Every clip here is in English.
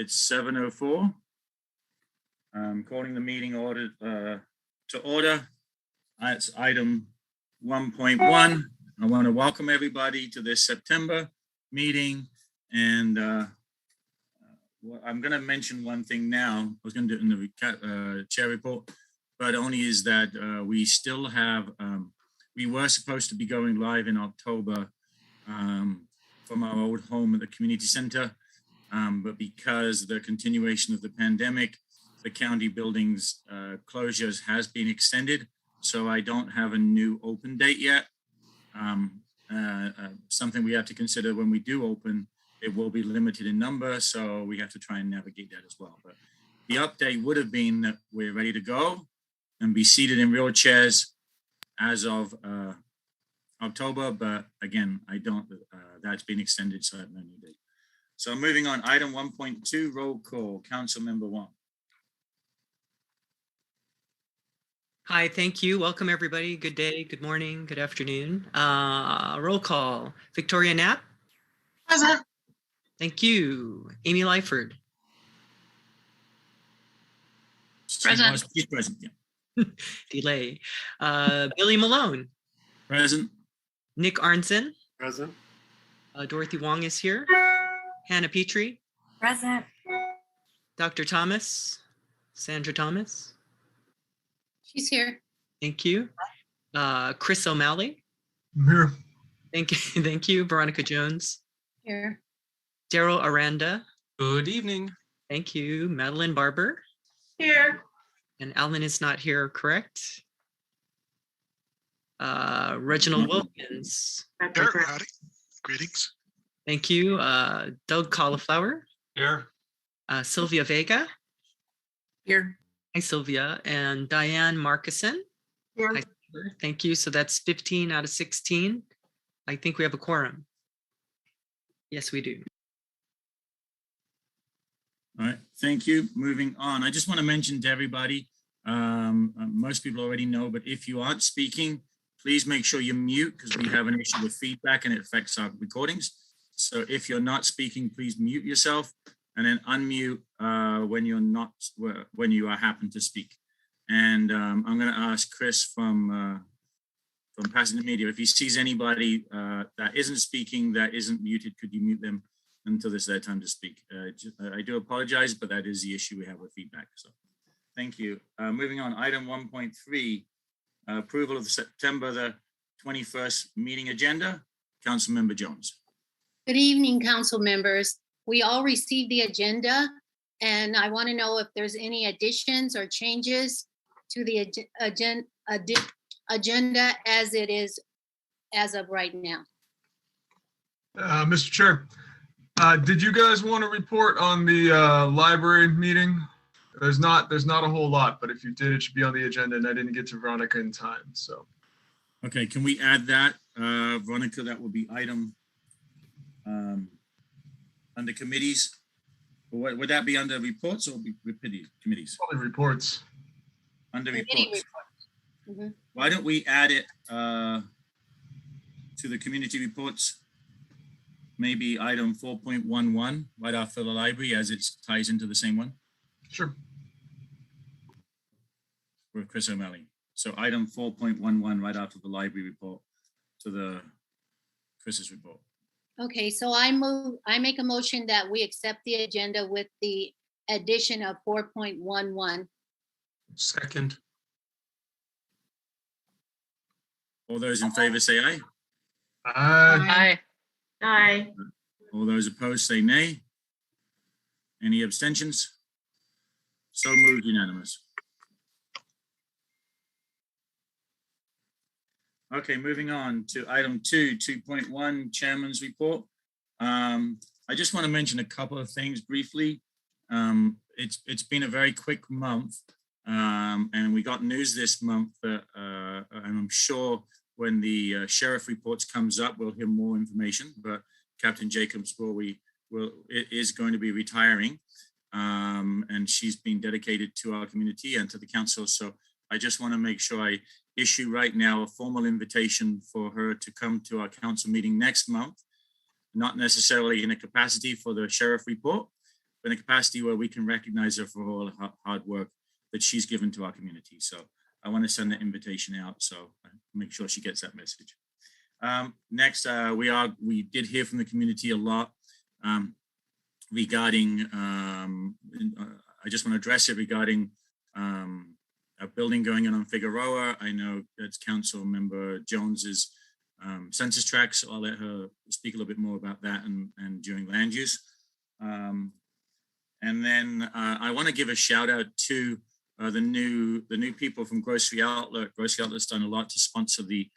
It's 7:04. I'm calling the meeting to order. It's item 1.1. I want to welcome everybody to this September meeting. And I'm going to mention one thing now. I was going to do it in the chair report, but only is that we still have, we were supposed to be going live in October from our old home at the community center. But because of the continuation of the pandemic, the county buildings closures has been extended. So I don't have a new open date yet. Something we have to consider when we do open, it will be limited in number. So we have to try and navigate that as well. But the update would have been that we're ready to go and be seated in wheelchairs as of October. But again, I don't, that's been extended, so I have no new date. So moving on, item 1.2, roll call, Councilmember Wong. Hi, thank you. Welcome, everybody. Good day, good morning, good afternoon. Roll call. Victoria Knapp. Present. Thank you. Amy Lyford. Present. She's present, yeah. Delay. Billy Malone. Present. Nick Arnson. Present. Dorothy Wong is here. Hannah Petrie. Present. Dr. Thomas. Sandra Thomas. She's here. Thank you. Chris O'Malley. I'm here. Thank you. Thank you. Veronica Jones. Here. Daryl Aranda. Good evening. Thank you. Madeline Barber. Here. And Alan is not here, correct? Reginald Wilkins. Here, howdy. Greetings. Thank you. Doug Colliflower. Here. Sylvia Vega. Here. Hi, Sylvia. And Diane Marcussen. Here. Hi, thank you. So that's 15 out of 16. I think we have a quorum. Yes, we do. All right, thank you. Moving on, I just want to mention to everybody, most people already know, but if you aren't speaking, please make sure you mute because we have an issue with feedback and it affects our recordings. So if you're not speaking, please mute yourself and then unmute when you're not, when you are happen to speak. And I'm going to ask Chris from Passenger Media, if he sees anybody that isn't speaking, that isn't muted, could you mute them until it's their time to speak? I do apologize, but that is the issue we have with feedback. So thank you. Moving on, item 1.3, approval of the September the 21st meeting agenda. Councilmember Jones. Good evening, council members. We all received the agenda, and I want to know if there's any additions or changes to the agenda as it is as of right now. Mr. Chair, did you guys want to report on the library meeting? There's not a whole lot, but if you did, it should be on the agenda, and I didn't get to Veronica in time, so. Okay, can we add that, Veronica? That would be item under committees. Or would that be under reports or be committees? Probably reports. Under reports. Mm-hmm. Why don't we add it to the community reports? Maybe item 4.11 right after the library, as it ties into the same one. Sure. With Chris O'Malley. So item 4.11 right after the library report to the Chris's report. Okay, so I make a motion that we accept the agenda with the addition of 4.11. Second. All those in favor say aye. Aye. Aye. All those opposed say nay. Any abstentions? So moved, unanimous. Okay, moving on to item 2.1, Chairman's report. I just want to mention a couple of things briefly. It's been a very quick month, and we got news this month that, and I'm sure when the sheriff reports comes up, we'll hear more information. But Captain Jacobs is going to be retiring, and she's been dedicated to our community and to the council. So I just want to make sure I issue right now a formal invitation for her to come to our council meeting next month, not necessarily in a capacity for the sheriff report, in a capacity where we can recognize her for all her hard work that she's given to our community. So I want to send that invitation out, so make sure she gets that message. Next, we did hear from the community a lot regarding, I just want to address it regarding a building going in on Figueroa. I know that's Councilmember Jones's census tract, so I'll let her speak a little bit more about that and during land use. And then I want to give a shout out to the new people from Grocery Outlet. Grocery Outlet's done a lot to sponsor the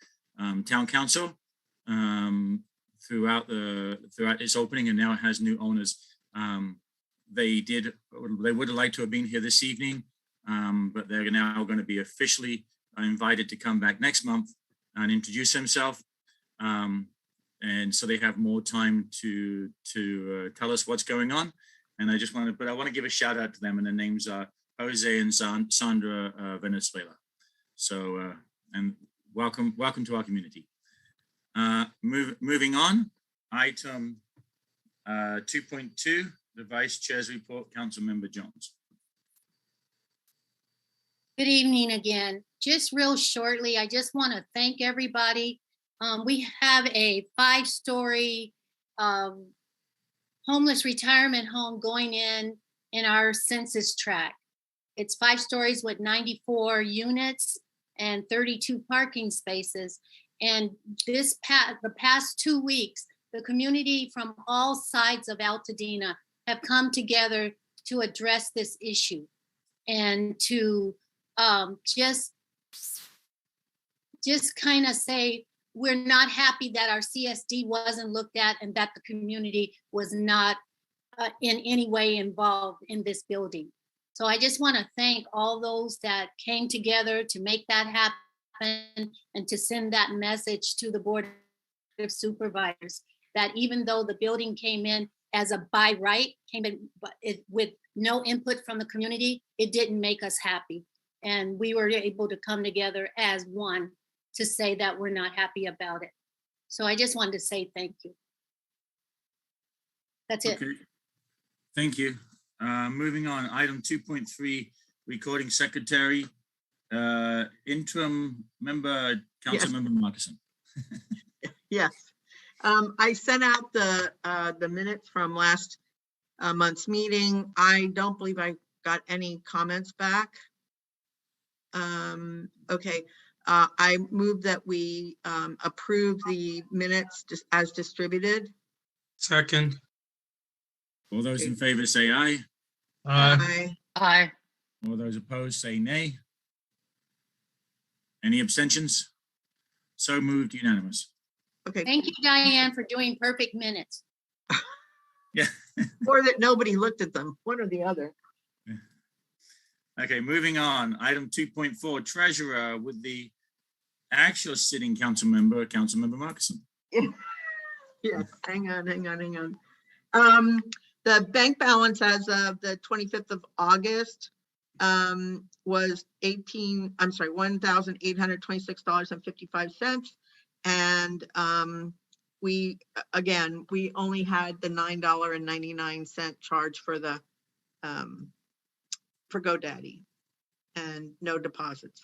town council throughout its opening, and now it has new owners. They would have liked to have been here this evening, but they're now going to be officially invited to come back next month and introduce themselves. And so they have more time to tell us what's going on. And I want to give a shout out to them, and their names are Jose and Sandra Venezuela. So, and welcome to our community. Moving on, item 2.2, the Vice Chair's report, Councilmember Jones. Good evening again. Just real shortly, I just want to thank everybody. We have a 5-story homeless retirement home going in our census tract. It's 5 stories with 94 units and 32 parking spaces. And the past 2 weeks, the community from all sides of Altodena have come together to address this issue and to just kind of say, we're not happy that our CSD wasn't looked at and that the community was not in any way involved in this building. So I just want to thank all those that came together to make that happen and to send that message to the Board of Supervisors that even though the building came in as a by right, came in with no input from the community, it didn't make us happy. And we were able to come together as one to say that we're not happy about it. So I just wanted to say thank you. That's it. Okay. Thank you. Moving on, item 2.3, recording secretary, interim member, Councilmember Marcussen. Yes. I sent out the minutes from last month's meeting. I don't believe I got any comments back. Okay. I move that we approve the minutes just as distributed. Second. All those in favor say aye. Aye. Aye. All those opposed say nay. Any abstentions? So moved, unanimous. Okay. Thank you, Diane, for doing perfect minutes. Yeah. Or that nobody looked at them, one or the other. Okay, moving on. Item 2.4, treasurer with the actual sitting Councilmember Marcussen. Yes, hang on. The bank balance as of the 25th of August was $1,826.55. And we only had the $9.99 charge for the for GoDaddy and no deposits.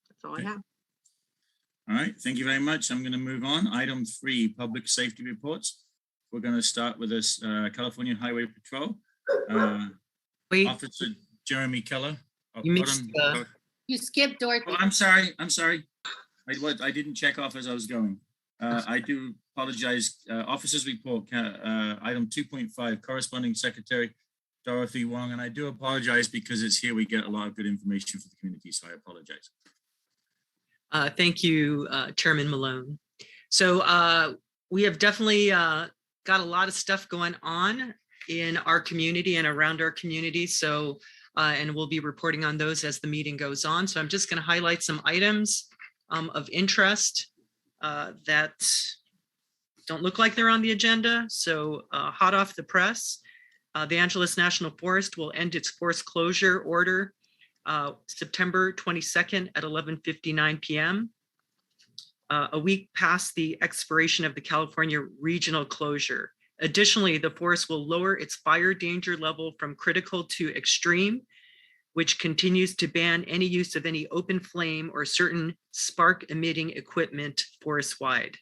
That's all I have. All right, thank you very much. I'm going to move on. Item 3, public safety reports. We're going to start with this California Highway Patrol. Wait, Officer Jeremy Keller. Oh, You hold missed, on. You skipped Dorothy. Oh, I'm sorry. I didn't check off as I was going. I do apologize. Officers report, item 2.5, corresponding secretary Dorothy Wong, and I do apologize because it's here we get a lot of good information for the community, so I apologize. thank you, Chairman Malone. So we have definitely got a lot of stuff going on in our community and around our community. So, and we'll be reporting on those as the meeting goes on. So I'm just going to highlight some items of interest that don't look like they're on the agenda. So hot off the press, the Angeles National Forest will end its forest closure order September 22nd at 11:59 p.m. A week past the expiration of the California regional closure. Additionally, the forest will lower its fire danger level from critical to extreme, which continues to ban any use of any open flame or certain spark emitting equipment forest-wide.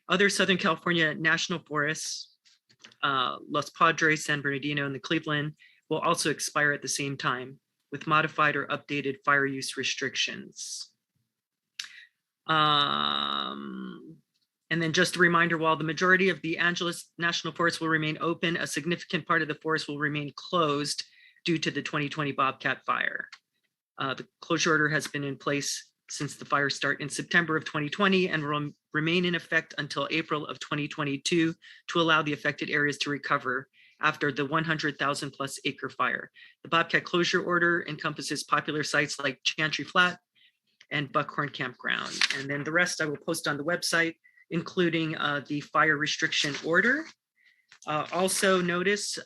Other Southern California national forests, Los Padres, San Bernardino, and the Cleveland, will also expire at the same time with modified or updated fire use restrictions. And then just a reminder, while the majority of the Angeles National Forest will remain open, a significant part of the forest will remain closed due to the 2020 Bobcat fire. The closure order has been in place since the fire start in September of 2020 and will remain in effect until April of 2022 to allow the affected areas to recover after the 100,000 plus acre fire. The Bobcat closure order encompasses popular sites like Chantry Flat and Buckhorn Campground. And then the rest I will post on the website, including the fire restriction order. Also notice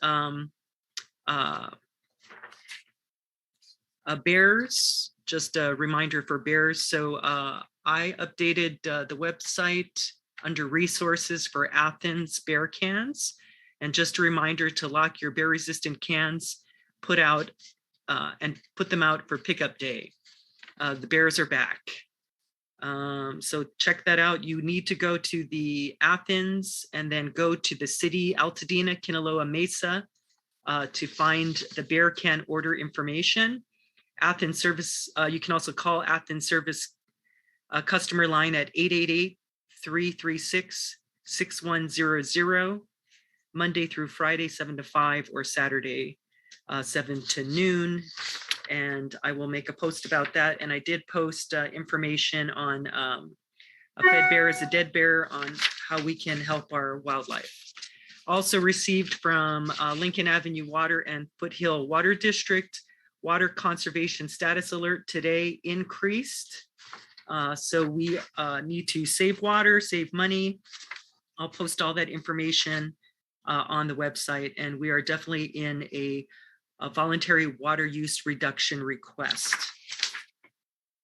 bears, just a reminder for bears. So I updated the website under resources for Athens bear cans. And just a reminder to lock your bear resistant cans, put out and put them out for pickup day. The bears are back. So check that out. You need to go to the Athens and then go to the city, Altadena, Kinaloa Mesa, to find the bear can order information. Athens service, you can also call Athens service customer line at 888-336-6100, Monday through Friday, 7 to 5, or Saturday, 7 to noon. And I will make a post about that. And I did post information on a fed bear is a dead bear on how we can help our wildlife. Also received from Lincoln Avenue Water and Foothill Water District, water conservation status alert today increased. So we need to save water, save money. I'll post all that information on the website, and we are definitely in a voluntary water use reduction request.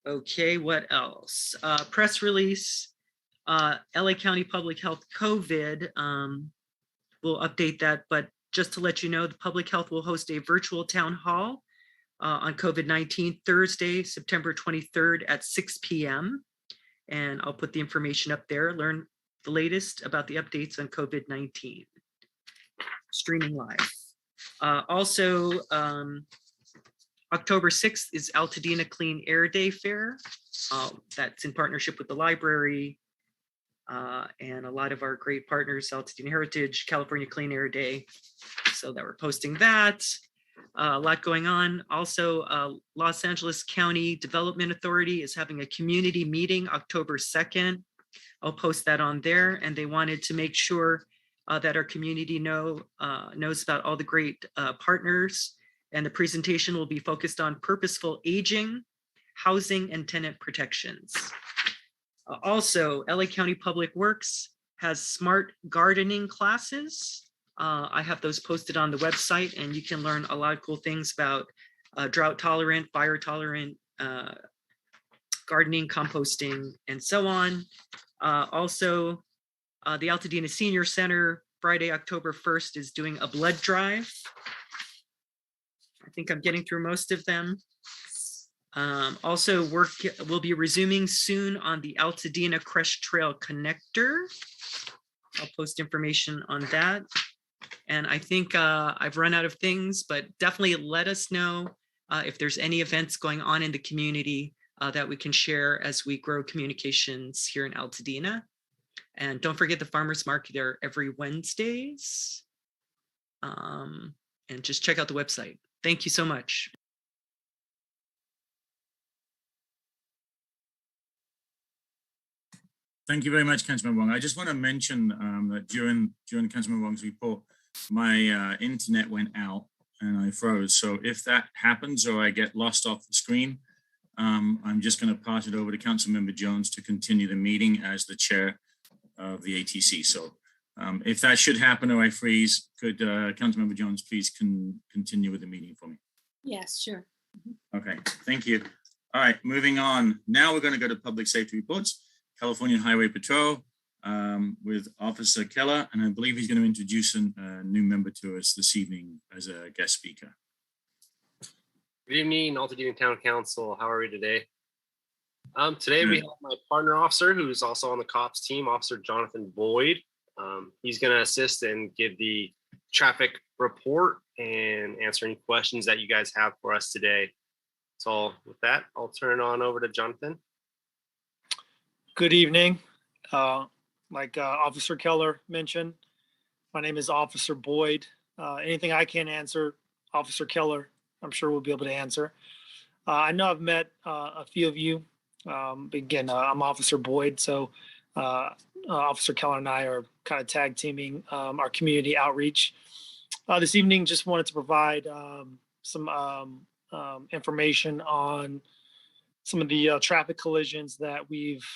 Okay, what else? Press release, LA County Public Health COVID, we'll update that, but just to let you know, the Public Health will host a virtual town hall on COVID-19 Thursday, September 23rd at 6 p.m. And I'll put the information up there, learn the latest about the updates on COVID-19. Streaming live. Also, October 6th is Altadena Clean Air Day Fair. That's in partnership with the library and a lot of our great partners, Altadena Heritage, California Clean Air Day. So that we're posting that. A lot going on. Also, Los Angeles County Development Authority is having a community meeting October 2nd. I'll post that on there, and they wanted to make sure that our community knows about all the great partners, and the presentation will be focused on purposeful aging, housing, and tenant protections. Also, LA County Public Works has smart gardening classes. I have those posted on the website, and you can learn a lot of cool things about drought tolerant, fire tolerant, gardening, composting, and so on. Also, the Altadena Senior Center, Friday, October 1st, is doing a blood drive. I think I'm getting through most of them. Also, work will be resuming soon on the Altadena Crest Trail Connector. I'll post information on that. And I think I've run out of things, but definitely let us know if there's any events going on in the community that we can share as we grow communications here in Altadena. And don't forget the farmers market there every Wednesdays. And just check out the website. Thank you so much. Thank you very much, Councilmember Wong. I just want to mention that during Councilmember Wong's report, my internet went out and I froze. So if that happens or I get lost off the screen, I'm just going to pass it over to Councilmember Jones to continue the meeting as the chair of the ATC. So if that should happen or I freeze, could Councilmember Jones please continue with the meeting for me? Yes, sure. Okay, thank you. All right, moving on. Now we're going to go to public safety reports. California Highway Patrol. with Officer Keller, and I believe he's going to introduce a new member to us this evening as a guest speaker. Good evening, Altodena Town Council. How are we today? Today we have my partner officer, who's also on the cops team, Officer Jonathan Boyd. He's going to assist and give the traffic report and answer any questions that you guys have for us today. So with that, I'll turn it on over to Jonathan. Good evening. Like Officer Keller mentioned, my name is Officer Boyd. Anything I can't answer, Officer Keller, I'm sure we'll be able to answer. I know I've met a few of you. Again, I'm Officer Boyd, so Officer Keller and I are kind of tag teaming our community outreach. This evening, just wanted to provide some information on some of the traffic collisions that we've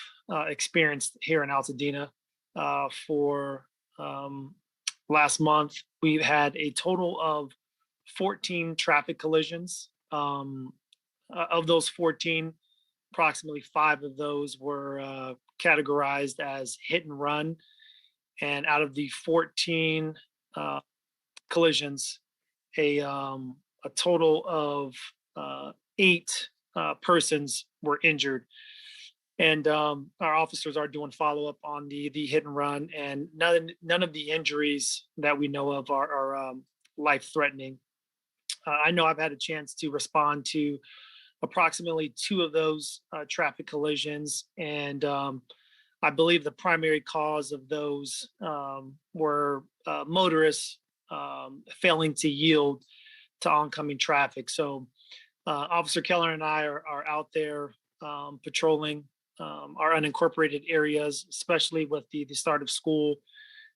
experienced here in Altodena. For last month, we've had a total of 14 traffic collisions. Of those 14, approximately 5 of those were categorized as hit and run. And out of the 14 collisions, a total of 8 persons were injured. And our officers are doing follow-up on the hit and run, and none of the injuries that we know of are life-threatening. I know I've had a chance to respond to approximately 2 of those traffic collisions, and I believe the primary cause of those were motorists failing to yield to oncoming traffic. So Officer Keller and I are out there patrolling our unincorporated areas, especially with the start of school.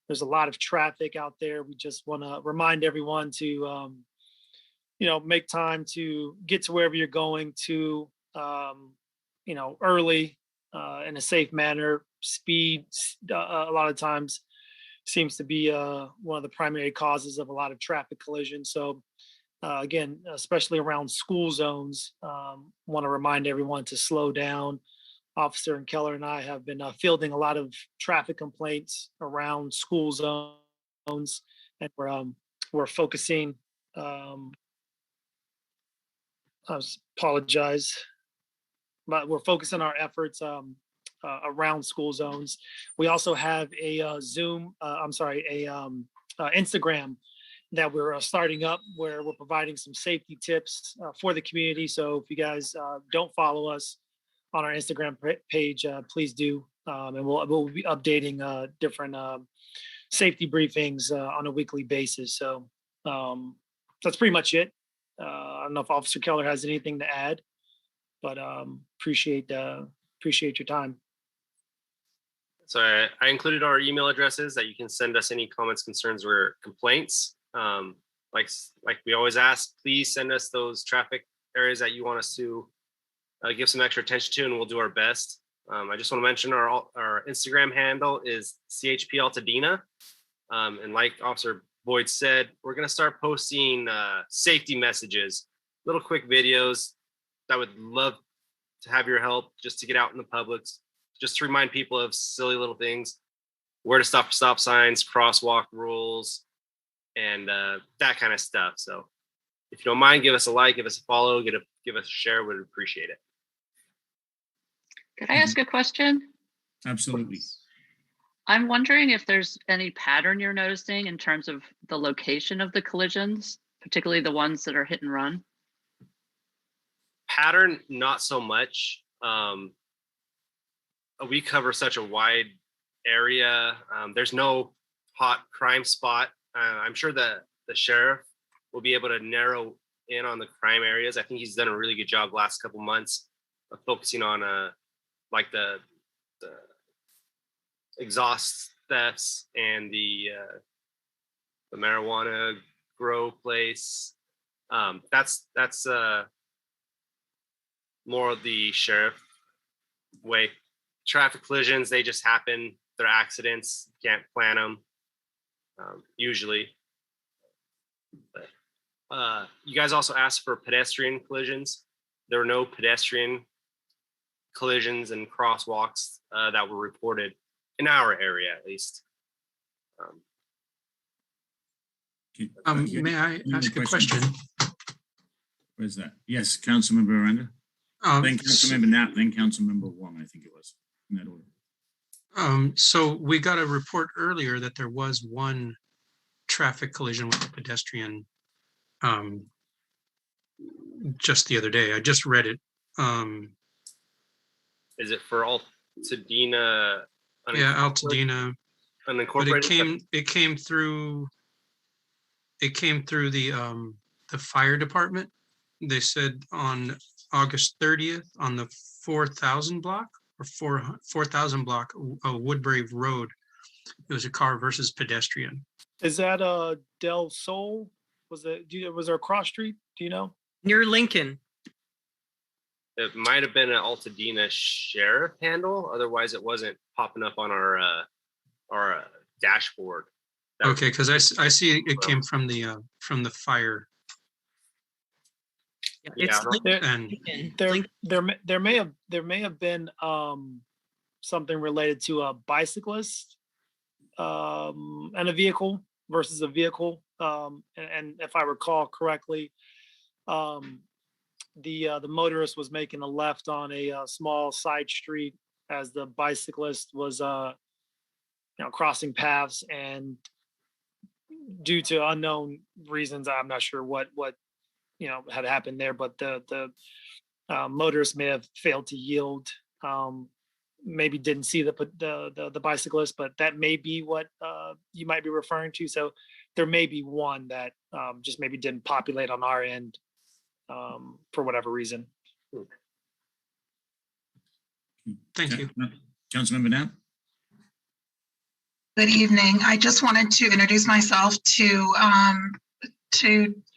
There's a lot of traffic out there. We just want to remind everyone to make time to get to wherever you're going to, early in a safe manner. Speed, a lot of times, seems to be one of the primary causes of a lot of traffic collisions. So again, especially around school zones, want to remind everyone to slow down. Officer and Keller and I have been fielding a lot of traffic complaints around school zones, and we're focusing. I apologize, but we're focusing our efforts around school zones. We also have a Instagram that we're starting up, where we're providing some safety tips for the community. So if you guys don't follow us on our Instagram page, please do, and we'll be updating different safety briefings on a weekly basis. So that's pretty much it. I don't know if Officer Keller has anything to add, but appreciate your time. So I included our email addresses that you can send us any comments, concerns, or complaints. Like we always ask, please send us those traffic areas that you want us to give some extra attention to, and we'll do our best. I just want to mention our Instagram handle is CHP Altodena. And like Officer Boyd said, we're going to start posting safety messages, little quick videos that would love to have your help just to get out in the public, just to remind people of silly little things, where to stop for stop signs, crosswalk rules, and that kind of stuff. So if you don't mind, give us a like, give us a follow, give us a share. We'd appreciate it. Could I ask a question? Absolutely. I'm wondering if there's any pattern you're noticing in terms of the location of the collisions, particularly the ones that are hit and run. Pattern, not so much. We cover such a wide area. There's no hot crime spot. I'm sure that the sheriff will be able to narrow in on the crime areas. I think he's done a really good job last couple months of focusing on like the exhaust thefts and the marijuana grow place. That's more of the sheriff way. Traffic collisions, they just happen. They're accidents. Can't plan them usually. But you guys also asked for pedestrian collisions. There were no pedestrian collisions and crosswalks that were reported. in our area at least. May I ask a question? Where's that? Yes, Councilmember Miranda. Then Councilmember Knapp, then Councilmember Wong, I think it was, in that order. So we got a report earlier that there was one traffic collision with a pedestrian just the other day. I just read it. Is it for Altodena? Yeah, Altodena. But Unincorporated? it came through the fire department. They said on August 30th on the 4000 block or 4000 block Woodbury Road. It was a car versus pedestrian. Is that Del Sol? Was there a cross street? Do you know? Near Lincoln. It might have been an Altadena sheriff handle. Otherwise, it wasn't popping up on our dashboard. Okay, because I see it came from the fire. It's And there may have been something related to a bicyclist and a vehicle versus a vehicle. And if I recall correctly, the motorist was making a left on a small side street as the bicyclist was crossing paths, and due to unknown reasons, I'm not sure what had happened there, but the motorist may have failed to yield, maybe didn't see the bicyclist, but that may be what you might be referring to. So there may be one that just maybe didn't populate on our end for whatever reason. Thank you. Councilmember Knapp. Good evening. I just wanted to introduce myself to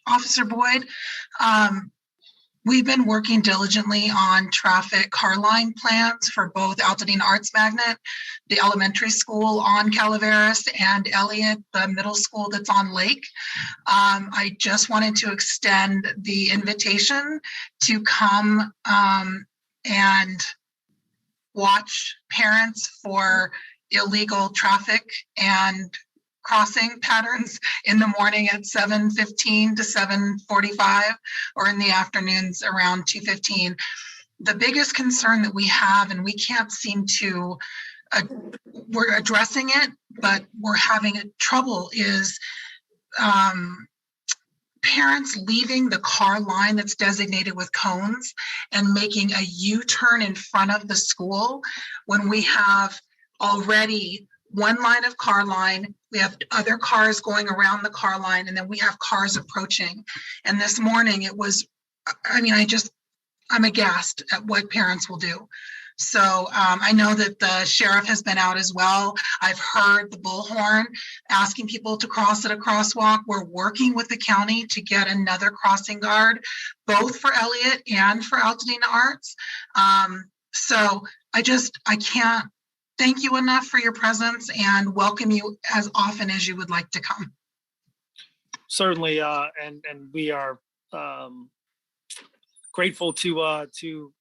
Officer Boyd. We've been working diligently on traffic car line plans for both Altadena Arts Magnet, the elementary school on Calaveras, and Elliott, the middle school that's on Lake. I just wanted to extend the invitation to come and watch parents for illegal traffic and crossing patterns in the morning at 7:15 to 7:45, or in the afternoons around 2:15. The biggest concern that we have, and we can't seem to, we're addressing it, but we're having trouble, is parents leaving the car line that's designated with cones and making a U-turn in front of the school when we have already one line of car line, we have other cars going around the car line, and then we have cars approaching. And this morning it was, I'm aghast at what parents will do. So I know that the sheriff has been out as well. I've heard the bullhorn asking people to cross at a crosswalk. We're working with the county to get another crossing guard, both for Elliott and for Altadena Arts. So I can't thank you enough for your presence and welcome you as often as you would like to come. Certainly, and we are grateful to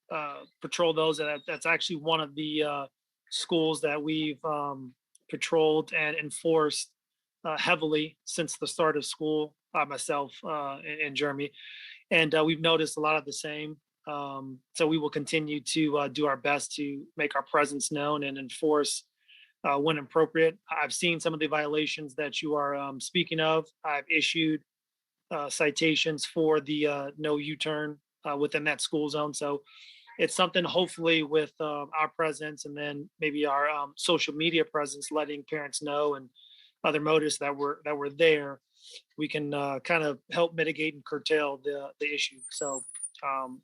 patrol those. That's actually one of the schools that we've patrolled and enforced heavily since the start of school, myself and Jeremy. And we've noticed a lot of the same. So we will continue to do our best to make our presence known and enforce when appropriate. I've seen some of the violations that you are speaking of. I've issued citations for the no U-turn within that school zone. So it's something, hopefully, with our presence and then maybe our social media presence, letting parents know and other motorists that we're there, we can kind of help mitigate and curtail the issue. So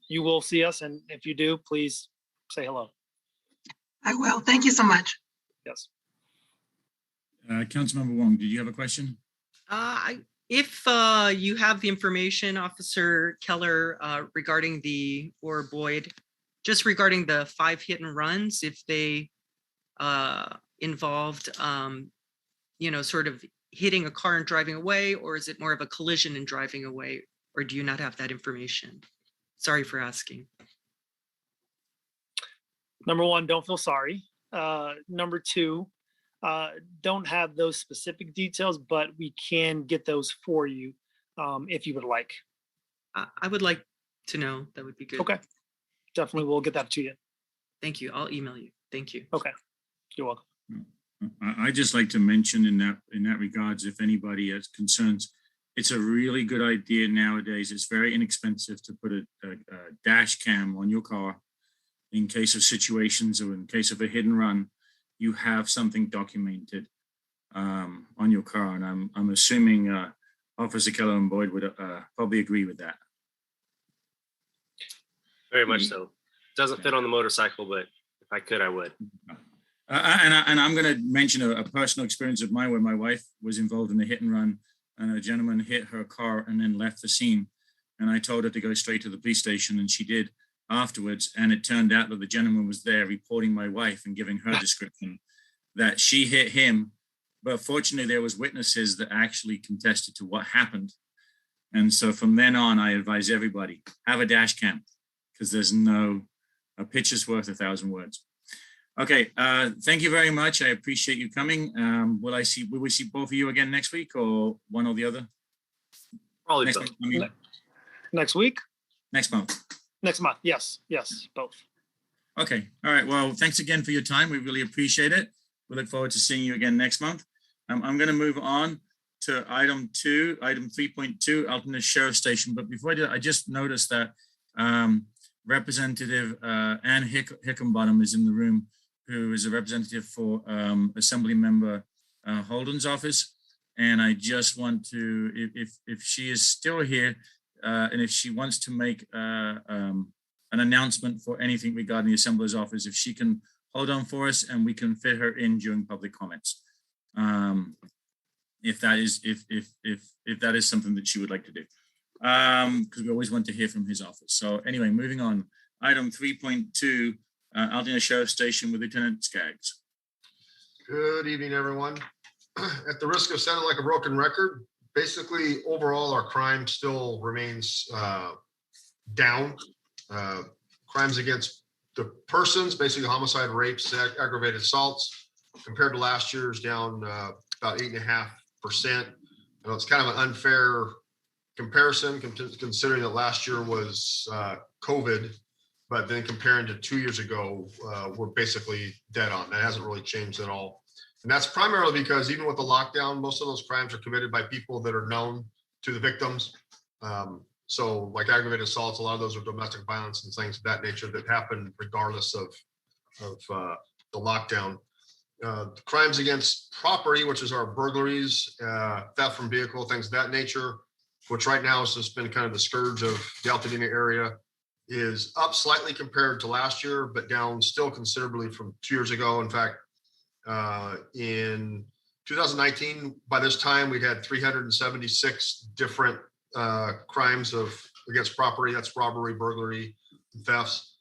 you will see us, and if you do, please say hello. I will. Thank you so much. Yes. Councilmember Wong, did you have a question? If you have the information, Officer Keller, regarding or Boyd, just regarding the 5 hit and runs, if they involved, sort of hitting a car and driving away, or is it more of a collision and driving away, or do you not have that information? Sorry for asking. Number one, don't feel sorry. Number two, don't have those specific details, but we can get those for you if you would like. I would like to know. That would be good. Okay, definitely, we'll get that to you. Thank you. I'll email you. Thank you. Okay, you're welcome. I just like to mention in that regards, if anybody has concerns, it's a really good idea nowadays. It's very inexpensive to put a dash cam on your car in case of situations or in case of a hit and run. You have something documented on your car, and I'm assuming Officer Keller and Boyd would probably agree with that. Very much so. Doesn't fit on the motorcycle, but if I could, I would. And I'm going to mention a personal experience of mine where my wife was involved in a hit and run, and a gentleman hit her car and then left the scene. And I told her to go straight to the police station, and she did afterwards. And it turned out that the gentleman was there reporting my wife and giving her description that she hit him. But fortunately, there was witnesses that actually contested to what happened. And so from then on, I advise everybody, have a dash cam, because there's a picture's worth 1,000 words. Okay, thank you very much. I appreciate you coming. Will we see both of you again next week, or one or the other? Probably next both. Week, Next week? Next month. Next month, yes, both. Okay, all right. Well, thanks again for your time. We really appreciate it. We look forward to seeing you again next month. I'm going to move on to item 3.2, Altadena Sheriff Station. But before I do that, I just noticed that Representative Ann Hickenbottom is in the room, who is a representative for Assembly Member Holden's office. And I just want to, if she is still here, and if she wants to make an announcement for anything regarding the Assembly's office, if she can hold on for us and we can fit her in during public comments. If that is something that she would like to do. Because we always want to hear from his office. So anyway, moving on. Item 3.2, Altadena Sheriff Station with Lieutenant Skaggs. Good evening, everyone. At the risk of sounding like a broken record, basically overall our crime still remains down. Crimes against the persons, basically homicide, rapes, aggravated assaults, compared to last year's down about 8.5%. I know it's kind of an unfair comparison, considering that last year was COVID, but then comparing to 2 years ago, we're basically dead on. That hasn't really changed at all. And that's primarily because even with the lockdown, most of those crimes are committed by people that are known to the victims. So like aggravated assaults, a lot of those are domestic violence and things of that nature that happen regardless of the lockdown. Crimes against property, which is our burglaries, theft from vehicle, things of that nature, which right now has just been kind of the scourge of the Altadena area, is up slightly compared to last year, but down still considerably from 2 years ago. In fact, in 2019, by this time, we'd had 376 different crimes against property. That's robbery, burglary, and thefts.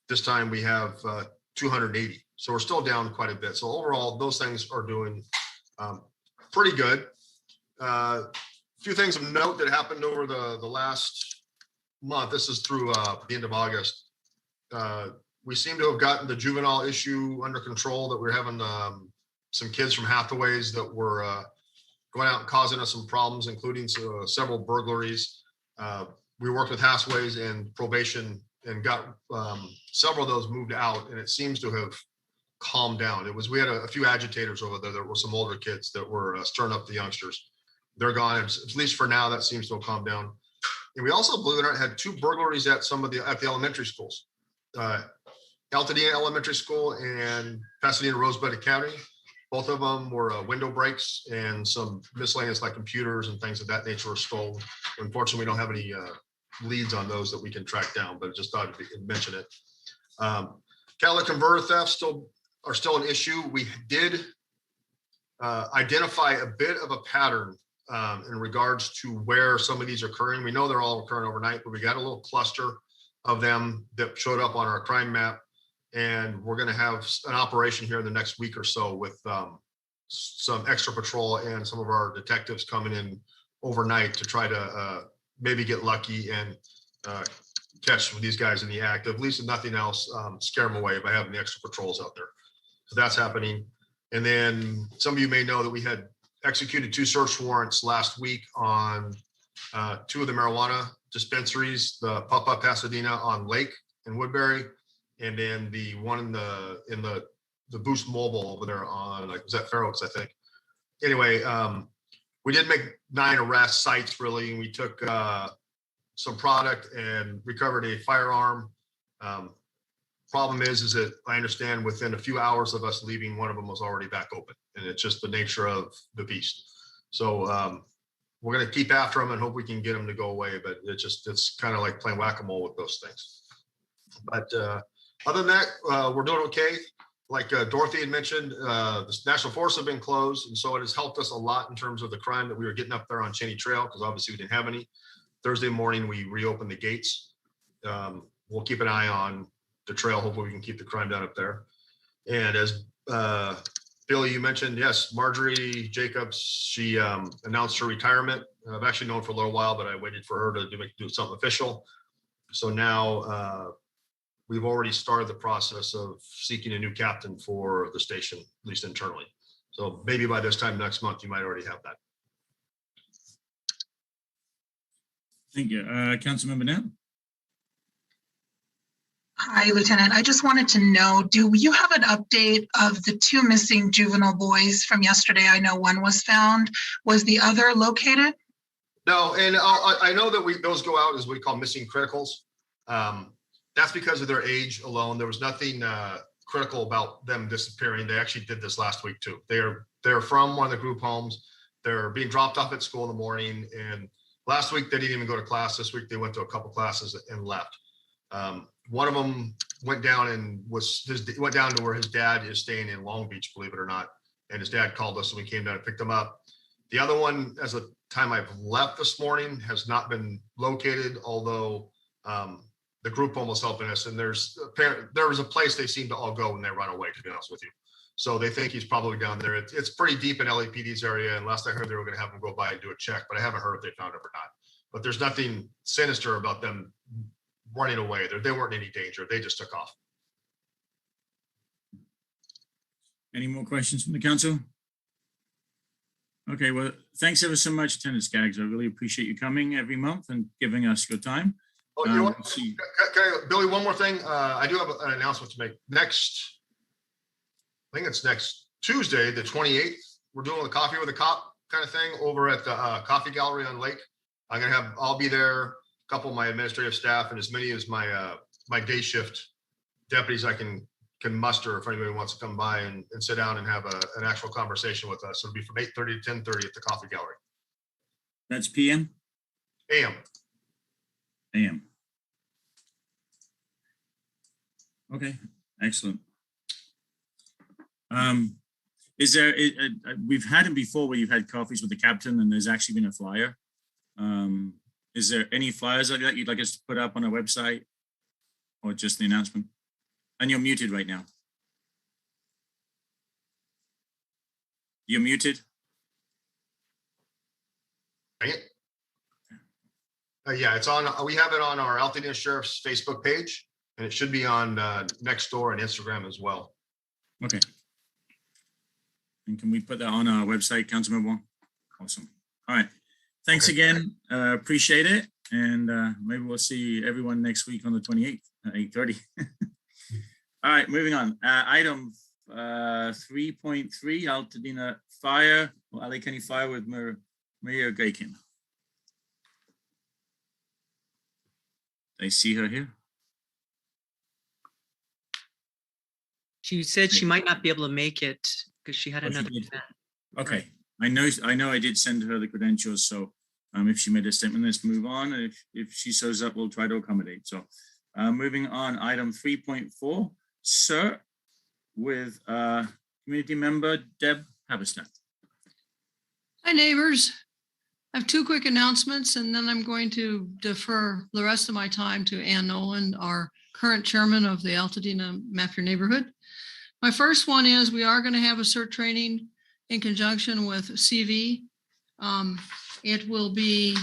This time we have 280. So we're still down quite a bit. So overall, those things are doing pretty good. A few things of note that happened over the last month. This is through the end of August. We seem to have gotten the juvenile issue under control, that we're having some kids from Hathaways that were going out and causing us some problems, including several burglaries. We worked with Hathaways and probation and got several of those moved out, and it seems to have calmed down. We had a few agitators over there. There were some older kids that were stirring up the youngsters. They're gone, at least for now. That seems to have calmed down. And we also, believe it or not, had 2 burglaries at the elementary schools. Altadena Elementary School and Pasadena Rosebud Academy. Both of them were window breaks, and some miscellaneous like computers and things of that nature were stolen. Unfortunately, we don't have any leads on those that we can track down, but I just thought I'd mention it. Catalytic converter thefts are still an issue. We did identify a bit of a pattern in regards to where some of these are occurring. We know they're all occurring overnight, but we got a little cluster of them that showed up on our crime map. And we're going to have an operation here in the next week or so with some extra patrol and some of our detectives coming in overnight to try to maybe get lucky and catch these guys in the act. At least if nothing else, scare them away by having the extra patrols out there. So that's happening. And then some of you may know that we had executed 2 search warrants last week on 2 of the marijuana dispensaries, the Papa Pasadena on Lake in Woodbury, and then the one in the Boost Mobile over there on, like, was that Fair Oaks, I think. Anyway, we did make 9 arrest sites, really, and we took some product and recovered a firearm. Problem is that I understand within a few hours of us leaving, one of them was already back open, and it's just the nature of the beast. So we're going to keep after them and hope we can get them to go away, but it's kind of like playing whack-a-mole with those things. But other than that, we're doing okay. Like Dorothy had mentioned, the National Forests have been closed, and so it has helped us a lot in terms of the crime that we were getting up there on Cheney Trail, because obviously we didn't have any. Thursday morning, we reopened the gates. We'll keep an eye on the trail. Hopefully we can keep the crime down up there. And as Billy, you mentioned, yes, Marjorie Jacobs, she announced her retirement. I've actually known for a little while, but I waited for her to do something official. So now we've already started the process of seeking a new captain for the station, at least internally. So maybe by this time next month, you might already have that. Thank you. Councilmember Knapp? Hi, Lieutenant. I just wanted to know, do you have an update of the 2 missing juvenile boys from yesterday? I know one was found. Was the other located? No, and I know that those go out as what we call missing criticals. That's because of their age alone. There was nothing critical about them disappearing. They actually did this last week too. They're from one of the group homes. They're being dropped off at school in the morning. And last week they didn't even go to class. This week they went to a couple classes and left. One of them went down and went down to where his dad is staying in Long Beach, believe it or not. And his dad called us and we came down and picked him up. The other one, as the time I've left this morning, has not been located, although the group home was helping us. And there was a place they seem to all go when they run away, to be honest with you. So they think he's probably down there. It's pretty deep in LAPD's area. And last I heard, they were going to have him go by and do a check, but I haven't heard if they found him or not. But there's nothing sinister about them running away. They weren't in any danger. They just took off. Any more questions from the council? Okay, well, thanks ever so much, Lieutenant Skaggs. I really appreciate you coming every month and giving us your time. Oh, you know what? Billy, one more thing. I do have an announcement to make. I think it's next Tuesday, the 28th. We're doing the coffee with a cop kind of thing over at the Coffee Gallery on Lake. I'll be there, a couple of my administrative staff, and as many as my day shift deputies I can muster if anybody wants to come by and sit down and have an actual conversation with us. It'll be from 8:30 to 10:30 at the Coffee Gallery. That's PM? AM. AM. Okay, excellent. Is there, we've had them before where you've had coffees with the captain and there's actually been a flyer. Is there any flyers like that you'd like us to put up on our website or just the announcement? And you're muted right now. You're muted. Yeah, it's on. We have it on our Altadena Sheriff's Facebook page, and it should be on Nextdoor and Instagram as well. Okay. And can we put that on our website, Councilmember Wong? Awesome. All right. Thanks again. Appreciate it. And maybe we'll see everyone next week on the 28th at 8:30. All right, moving on. Item 3.3, Altadena Fire, or LA County Fire with Maria Grycan. I see her here. She said she might not be able to make it because she had another event. Okay, I know I did send her the credentials, so if she made a statement, let's move on. If she shows up, we'll try to accommodate. So moving on, item 3.4, CERT with community member Deb Halberstadt. Hi, neighbors. I have 2 quick announcements, and then I'm going to defer the rest of my time to Ann Nolan, our current chairman of the Altadena Map Your Neighborhood. My first one is we are going to have a CERT training in conjunction with CV. It will be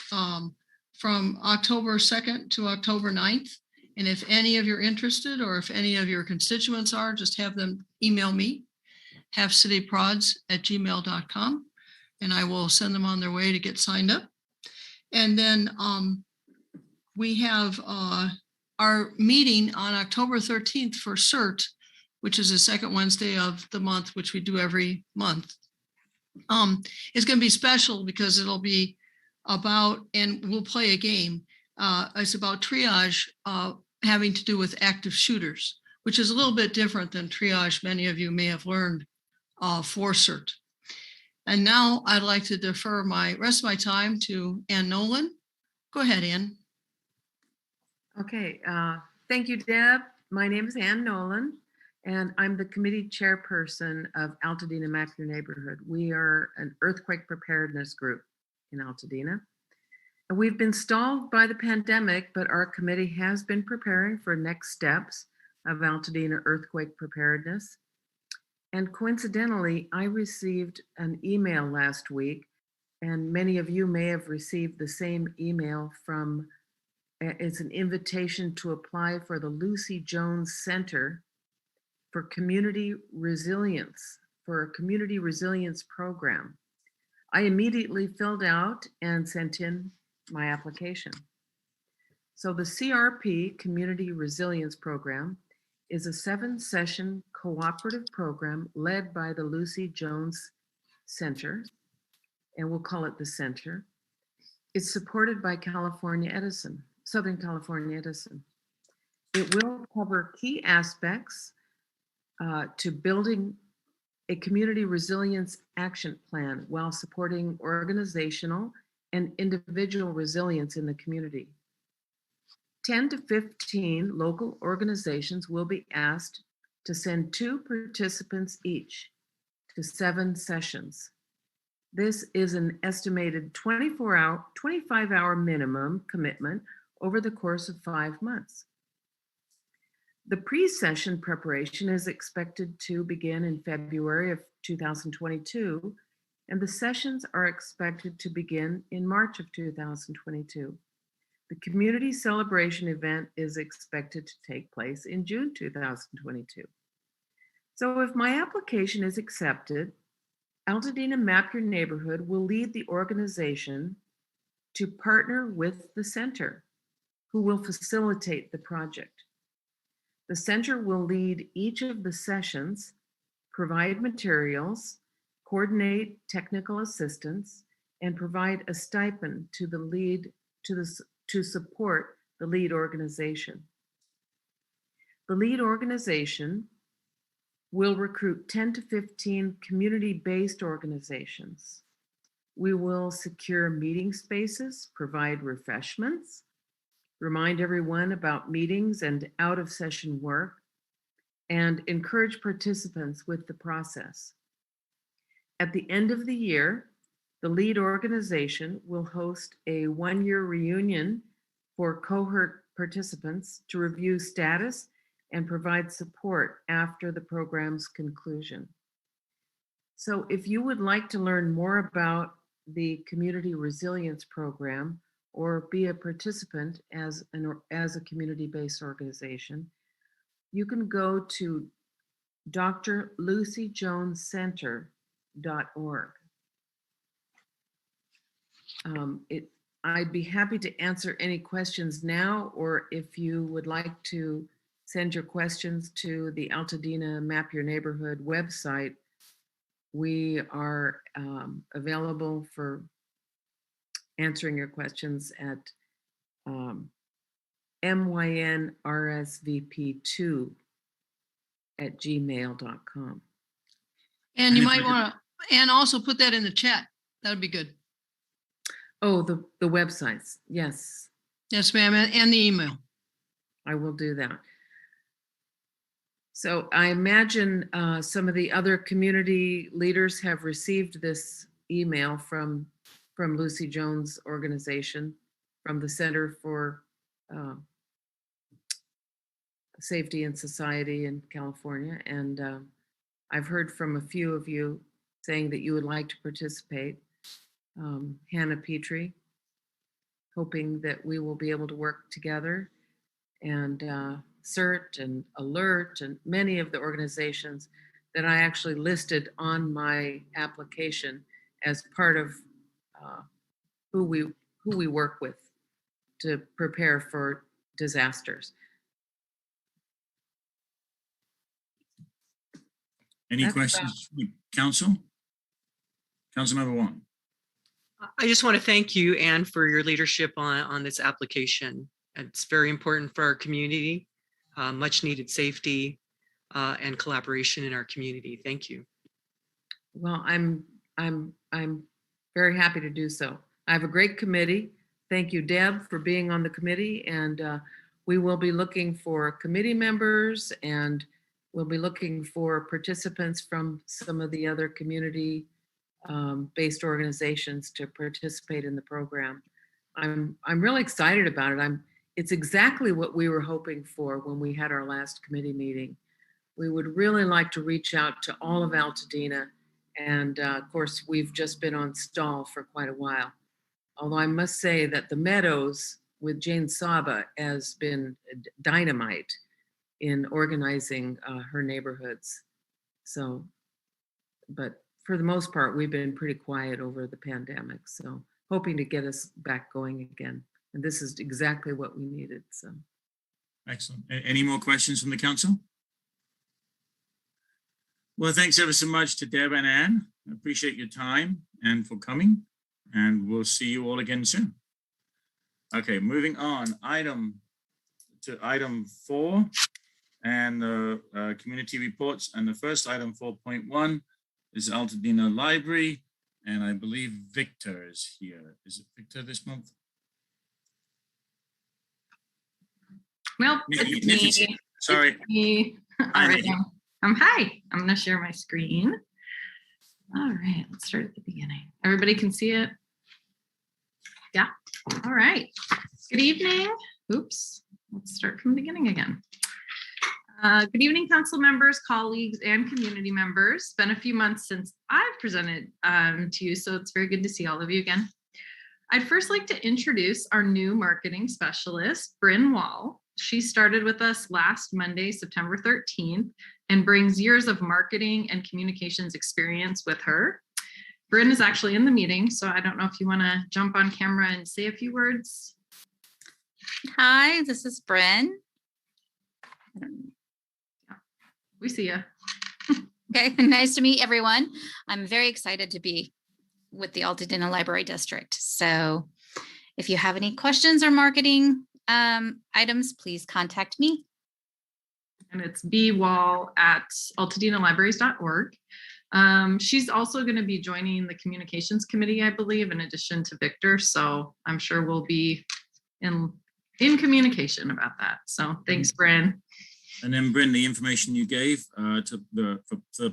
from October 2nd to October 9th. And if any of you are interested or if any of your constituents are, just have them email me. halfcityprods@gmail.com, and I will send them on their way to get signed up. And then we have our meeting on October 13th for CERT, which is the second Wednesday of the month, which we do every month. It's going to be special because it'll be about, and we'll play a game. It's about triage having to do with active shooters, which is a little bit different than triage many of you may have learned for CERT. And now I'd like to defer my rest of my time to Ann Nolan. Go ahead, Ann. Okay, thank you, Deb. My name is Ann Nolan, and I'm the committee chairperson of Altodena Map Your Neighborhood. We are an earthquake preparedness group in Altodena. And we've been stalled by the pandemic, but our committee has been preparing for next steps of Altodena earthquake preparedness. And coincidentally, I received an email last week, and many of you may have received the same email from, it's an invitation to apply for the Lucy Jones Center for Community Resilience, for a community resilience program. I immediately filled out and sent in my application. So the CRP, Community Resilience Program, is a 7-session cooperative program led by the Lucy Jones Center, and we'll call it the Center. It's supported by California Edison, Southern California Edison. It will cover key aspects to building a community resilience action plan while supporting organizational and individual resilience in the community. 10 to 15 local organizations will be asked to send 2 participants each to 7 sessions. This is an estimated 25-hour minimum commitment over the course of 5 months. The pre-session preparation is expected to begin in February of 2022, and the sessions are expected to begin in March of 2022. The community celebration event is expected to take place in June 2022. So if my application is accepted, Altodena Map Your Neighborhood will lead the organization to partner with the center, who will facilitate the project. The center will lead each of the sessions, provide materials, coordinate technical assistance, and provide a stipend to the lead to support the lead organization. The lead organization will recruit 10 to 15 community-based organizations. We will secure meeting spaces, provide refreshments, remind everyone about meetings and out-of-session work, and encourage participants with the process. At the end of the year, the lead organization will host a one-year reunion for cohort participants to review status and provide support after the program's conclusion. So if you would like to learn more about the Community Resilience Program or be a participant as a community-based organization, you can go to drlucyjonescenter.org. I'd be happy to answer any questions now, or if you would like to send your questions to the Altodena Map Your Neighborhood website, we are available for answering your questions at mynrsvp2@gmail.com. And you might want to, and also put that in the chat. That would be good. Oh, the websites. Yes. Yes, ma'am. And the email. I will do that. So I imagine some of the other community leaders have received this email from Lucy Jones organization, from the Center for Safety and Society in California. And I've heard from a few of you saying that you would like to participate. Hannah Petrie, hoping that we will be able to work together, and CERT and ALERT and many of the organizations that I actually listed on my application as part of who we work with to prepare for disasters. Any That's questions, from Council? Councilmember Wong. I just want to thank you, Anne, for your leadership on this application. It's very important for our community, much needed safety and collaboration in our community. Thank you. Well, I'm very happy to do so. I have a great committee. Thank you, Deb, for being on the committee, and we will be looking for committee members, and we'll be looking for participants from some of the other community based organizations to participate in the program. I'm really excited about it. It's exactly what we were hoping for when we had our last committee meeting. We would really like to reach out to all of Altadena, and of course, we've just been on stall for quite a while. Although I must say that the Meadows with Jane Saba has been dynamite in organizing her neighborhoods. So, but for the most part, we've been pretty quiet over the pandemic. So hoping to get us back going again. And this is exactly what we needed, so. Excellent. Any more questions from the council? Well, thanks ever so much to Deb and Anne. I appreciate your time and for coming, and we'll see you all again soon. Okay, moving on, item 4 and the community reports. And the first item, 4.1, is Altadena Library, and I believe Viktor is here. Is it Viktor this month? Well, it's me. Sorry. It's me. All right. Hi, I'm going to share my screen. All right, let's start at the beginning. Everybody can see it? Yeah. All right. Good evening. Oops. Let's start from the beginning again. Good evening, council members, colleagues, and community members. It's been a few months since I've presented to you, so it's very good to see all of you again. I'd first like to introduce our new marketing specialist, Bryn Wall. She started with us last Monday, September 13th, and brings years of marketing and communications experience with her. Bryn is actually in the meeting, so I don't know if you want to jump on camera and say a few words. Hi, this is Bryn. We see you. Okay, nice to meet everyone. I'm very excited to be with the Altadena Library District. So if you have any questions or marketing items, please contact me. And it's bwall@altadenalibraries.org. She's also going to be joining the communications committee, I believe, in addition to Viktor. So I'm sure we'll be in communication about that. So thanks, Bryn. And then, Bryn, the information you gave to the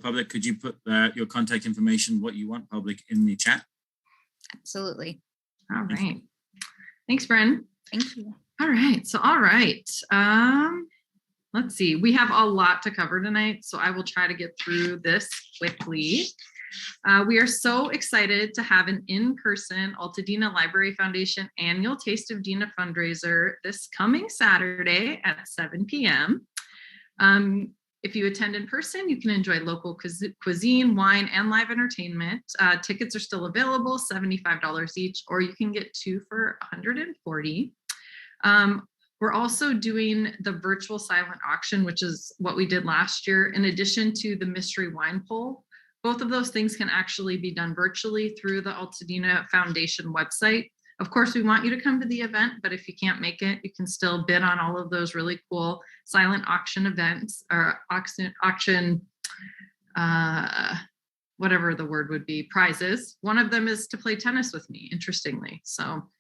public, could you put your contact information, what you want public, in the chat? Absolutely. All right. Thanks, Bryn. Thank you. All right. So, all right. Let's see. We have a lot to cover tonight, so I will try to get through this quickly. We are so excited to have an in-person Altadena Library Foundation annual Taste of Dena fundraiser this coming Saturday at 7 p.m. If you attend in person, you can enjoy local cuisine, wine, and live entertainment. Tickets are still available, $75 each, or you can get 2 for $140. We're also doing the virtual silent auction, which is what we did last year, in addition to the mystery wine poll. Both of those things can actually be done virtually through the Altadena Foundation website. Of course, we want you to come to the event, but if you can't make it, you can still bid on all of those really cool silent auction events, or auction, whatever the word would be, prizes. One of them is to play tennis with me, interestingly. So,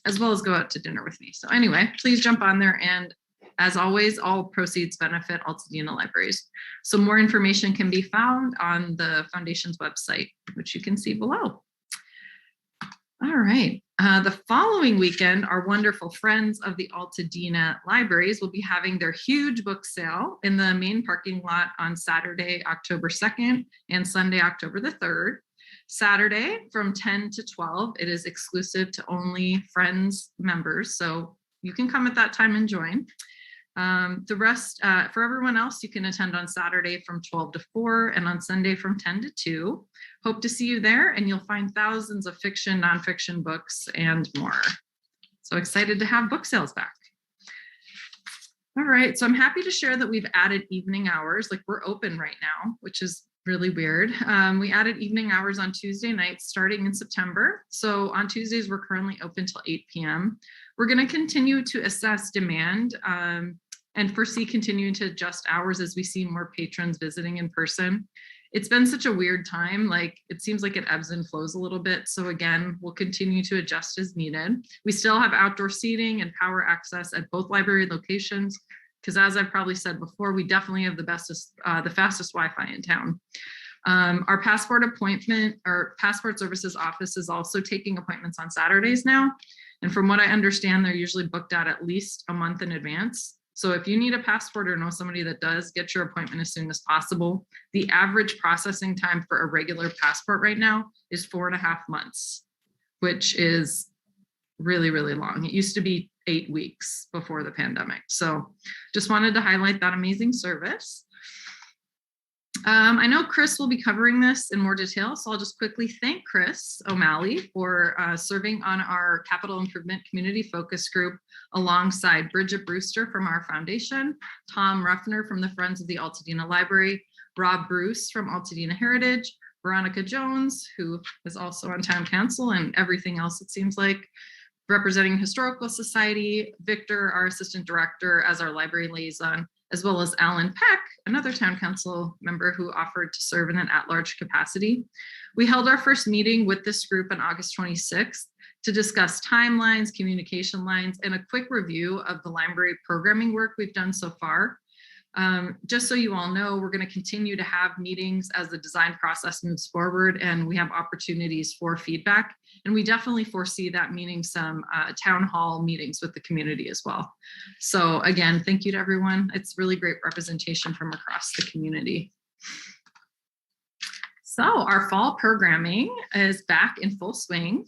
as well as go out to dinner with me. So anyway, please jump on there. And as always, all proceeds benefit Altadena Libraries. So more information can be found on the foundation's website, which you can see below. All right. The following weekend, our wonderful friends of the Altadena Libraries will be having their huge book sale in the main parking lot on Saturday, October 2nd and Sunday, October the 3rd. Saturday from 10 to 12, it is exclusive to only Friends members, so you can come at that time and join. The rest, for everyone else, you can attend on Saturday from 12 to 4 and on Sunday from 10 to 2. Hope to see you there, and you'll find thousands of fiction, nonfiction books, and more. So excited to have book sales back. All right, so I'm happy to share that we've added evening hours. Like, we're open right now, which is really weird. We added evening hours on Tuesday nights starting in September. So on Tuesdays, we're currently open till 8 p.m. We're going to continue to assess demand and foresee continuing to adjust hours as we see more patrons visiting in person. It's been such a weird time. Like, it seems like it ebbs and flows a little bit. So again, we'll continue to adjust as needed. We still have outdoor seating and power access at both library locations, because as I've probably said before, we definitely have the fastest Wi-Fi in town. Our passport services office is also taking appointments on Saturdays now. And from what I understand, they're usually booked out at least a month in advance. So if you need a passport or know somebody that does, get your appointment as soon as possible. The average processing time for a regular passport right now is 4.5 months, which is really, really long. It used to be 8 weeks before the pandemic. So just wanted to highlight that amazing service. I know Chris will be covering this in more detail, so I'll just quickly thank Chris O'Malley for serving on our capital improvement community focus group alongside Bridget Brewster from our foundation, Tom Ruffner from the Friends of the Altadena Library, Rob Bruce from Altadena Heritage, Veronica Jones, who is also on town council and everything else it seems like, representing Historical Society, Viktor, our assistant director, as our library liaison, as well as Alan Peck, another town council member who offered to serve in an at-large capacity. We held our first meeting with this group on August 26th to discuss timelines, communication lines, and a quick review of the library programming work we've done so far. Just so you all know, we're going to continue to have meetings as the design process moves forward and we have opportunities for feedback. And we definitely foresee that meaning some town hall meetings with the community as well. So again, thank you to everyone. It's really great representation from across the community. So our fall programming is back in full swing.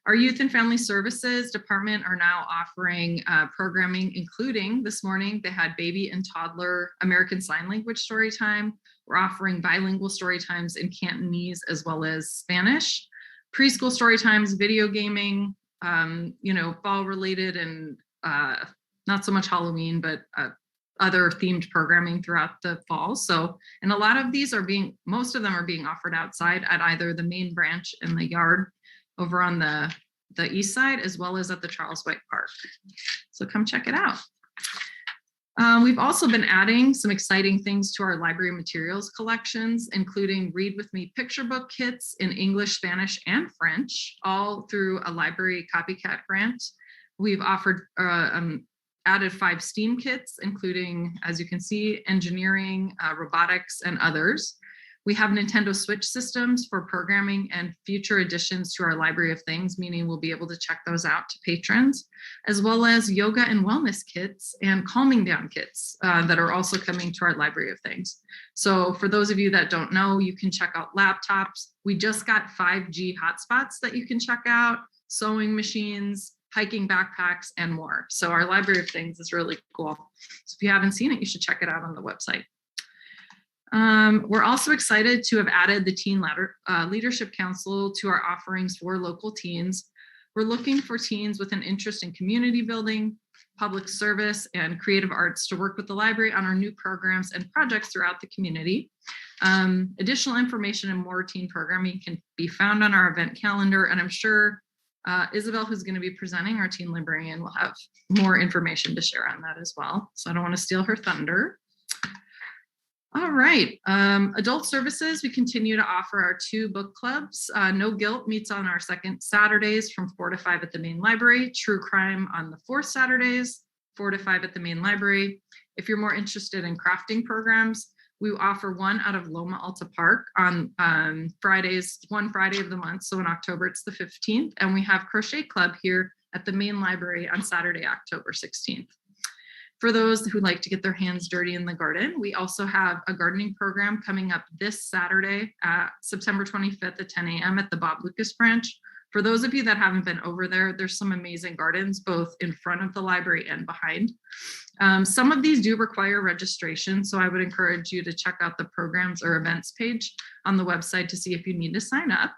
Our Youth and Family Services Department are now offering programming, including this morning, they had baby and toddler American Sign Language story time. We're offering bilingual story times in Cantonese as well as Spanish. Preschool story times, video gaming, fall related and not so much Halloween, but other themed programming throughout the fall. So, and a lot of these most of them are being offered outside at either the main branch in the yard over on the east side, as well as at the Charles White Park. So come check it out. We've also been adding some exciting things to our library materials collections, including Read With Me picture book kits in English, Spanish, and French, all through a library copycat grant. We've added 5 STEAM kits, including, as you can see, engineering, robotics, and others. We have Nintendo Switch systems for programming and future additions to our Library of Things, meaning we'll be able to check those out to patrons, as well as yoga and wellness kits and calming down kits that are also coming to our Library of Things. So for those of you that don't know, you can check out laptops. We just got 5G hotspots that you can check out, sewing machines, hiking backpacks, and more. So our Library of Things is really cool. So if you haven't seen it, you should check it out on the website. We're also excited to have added the Teen Leadership Council to our offerings for local teens. We're looking for teens with an interest in community building, public service, and creative arts to work with the library on our new programs and projects throughout the community. Additional information and more teen programming can be found on our event calendar, and I'm sure Isabel, who's going to be presenting, our teen librarian, will have more information to share on that as well. So I don't want to steal her thunder. All right, adult services, we continue to offer our 2 book clubs. No Guilt meets on our second Saturdays from 4 to 5 at the main library. True Crime on the 4th Saturdays, 4 to 5 at the main library. If you're more interested in crafting programs, we offer one out of Loma Alta Park on Fridays, one Friday of the month. So in October, it's the 15th. And we have Crochet Club here at the main library on Saturday, October 16th. For those who like to get their hands dirty in the garden, we also have a gardening program coming up this Saturday, September 25th at 10 a.m. at the Bob Lucas branch. For those of you that haven't been over there, there's some amazing gardens, both in front of the library and behind. Some of these do require registration, so I would encourage you to check out the programs or events page on the website to see if you need to sign up.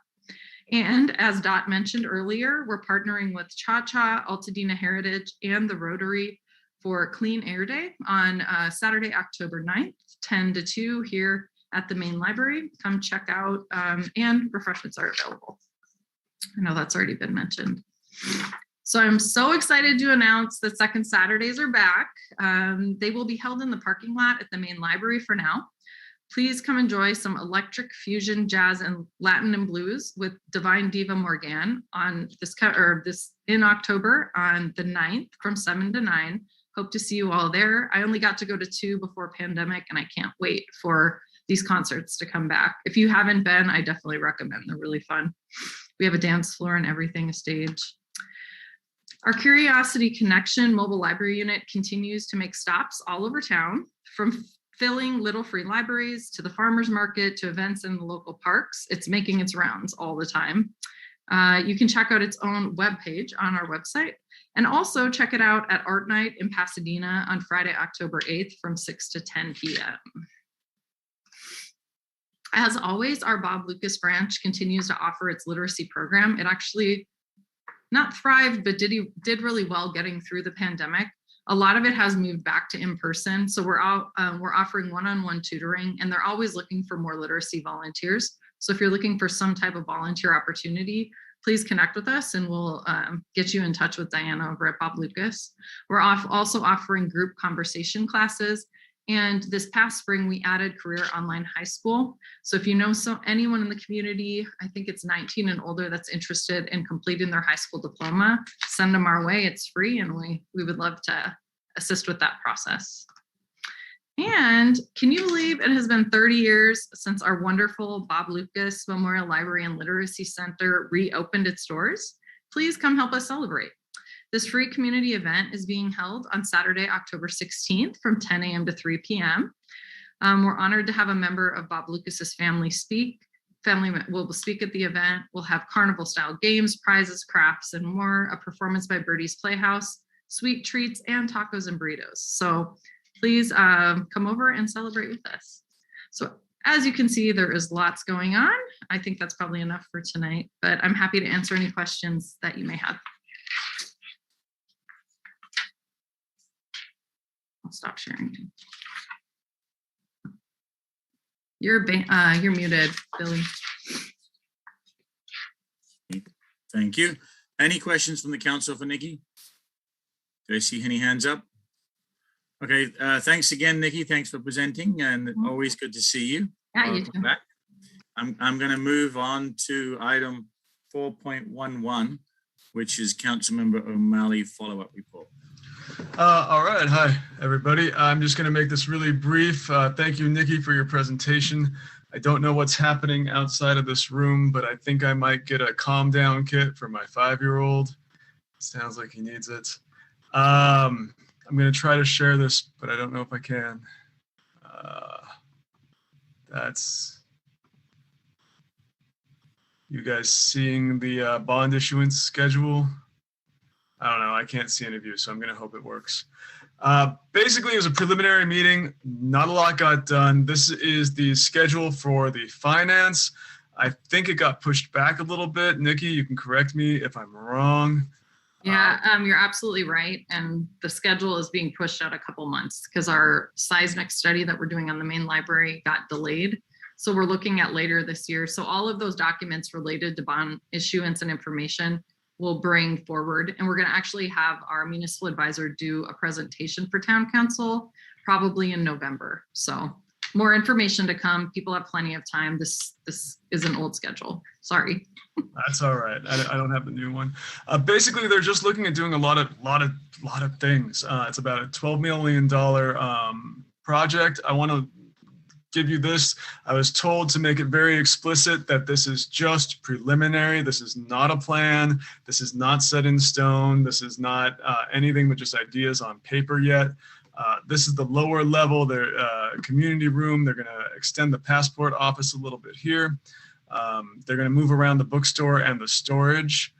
And as Dot mentioned earlier, we're partnering with Cha-Cha, Altodena Heritage, and the Rotary for Clean Air Day on Saturday, October 9th, 10 to 2 here at the main library. Come check out, and refreshments are available. I know that's already been mentioned. So I'm so excited to announce that second Saturdays are back. They will be held in the parking lot at the main library for now. Please come enjoy some electric fusion, jazz, and Latin and blues with Divine Diva Morgan on this in October on the 9th from 7 to 9. Hope to see you all there. I only got to go to 2 before pandemic, and I can't wait for these concerts to come back. If you haven't been, I definitely recommend. They're really fun. We have a dance floor and everything, a stage. Our Curiosity Connection mobile library unit continues to make stops all over town, from filling little free libraries to the farmers market to events in the local parks. It's making its rounds all the time. You can check out its own webpage on our website, and also check it out at Art Night in Pasadena on Friday, October 8th from 6 to 10 p.m. As always, our Bob Lucas branch continues to offer its literacy program. It actually not thrived, but did really well getting through the pandemic. A lot of it has moved back to in-person. So we're offering one-on-one tutoring, and they're always looking for more literacy volunteers. So if you're looking for some type of volunteer opportunity, please connect with us and we'll get you in touch with Diane over at Bob Lucas. We're also offering group conversation classes. And this past spring, we added Career Online High School. So if you know anyone in the community, I think it's 19 and older, that's interested in completing their high school diploma, send them our way. It's free, and we would love to assist with that process. And can you believe it has been 30 years since our wonderful Bob Lucas Memorial Library and Literacy Center reopened its doors? Please come help us celebrate. This free community event is being held on Saturday, October 16th from 10 a.m. to 3 p.m. We're honored to have a member of Bob Lucas's family speak. Family will speak at the event. We'll have carnival style games, prizes, crafts, and more, a performance by Birdie's Playhouse, sweet treats, and tacos and burritos. So please come over and celebrate with us. So as you can see, there is lots going on. I think that's probably enough for tonight, but I'm happy to answer any questions that you may have. I'll stop sharing. You're muted, Billy. Thank you. Any questions from the council for Nikki? Do I see any hands up? Okay, thanks again, Nikki. Thanks for presenting, and always good to see you. Yeah, you too. Back. I'm going to move on to item 4.11, which is Councilmember O'Malley follow-up report. All right. Hi, everybody. I'm just going to make this really brief. Thank you, Nikki, for your presentation. I don't know what's happening outside of this room, but I think I might get a calm down kit for my 5-year-old. Sounds like he needs it. I'm going to try to share this, but I don't know if I can. That's you guys seeing the bond issuance schedule. I don't know. I can't see any of you, so I'm going to hope it works. Basically, it was a preliminary meeting. Not a lot got done. This is the schedule for the finance. I think it got pushed back a little bit. Nikki, you can correct me if I'm wrong. Yeah, you're absolutely right. And the schedule is being pushed out a couple months because our seismic study that we're doing on the main library got delayed. So we're looking at later this year. So all of those documents related to bond issuance and information we'll bring forward. And we're going to actually have our municipal advisor do a presentation for town council probably in November. So more information to come. People have plenty of time. This is an old schedule. Sorry. That's all right. I don't have the new one. Basically, they're just looking at doing a lot of things. It's about a $12 million project. I want to give you this. I was told to make it very explicit that this is just preliminary. This is not a plan. This is not set in stone. This is not anything but just ideas on paper yet. This is the lower level, their community room. They're going to extend the passport office a little bit here. They're going to move around the bookstore and the storage.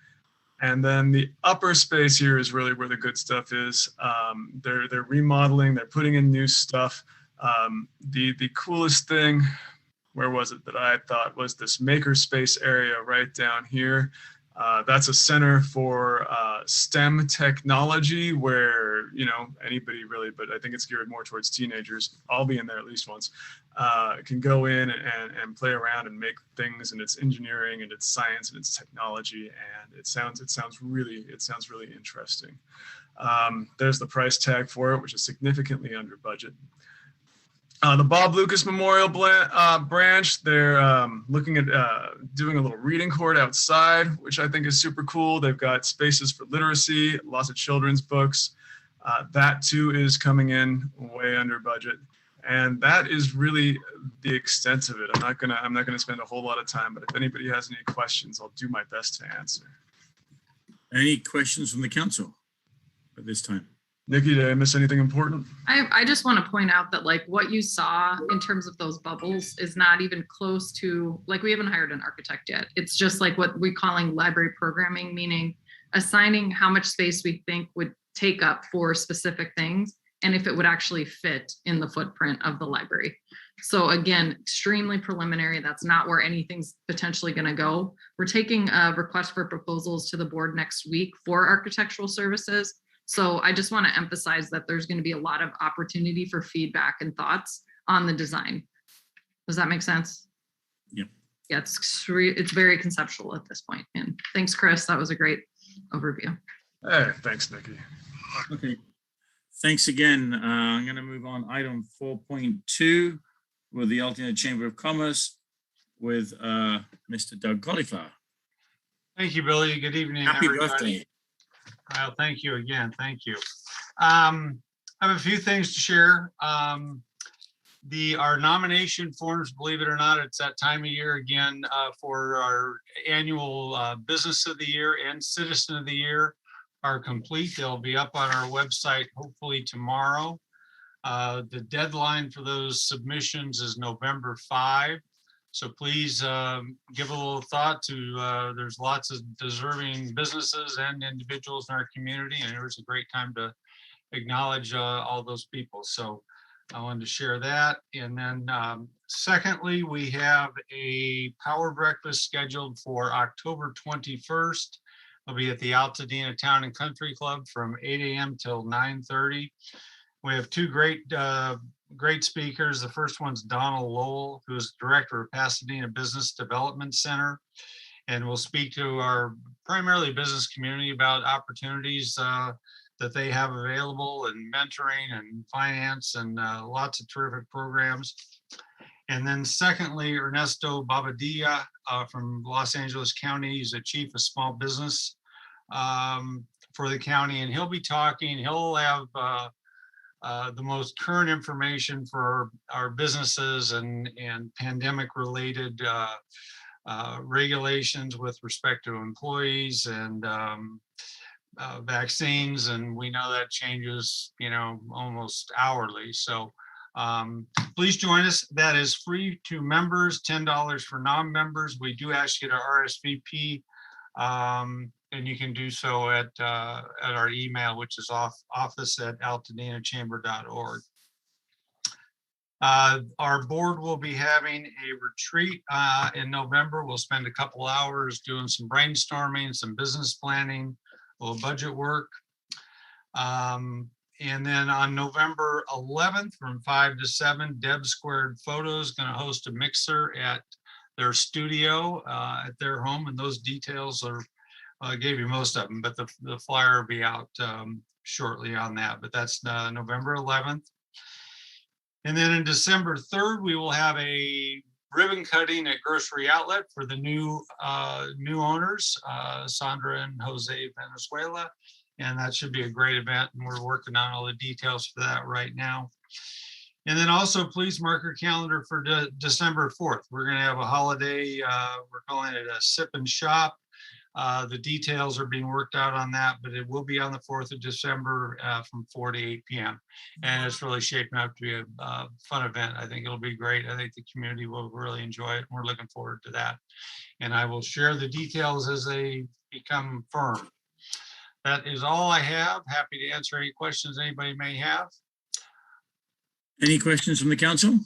And then the upper space here is really where the good stuff is. They're remodeling, they're putting in new stuff. The coolest thing, where was it that I thought was this makerspace area right down here. That's a center for STEM technology where, you know, anybody really, but I think it's geared more towards teenagers. I'll be in there at least once. Can go in and play around and make things, and it's engineering and it's science and it's technology, and it sounds really interesting. There's the price tag for it, which is significantly under budget. The Bob Lucas Memorial branch, they're looking at doing a little reading court outside, which I think is super cool. They've got spaces for literacy, lots of children's books. That too is coming in way under budget. And that is really the extent of it. I'm not gonna spend a whole lot of time, but if anybody has any questions, I'll do my best to answer. Any questions from the council at this time? Nikki, did I miss anything important? I just want to point out that like what you saw in terms of those bubbles is not even close to, like, we haven't hired an architect yet. It's just like what we're calling library programming, meaning assigning how much space we think would take up for specific things and if it would actually fit in the footprint of the library. So again, extremely preliminary. That's not where anything's potentially going to go. We're taking a request for proposals to the board next week for architectural services. So I just want to emphasize that there's going to be a lot of opportunity for feedback and thoughts on the design. Does that make sense? Yeah. Yeah, it's very conceptual at this point. And thanks, Chris. That was a great overview. Hey, thanks, Nikki. Okay. Thanks again. I'm going to move on item 4.2 with the Altadena Chamber of Commerce with Mr. Doug Colliflower. Thank you, Billy. Good evening, Happy everybody. birthday. Well, thank you again. Thank you. I have a few things to share. Our nomination forms, believe it or not, it's that time of year again for our annual Business of the Year and Citizen of the Year are complete. They'll be up on our website hopefully tomorrow. The deadline for those submissions is November 5. So please give a little thought to, there's lots of deserving businesses and individuals in our community, and it was a great time to acknowledge all those people. So I wanted to share that. And then secondly, we have a power breakfast scheduled for October 21st. It'll be at the Altadena Town and Country Club from 8 a.m. till 9:30. We have two great speakers. The first one's Donald Lowell, who is director of Pasadena Business Development Center, and will speak to our primarily business community about opportunities that they have available in mentoring and finance and lots of terrific programs. And then secondly, Ernesto Bobadilla from Los Angeles County. He's a chief of small business for the county, and he'll be talking. He'll have the most current information for our businesses and pandemic related regulations with respect to employees and vaccines. And we know that changes, almost hourly. So please join us. That is free to members, $10 for non-members. We do ask you to RSVP. And you can do so at our email, which is office@altadenachamber.org. Our board will be having a retreat in November. We'll spend a couple hours doing some brainstorming, some business planning, a little budget work. And then on November 11th from 5 to 7, Deb Squared Photos is going to host a mixer at their studio at their home. And those details are, I gave you most of them, but the flyer will be out shortly on that. But that's November 11th. And then in December 3rd, we will have a ribbon cutting at Grocery Outlet for the new owners, Sandra and Jose Venezuela. And that should be a great event. And we're working on all the details for that right now. And then also please mark your calendar for December 4th. We're going to have a holiday. We're calling it a sip and shop. The details are being worked out on that, but it will be on the 4th of December from 4 to 8 p.m. And it's really shaping up to be a fun event. I think it'll be great. I think the community will really enjoy it. We're looking forward to that. And I will share the details as they become firm. That is all I have. Happy to answer any questions anybody may have. Any questions from the council?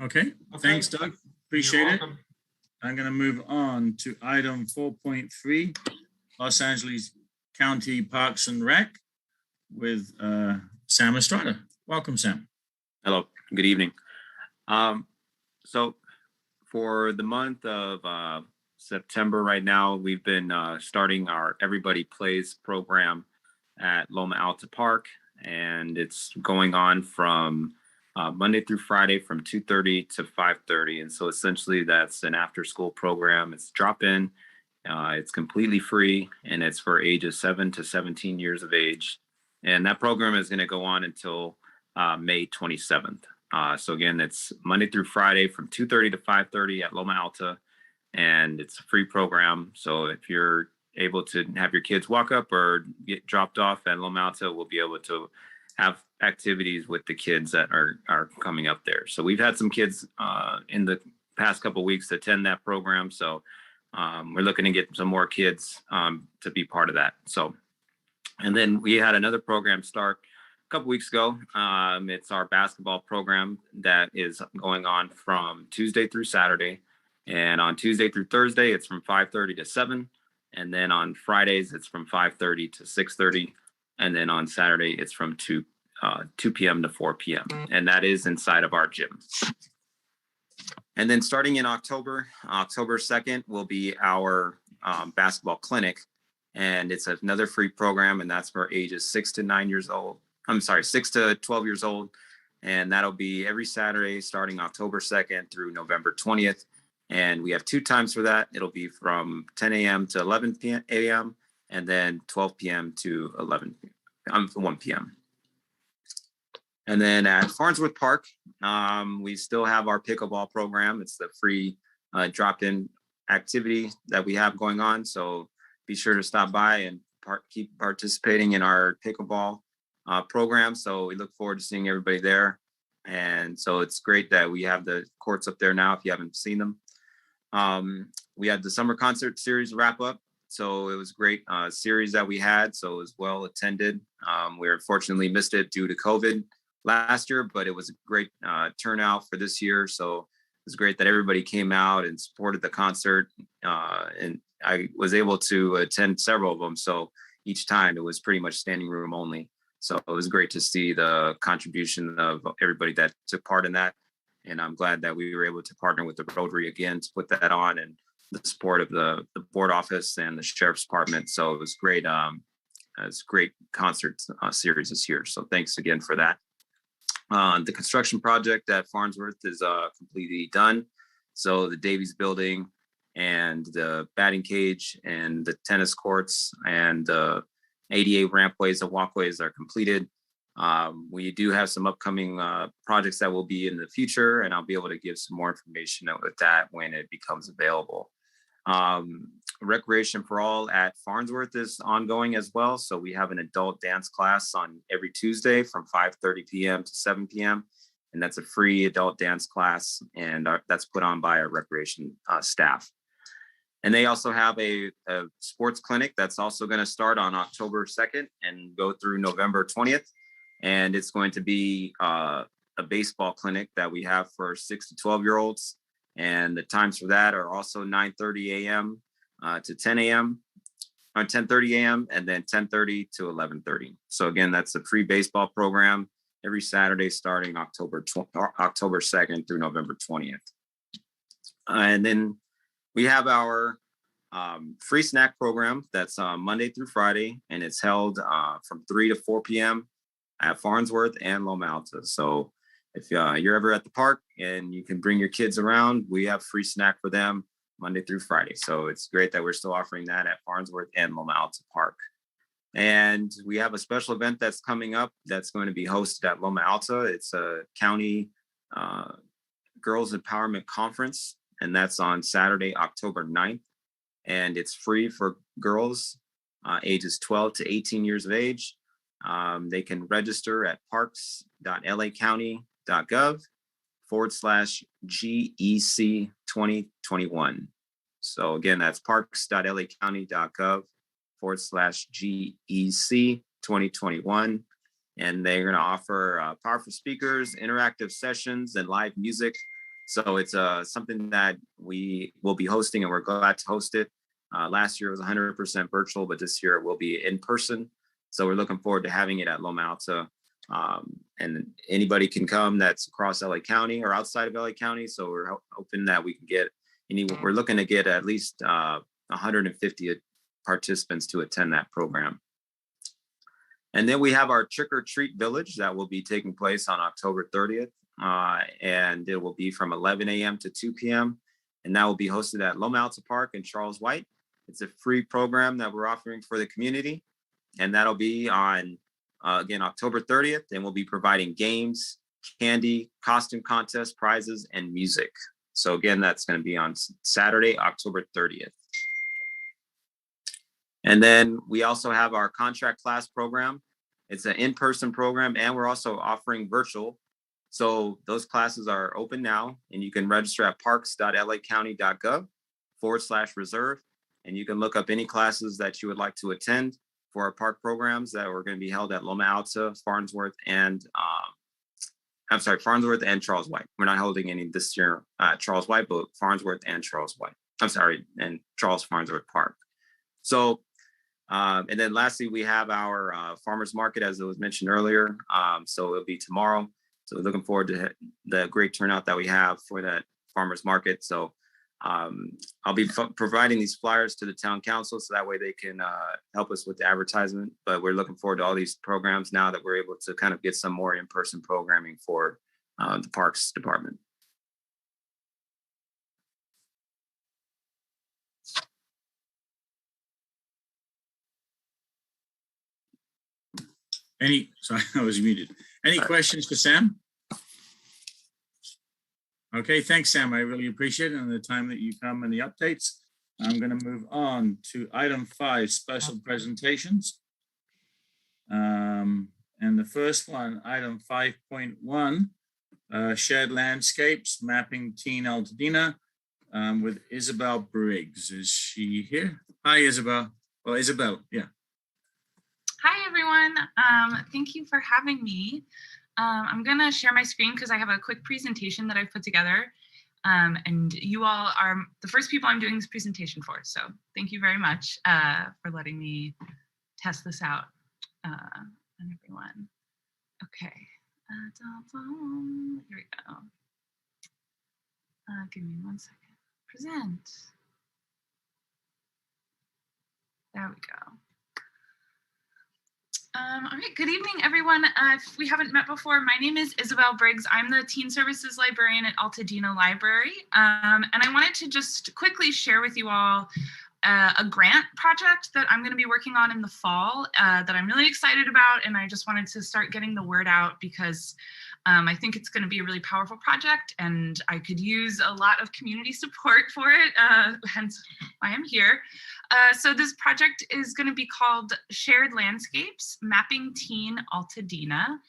Okay, thanks, Doug. Appreciate it. I'm going to move on to item 4.3, Los Angeles County Parks and Rec with Sam Estrada. Welcome, Sam. Hello, good evening. So for the month of September right now, we've been starting our Everybody Plays program at Loma Alta Park, and it's going on from Monday through Friday from 2:30 to 5:30. And so essentially that's an after school program. It's drop-in, it's completely free, and it's for ages 7 to 17 years of age. And that program is going to go on until May 27th. So again, it's Monday through Friday from 2:30 to 5:30 at Loma Alta, and it's a free program. So if you're able to have your kids walk up or get dropped off at Loma Alta, we'll be able to have activities with the kids that are coming up there. So we've had some kids in the past couple of weeks attend that program. So we're looking to get some more kids to be part of that. So, and then we had another program start a couple weeks ago. It's our basketball program that is going on from Tuesday through Saturday. And on Tuesday through Thursday, it's from 5:30 to 7. And then on Fridays, it's from 5:30 to 6:30. And then on Saturday, it's from 2 p.m. to 4 p.m. And that is inside of our gym. And then starting in October 2nd will be our basketball clinic. And it's another free program, and that's for ages 6 to 12 years old. And that'll be every Saturday starting October 2nd through November 20th. And we have 2 times for that. It'll be from 10 a.m. to 11 a.m. and then 12 p.m. to 1 p.m. And then at Farnsworth Park, we still have our pickleball program. It's the free drop-in activity that we have going on. So be sure to stop by and keep participating in our pickleball program. So we look forward to seeing everybody there. And so it's great that we have the courts up there now if you haven't seen them. We had the summer concert series wrap up. So it was a great series that we had. So it was well attended. We unfortunately missed it due to COVID last year, but it was a great turnout for this year. So it was great that everybody came out and supported the concert. And I was able to attend several of them. So each time it was pretty much standing room only. So it was great to see the contribution of everybody that took part in that. And I'm glad that we were able to partner with the Rotary again to put that on, and the support of the board office and the sheriff's department. So it was great. It's a great concert series this year. So thanks again for that. The construction project at Farnsworth is completely done. So the Davies building and the batting cage and the tennis courts and the ADA rampways and walkways are completed. We do have some upcoming projects that will be in the future, and I'll be able to give some more information with that when it becomes available. Recreation for All at Farnsworth is ongoing as well. So we have an adult dance class on every Tuesday from 5:30 p.m. to 7 p.m. And that's a free adult dance class, and that's put on by our recreation staff. And they also have a sports clinic that's also going to start on October 2nd and go through November 20th. And it's going to be a baseball clinic that we have for 6 to 12-year-olds. And the times for that are also 9:30 a.m. To 10 a.m. or 10:30 a.m. and then 10:30 to 11:30. So again, that's a free baseball program every Saturday starting October 2nd through November 20th. And then we have our free snack program that's Monday through Friday, and it's held from 3 to 4 p.m. at Farnsworth and Loma Alta. So if you're ever at the park and you can bring your kids around, we have free snack for them Monday through Friday. So it's great that we're still offering that at Farnsworth and Loma Alta Park. And we have a special event that's coming up that's going to be hosted at Loma Alta. It's a county girls empowerment conference and that's on Saturday, October 9th. And it's free for girls ages 12 to 18 years of age. They can register at parks.lacounty.gov/GEC 2021. So again, that's parks.lacounty.gov/GEC 2021. And they're going to offer powerful speakers, interactive sessions, and live music. So it's something that we will be hosting, and we're glad to host it. Last year it was 100% virtual, but this year it will be in person. So we're looking forward to having it at Loma Alta. And anybody can come that's across LA County or outside of LA County. So we're hoping that we can get we're looking to get at least 150 participants to attend that program. And then we have our Trick or Treat Village that will be taking place on October 30th. And it will be from 11 a.m. to 2 p.m. And that will be hosted at Loma Alta Park in Charles White. It's a free program that we're offering for the community. And that'll be on, again, October 30th. And we'll be providing games, candy, costume contests, prizes, and music. So again, that's going to be on Saturday, October 30th. And then we also have our contract class program. It's an in-person program, and we're also offering virtual. So those classes are open now, and you can register at parks.lacounty.gov/reserve. And you can look up any classes that you would like to attend for our park programs that are going to be held at Loma Alta, Farnsworth, and Farnsworth and Charles White. We're not holding any this year at Charles White, but Farnsworth and Charles White. And Charles Farnsworth Park. So, and then lastly, we have our farmers market, as it was mentioned earlier. So it'll be tomorrow. So we're looking forward to the great turnout that we have for that farmers market. So I'll be providing these flyers to the town council so that way they can help us with the advertisement. But we're looking forward to all these programs now that we're able to kind of get some more in-person programming for the Parks Department. Sorry, I was muted. Any questions for Sam? Okay, thanks, Sam. I really appreciate it and the time that you come and the updates. I'm going to move on to item 5, special presentations. And the first one, item 5.1, shared landscapes, mapping teen Altodena, with Isabel Briggs. Is she here? Hi, Isabel. Well, Isabel, yeah. Hi, everyone. Thank you for having me. I'm going to share my screen because I have a quick presentation that I've put together. And you all are the first people I'm doing this presentation for. So thank you very much for letting me test this out on everyone. Okay. Here we go. Give me 1 second. Present. There we go. All right, good evening, everyone. If we haven't met before, my name is Isabel Briggs. I'm the Teen Services Librarian at Altodena Library. And I wanted to just quickly share with you all a grant project that I'm going to be working on in the fall that I'm really excited about. And I just wanted to start getting the word out because I think it's going to be a really powerful project and I could use a lot of community support for it, hence why I'm here. So this project is going to be called Shared Landscapes, Mapping Teen Altodena.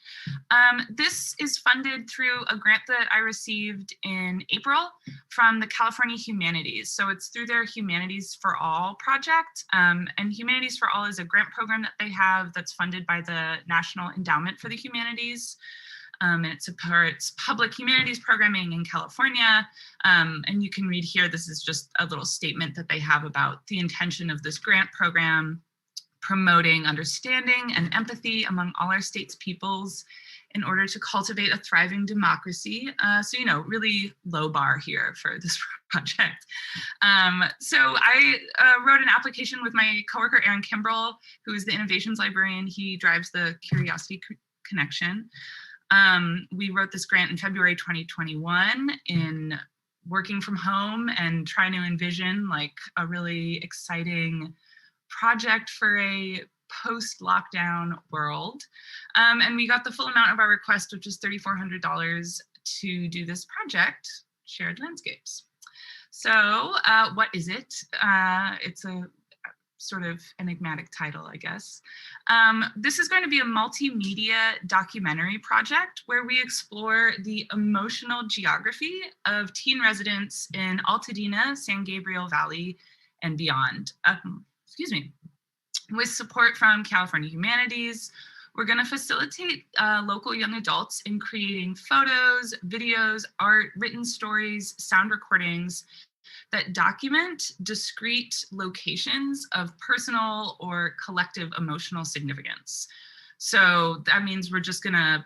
This is funded through a grant that I received in April from the California Humanities. So it's through their Humanities for All project. And Humanities for All is a grant program that they have that's funded by the National Endowment for the Humanities. And it supports public humanities programming in California. And you can read here, this is just a little statement that they have about the intention of this grant program, promoting understanding and empathy among all our state's peoples in order to cultivate a thriving democracy. So, you know, really low bar here for this project. So I wrote an application with my coworker, Aaron Kimbrell, who is the innovations librarian. He drives the Curiosity Connection. We wrote this grant in February 2021 in working from home and trying to envision like a really exciting project for a post-lockdown world. And we got the full amount of our request, which is $3,400 to do this project, Shared Landscapes. So what is it? It's a sort of enigmatic title, I guess. This is going to be a multimedia documentary project where we explore the emotional geography of teen residents in Altodena, San Gabriel Valley, and beyond. Excuse me. With support from California Humanities, we're going to facilitate local young adults in creating photos, videos, art, written stories, sound recordings that document discrete locations of personal or collective emotional significance. So that means we're just gonna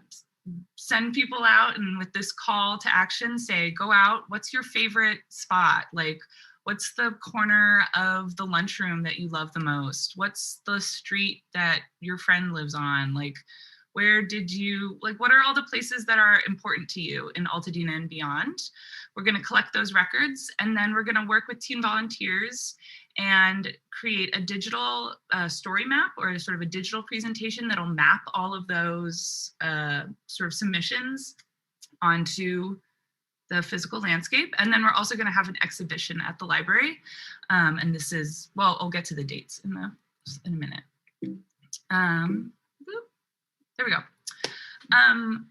send people out and with this call to action say, go out, what's your favorite spot? Like, what's the corner of the lunchroom that you love the most? What's the street that your friend lives on? Like, where did you, like, what are all the places that are important to you in Altodena and beyond? We're going to collect those records, and then we're going to work with teen volunteers and create a digital story map, or sort of a digital presentation that'll map all of those sort of submissions onto the physical landscape. And then we're also going to have an exhibition at the library. And this is, well, I'll get to the dates in a minute. There we go.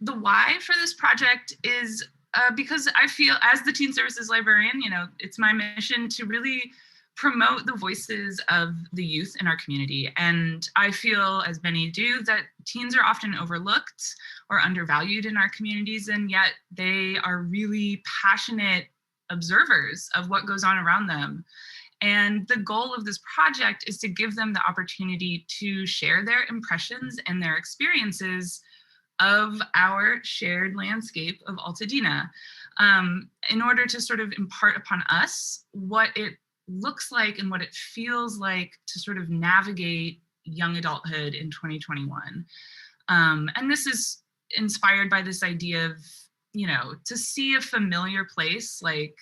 The why for this project is because I feel, as the teen services librarian, you know, it's my mission to really promote the voices of the youth in our community. And I feel, as many do, that teens are often overlooked or undervalued in our communities, and yet they are really passionate observers of what goes on around them. And the goal of this project is to give them the opportunity to share their impressions and their experiences of our shared landscape of Altodena, in order to sort of impart upon us what it looks like and what it feels like to sort of navigate young adulthood in 2021. And this is inspired by this idea of, you know, to see a familiar place like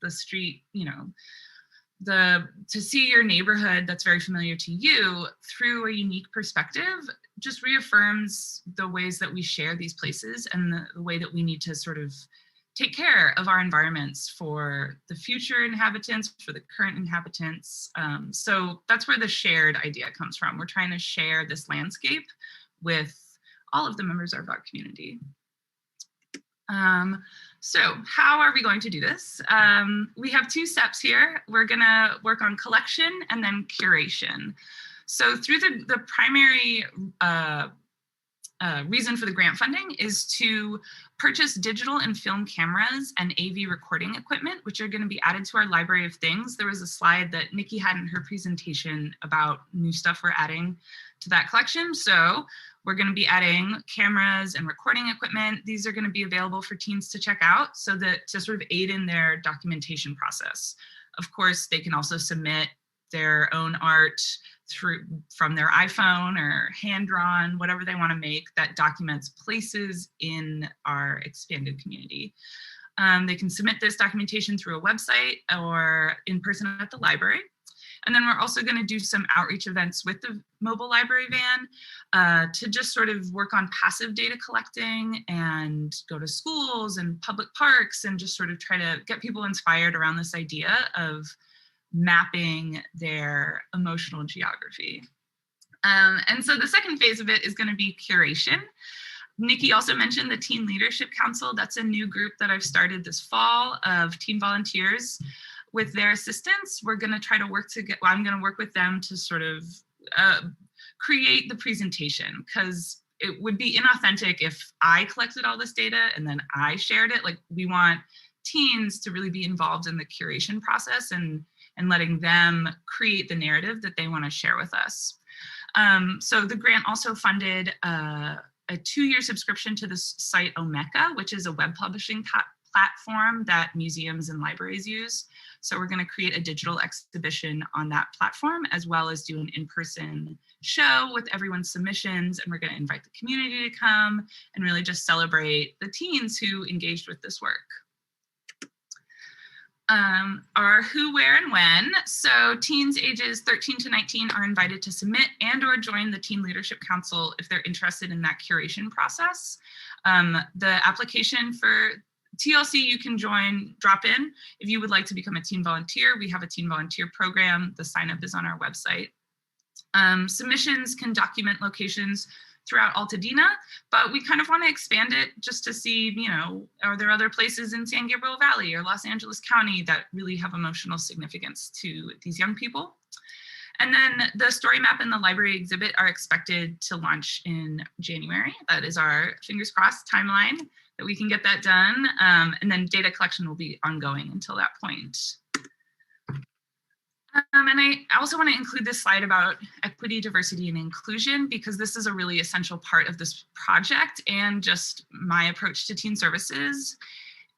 the street, you know, to see your neighborhood that's very familiar to you through a unique perspective just reaffirms the ways that we share these places and the way that we need to sort of take care of our environments for the future inhabitants, for the current inhabitants. So that's where the shared idea comes from. We're trying to share this landscape with all of the members of our community. So how are we going to do this? We have two steps here. We're gonna work on collection and then curation. So through the primary reason for the grant funding is to purchase digital and film cameras and AV recording equipment, which are going to be added to our library of things. There was a slide that Nikki had in her presentation about new stuff we're adding to that collection. So we're going to be adding cameras and recording equipment. These are going to be available for teens to check out so that to sort of aid in their documentation process. Of course, they can also submit their own art from their iPhone or hand-drawn, whatever they want to make that documents places in our expanded community. They can submit this documentation through a website or in person at the library. And then we're also going to do some outreach events with the mobile library van to just sort of work on passive data collecting and go to schools and public parks and just sort of try to get people inspired around this idea of mapping their emotional geography. And so the second phase of it is going to be curation. Nikki also mentioned the Teen Leadership Council. That's a new group that I've started this fall of teen volunteers. With their assistance, we're going to try to work together. I'm going to work with them to sort of create the presentation, because it would be inauthentic if I collected all this data and then I shared it. Like, we want teens to really be involved in the curation process and letting them create the narrative that they want to share with us. So the grant also funded a 2-year subscription to the site Omeka, which is a web publishing platform that museums and libraries use. So we're going to create a digital exhibition on that platform, as well as do an in-person show with everyone's submissions. And we're going to invite the community to come and really just celebrate the teens who engaged with this work. Our who, where, and when. So teens ages 13 to 19 are invited to submit and or join the Teen Leadership Council if they're interested in that curation process. The application for TLC, you can join, drop in. If you would like to become a teen volunteer, we have a teen volunteer program. The sign up is on our website. Submissions can document locations throughout Altadena, but we kind of want to expand it just to see, you know, are there other places in San Gabriel Valley or Los Angeles County that really have emotional significance to these young people? And then the story map and the library exhibit are expected to launch in January. That is our fingers crossed timeline that we can get that done. And then data collection will be ongoing until that point. And I also want to include this slide about equity, diversity, and inclusion, because this is a really essential part of this project and just my approach to teen services.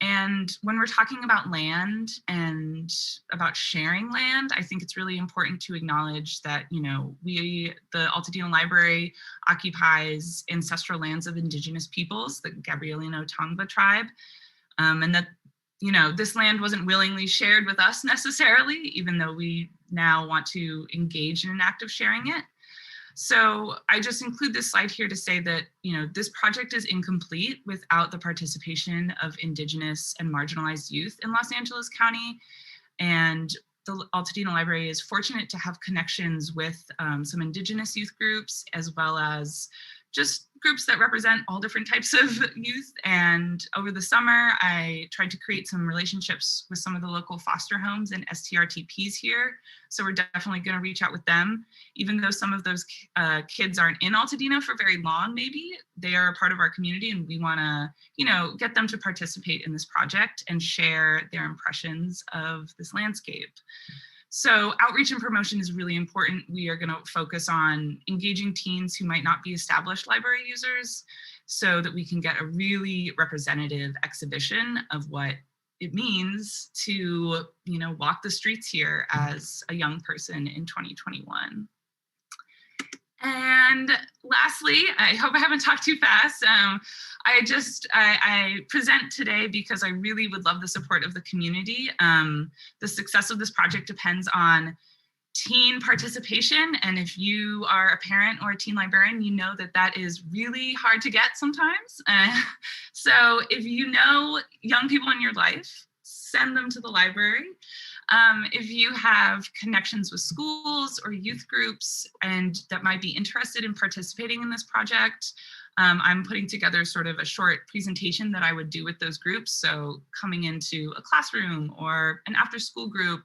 And when we're talking about land and about sharing land, I think it's really important to acknowledge that, you know, the Altadena Library occupies ancestral lands of Indigenous peoples, the Gabrielino Tongva tribe, and that, you know, this land wasn't willingly shared with us necessarily, even though we now want to engage in an act of sharing it. So I just include this slide here to say that, you know, this project is incomplete without the participation of Indigenous and marginalized youth in Los Angeles County. And the Altadena Library is fortunate to have connections with some Indigenous youth groups, as well as just groups that represent all different types of youth. And over the summer, I tried to create some relationships with some of the local foster homes and STRTPs here. So we're definitely going to reach out with them. Even though some of those kids aren't in Altadena for very long, maybe, they are a part of our community, and we want to, you know, get them to participate in this project and share their impressions of this landscape. So outreach and promotion is really important. We are going to focus on engaging teens who might not be established library users so that we can get a really representative exhibition of what it means to, you know, walk the streets here as a young person in 2021. And lastly, I hope I haven't talked too fast. I present today because I really would love the support of the community. The success of this project depends on teen participation. And if you are a parent or a teen librarian, you know that that is really hard to get sometimes. So if you know young people in your life, send them to the library. If you have connections with schools or youth groups and that might be interested in participating in this project, I'm putting together sort of a short presentation that I would do with those groups. So coming into a classroom or an after-school group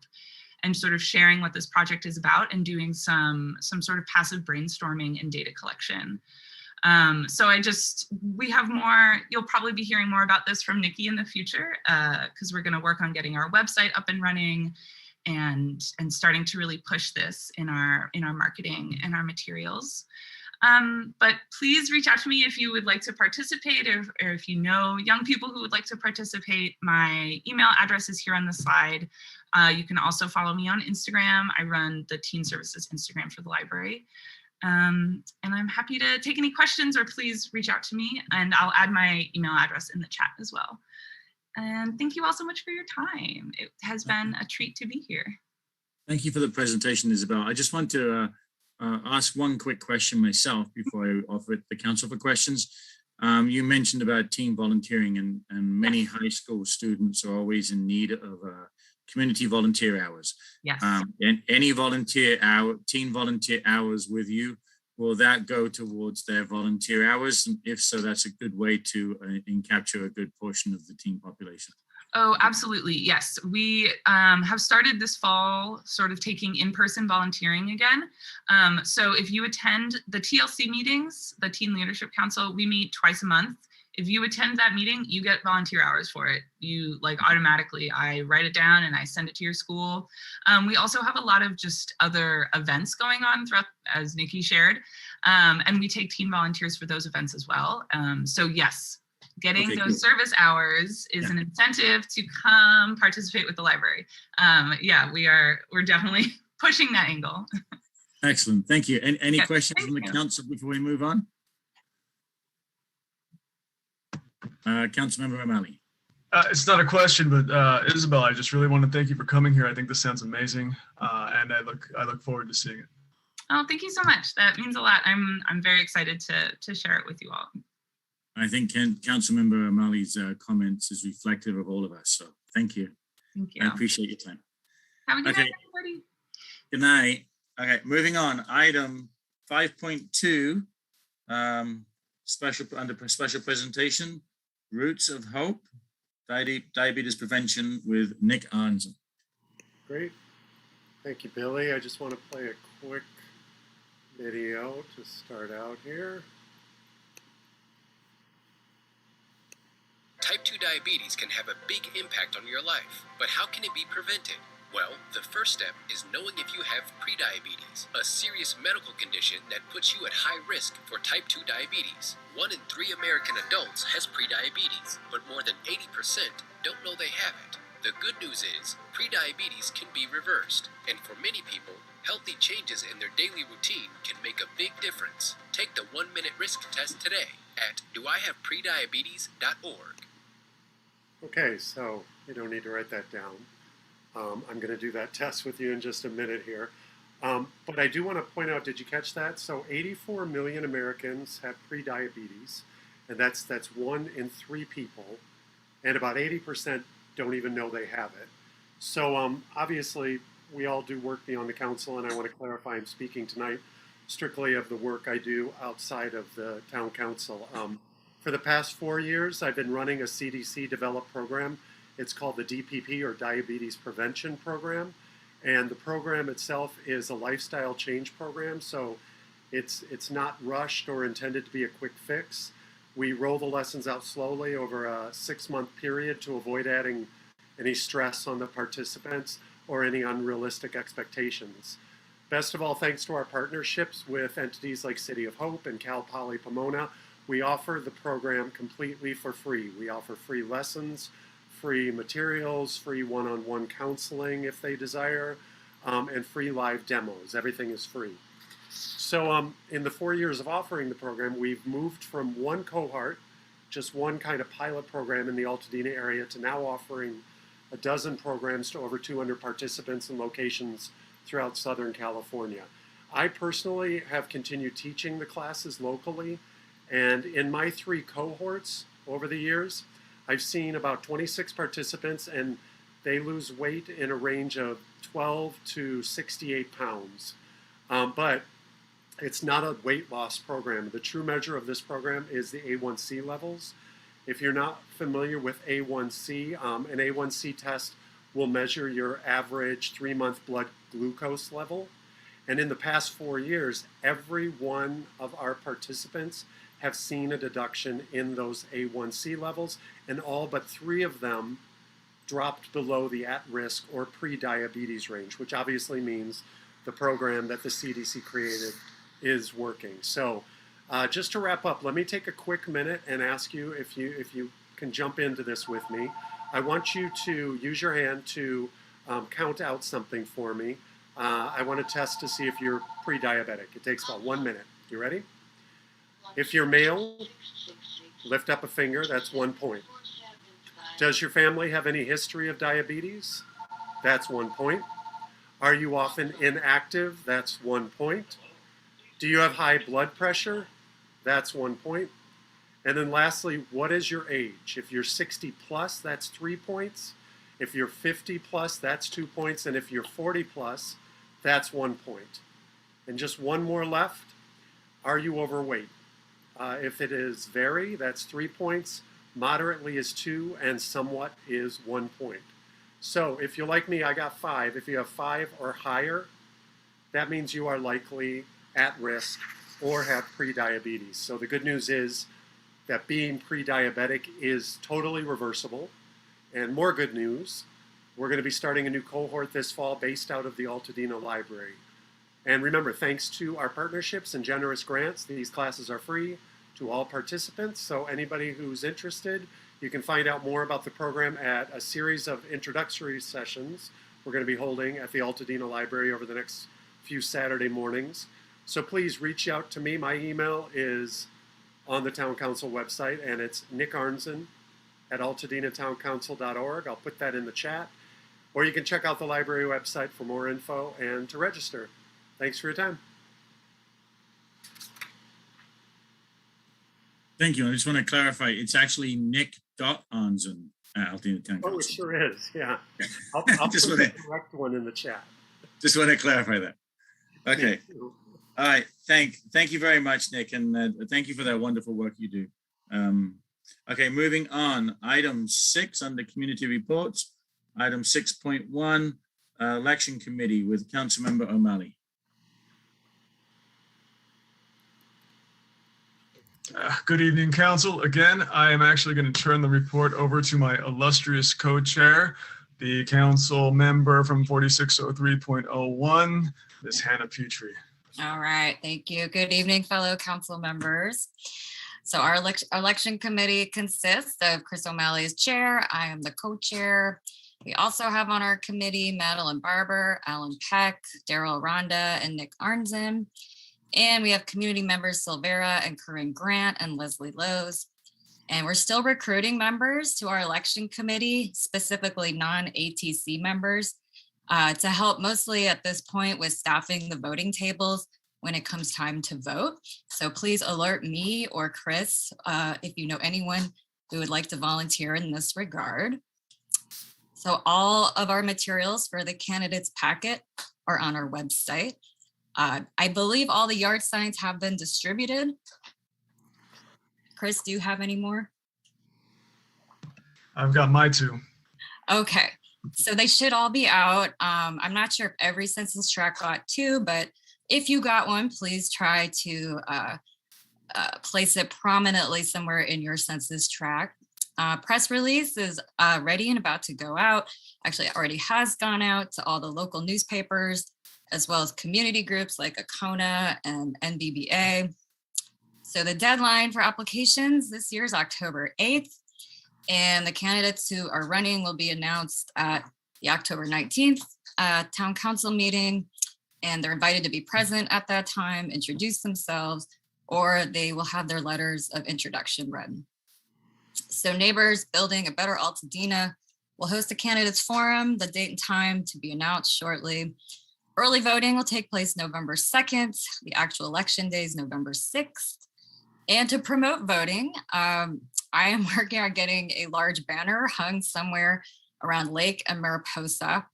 and sort of sharing what this project is about and doing some sort of passive brainstorming and data collection. So we have more, you'll probably be hearing more about this from Nikki in the future, because we're going to work on getting our website up and running and starting to really push this in our marketing and our materials. But please reach out to me if you would like to participate, or if you know young people who would like to participate. My email address is here on the slide. You can also follow me on Instagram. I run the Teen Services Instagram for the library. And I'm happy to take any questions, or please reach out to me, and I'll add my email address in the chat as well. And thank you all so much for your time. It has been a treat to be here. Thank you for the presentation, Isabel. I just want to ask one quick question myself before I offer it to the council for questions. You mentioned about teen volunteering, and many high school students are always in need of community volunteer hours. Yes. And any teen volunteer hours with you, will that go towards their volunteer hours? And if so, that's a good way to capture a good portion of the teen population. Oh, absolutely. Yes. We have started this fall sort of taking in-person volunteering again. So if you attend the TLC meetings, the Teen Leadership Council, we meet twice a month. If you attend that meeting, you get volunteer hours for it. You automatically, I write it down and I send it to your school. We also have a lot of just other events going on throughout, as Nikki shared, and we take teen volunteers for those events as well. So yes, getting those service hours is an incentive to come participate with the library. Yeah, we're definitely pushing that angle. Excellent, thank you. And any questions from the council before we move on? Councilmember O'Malley. It's not a question, but Isabel, I just really want to thank you for coming here. I think this sounds amazing, and I look forward to seeing it. Oh, thank you so much. That means a lot. I'm very excited to share it with you all. I think Councilmember O'Malley's comments is reflective of all of us. So thank you. Thank I you. appreciate your time. Have a good Okay. night, everybody. Good night. Okay, moving on. Item 5.2, under special presentation, Roots of Hope, diabetes prevention with Nick Arnzen. Great. Thank you, Billy. I just want to play a quick video to start out here. Type 2 diabetes can have a big impact on your life, but how can it be prevented? Well, the first step is knowing if you have prediabetes, a serious medical condition that puts you at high risk for type 2 diabetes. 1 in 3 American adults has prediabetes, but more than 80% don't know they have it. The good news is, prediabetes can be reversed, and for many people, healthy changes in their daily routine can make a big difference. Take the 1-minute risk test today at doihaveprediabetes.org. Okay, so you don't need to write that down. I'm going to do that test with you in just a minute here. But I do want to point out, did you catch that? So 84 million Americans have prediabetes, and that's 1 in 3 people, and about 80% don't even know they have it. So obviously, we all do work beyond the council, and I want to clarify I'm speaking tonight strictly of the work I do outside of the town council. For the past 4 years, I've been running a CDC-developed program. It's called the DPP, or Diabetes Prevention Program. And the program itself is a lifestyle change program, so it's not rushed or intended to be a quick fix. We roll the lessons out slowly over a 6-month period to avoid adding any stress on the participants or any unrealistic expectations. Best of all, thanks to our partnerships with entities like City of Hope and Cal Poly Pomona, we offer the program completely for free. We offer free lessons, free materials, free one-on-one counseling if they desire, and free live demos. Everything is free. So in the 4 years of offering the program, we've moved from one cohort, just one kind of pilot program in the Altodena area, to now offering a dozen programs to over 200 participants in locations throughout Southern California. I personally have continued teaching the classes locally, and in my 3 cohorts over the years, I've seen about 26 participants, and they lose weight in a range of 12 to 68 pounds. But it's not a weight loss program. The true measure of this program is the A1C levels. If you're not familiar with A1C, an A1C test will measure your average 3-month blood glucose level. And in the past 4 years, every one of our participants have seen a deduction in those A1C levels, and all but 3 of them dropped below the at-risk or pre-diabetes range, which obviously means the program that the CDC created is working. So just to wrap up, let me take a quick minute and ask you if you can jump into this with me. I want you to use your hand to count out something for me. I want to test to see if you're pre-diabetic. It takes about 1 minute. You ready? If you're male, lift up a finger, that's 1 point. Does your family have any history of diabetes? That's 1 point. Are you often inactive? That's 1 point. Do you have high blood pressure? That's 1 point. And then lastly, what is your age? If you're 60 plus, that's 3 points. If you're 50 plus, that's 2 points. And if you're 40 plus, that's 1 point. And just one more left. Are you overweight? If it is very, that's 3 points. Moderately is 2, and somewhat is 1 point. So if you're like me, I got 5. If you have 5 or higher, that means you are likely at risk or have prediabetes. So the good news is that being pre-diabetic is totally reversible. And more good news, we're going to be starting a new cohort this fall based out of the Altodena Library. And remember, thanks to our partnerships and generous grants, these classes are free to all participants. So anybody who's interested, you can find out more about the program at a series of introductory sessions we're going to be holding at the Altodena Library over the next few Saturday mornings. So please reach out to me. My email is on the Town Council website, and it's nickarnzen@altodenatowncouncil.org. I'll put that in the chat. Or you can check out the library website for more info and to register. Thanks for your time. Thank you. I just want to clarify, it's actually Nick.Arnzen at Altadena Town Council. Oh, it sure is, yeah. I'll Just put wanna- the correct one in the chat. Just want to clarify that. Okay. All right. Thank you very much, Nick, and thank you for that wonderful work you do. Okay, moving on. Item 6 under community reports. Item 6.1, election committee with Councilmember O'Malley. Good evening, Council. Again, I am actually going to turn the report over to my illustrious co-chair, the council member from 4603.01, Ms. Hannah Petrie. All right, thank you. Good evening, fellow council members. So our election committee consists of Chris O'Malley as chair. I am the co-chair. We also have on our committee Madeline Barber, Alan Peck, Daryl Rhonda, and Nick Arnzen. And we have community members Silvera and Corinne Grant and Leslie Lowe's. And we're still recruiting members to our election committee, specifically non-ATC members, to help mostly at this point with staffing the voting tables when it comes time to vote. So please alert me or Chris if you know anyone who would like to volunteer in this regard. So all of our materials for the candidates packet are on our website. I believe all the yard signs have been distributed. Chris, do you have any more? I've got my 2. Okay, so they should all be out. I'm not sure if every census tract got 2, but if you got one, please try to place it prominently somewhere in your census tract. Press release is ready and about to go out. Actually, it already has gone out to all the local newspapers, as well as community groups like ACONA and NBBA. So the deadline for applications this year is October 8th, and the candidates who are running will be announced at the October 19th town council meeting, and they're invited to be present at that time, introduce themselves, or they will have their letters of introduction read. So Neighbors Building a Better Altadena will host a candidates forum, the date and time to be announced shortly. Early voting will take place November 2nd. The actual election day is November 6th. And to promote voting, I am working on getting a large banner hung somewhere around Lake and Mariposa.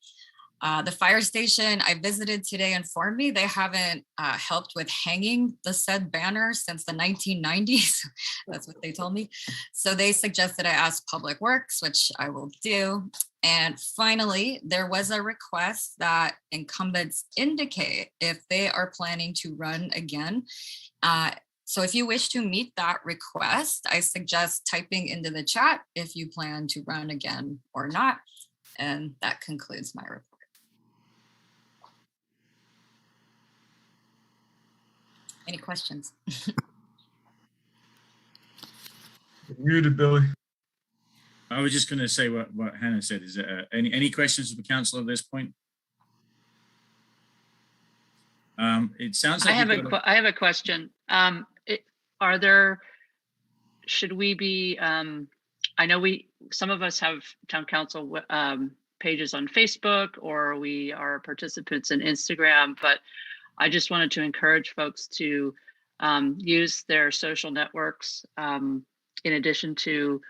The fire station I visited today informed me they haven't helped with hanging the said banner since the 1990s. That's what they told me. So they suggested I ask Public Works, which I will do. And finally, there was a request that incumbents indicate if they are planning to run again. So if you wish to meet that request, I suggest typing into the chat if you plan to run again or not. And that concludes my report. Any questions? Muted, Billy. I was just going to say what Hannah said. Is there any questions of the council at this point? It sounds like I have a question. Should we be, I know some of us have town council pages on Facebook, or we are participants in Instagram, but I just wanted to encourage folks to use their social networks in addition to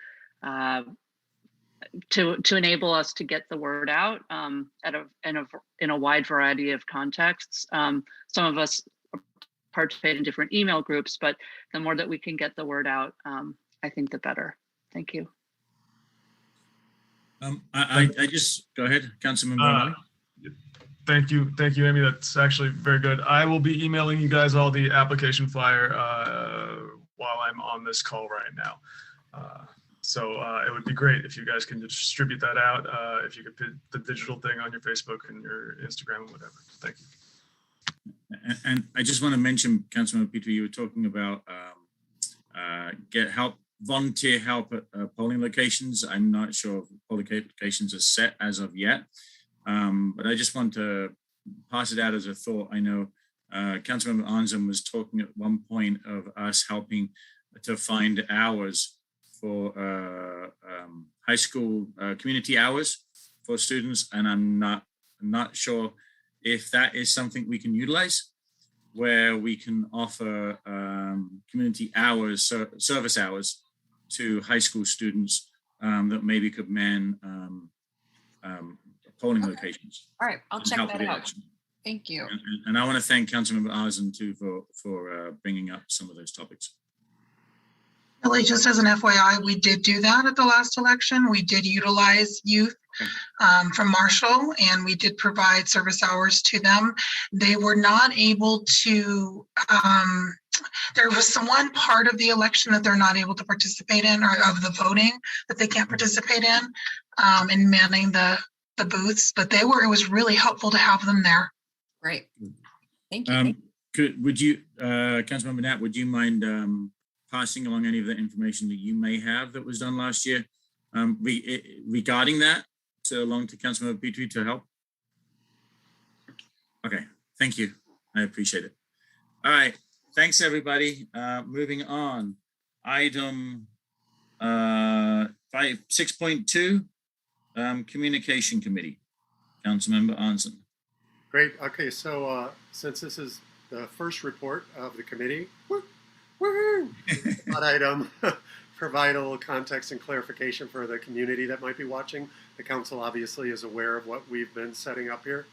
enable us to get the word out in a wide variety of contexts. Some of us participate in different email groups, but the more that we can get the word out, I think the better. Thank you. I just go ahead, Councilmember. Thank you, Amy. That's actually very good. I will be emailing you guys all the application flyer while I'm on this call right now. So it would be great if you guys can distribute that out. If you could put the digital thing on your Facebook and your Instagram and whatever. Thank you. And I just want to mention, Councilmember Peter, you were talking about volunteer help at polling locations. I'm not sure if polling locations are set as of yet, but I just want to pass it out as a thought. I know Councilmember Arnzen was talking at one point of us helping to find hours for high school community hours for students, and I'm not sure if that is something we can utilize. where we can offer community hours, service hours to high school students that maybe could man polling locations. All right, I'll and check help with that the out. election. Thank you. And I want to thank Councilmember Arzen too for bringing up some of those topics. Really, just as an FYI, we did do that at the last election. We did utilize youth from Marshall, and we did provide service hours to them. They were not able to, there was some one part of the election that they're not able to participate in, or of the voting that they can't participate in manning the booths, but it was really helpful to have them there. Great. Thank you. Would you, Councilmember Knapp, would you mind passing along any of the information that you may have that was done last year regarding that along to Councilmember Petrie to help? Okay, thank you. I appreciate it. All right, thanks everybody. Moving on, item 6.2, Communication Committee. Councilmember Arzen. Great. Okay, so since this is the first report of the committee, woohoo! Thought I'd provide a little context and clarification for the community that might be watching. The council obviously is aware of what we've been setting up here.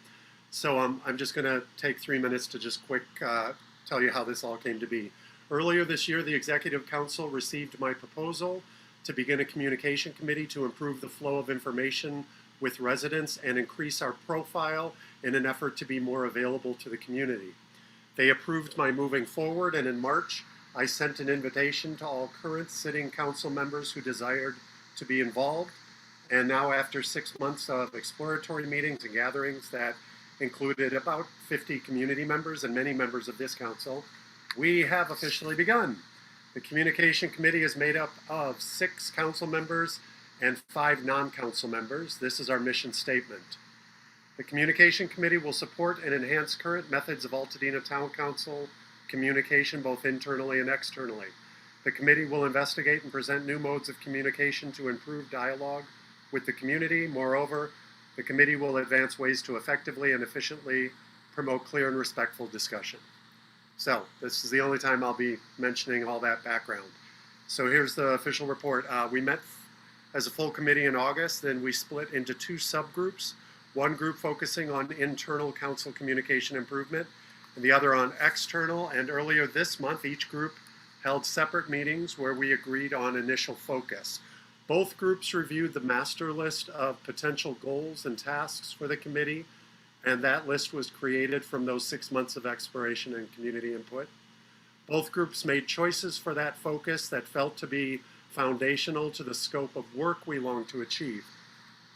So I'm just going to take 3 minutes to just quick tell you how this all came to be. Earlier this year, the Executive Council received my proposal to begin a communication committee to improve the flow of information with residents and increase our profile in an effort to be more available to the community. They approved my moving forward, and in March, I sent an invitation to all current sitting council members who desired to be involved. And now, after 6 months of exploratory meetings and gatherings that included about 50 community members and many members of this council, we have officially begun. The Communication Committee is made up of 6 council members and 5 non-council members. This is our mission statement. The Communication Committee will support and enhance current methods of Altadena Town Council communication, both internally and externally. The committee will investigate and present new modes of communication to improve dialogue with the community. Moreover, the committee will advance ways to effectively and efficiently promote clear and respectful discussion. So this is the only time I'll be mentioning all that background. So here's the official report. We met as a full committee in August, then we split into 2 subgroups, one group focusing on internal council communication improvement, and the other on external. And earlier this month, each group held separate meetings where we agreed on initial focus. Both groups reviewed the master list of potential goals and tasks for the committee, and that list was created from those 6 months of exploration and community input. Both groups made choices for that focus that felt to be foundational to the scope of work we long to achieve.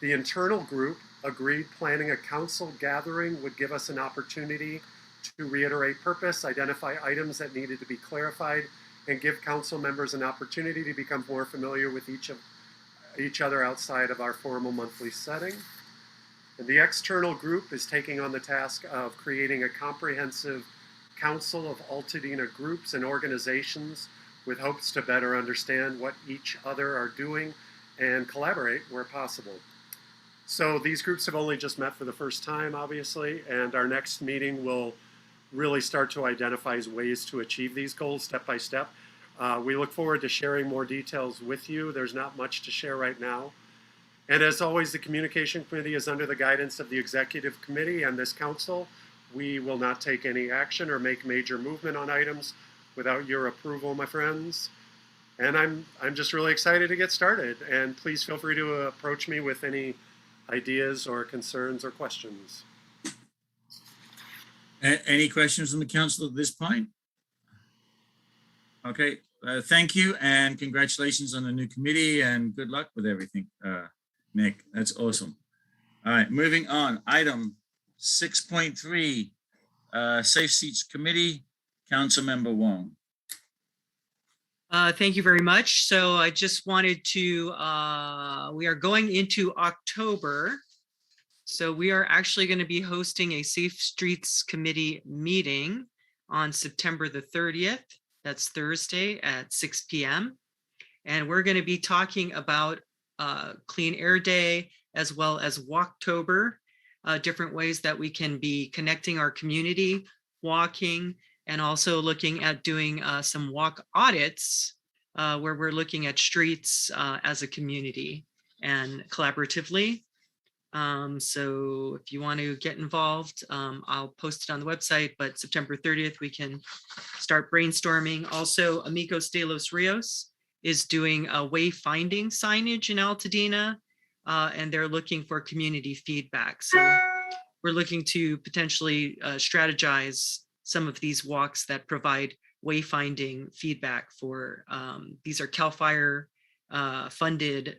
The internal group agreed planning a council gathering would give us an opportunity to reiterate purpose, identify items that needed to be clarified, and give council members an opportunity to become more familiar with each other outside of our formal monthly setting. And the external group is taking on the task of creating a comprehensive council of Altadena groups and organizations with hopes to better understand what each other are doing and collaborate where possible. So these groups have only just met for the first time, obviously, and our next meeting will really start to identify ways to achieve these goals step by step. We look forward to sharing more details with you. There's not much to share right now. And as always, the Communication Committee is under the guidance of the Executive Committee and this council. We will not take any action or make major movement on items without your approval, my friends. And I'm just really excited to get started. And please feel free to approach me with any ideas or concerns or questions. Any questions from the council at this point? Okay, thank you and congratulations on the new committee and good luck with everything, Nick. That's awesome. All right, moving on. Item 6.3, Safe Seats Committee, Councilmember Wong. Thank you very much. So I just wanted to, we are going into October. So we are actually going to be hosting a Safe Streets Committee meeting on September the 30th. That's Thursday at 6 p.m. And we're going to be talking about Clean Air Day as well as Walktober, different ways that we can be connecting our community, walking, and also looking at doing some walk audits where we're looking at streets as a community and collaboratively. So if you want to get involved, I'll post it on the website, but September 30th, we can start brainstorming. Also, Amigos de los Rios is doing a wayfinding signage in Altadena, and they're looking for community feedback. So we're looking to potentially strategize some of these walks that provide wayfinding feedback for, these are CAL FIRE funded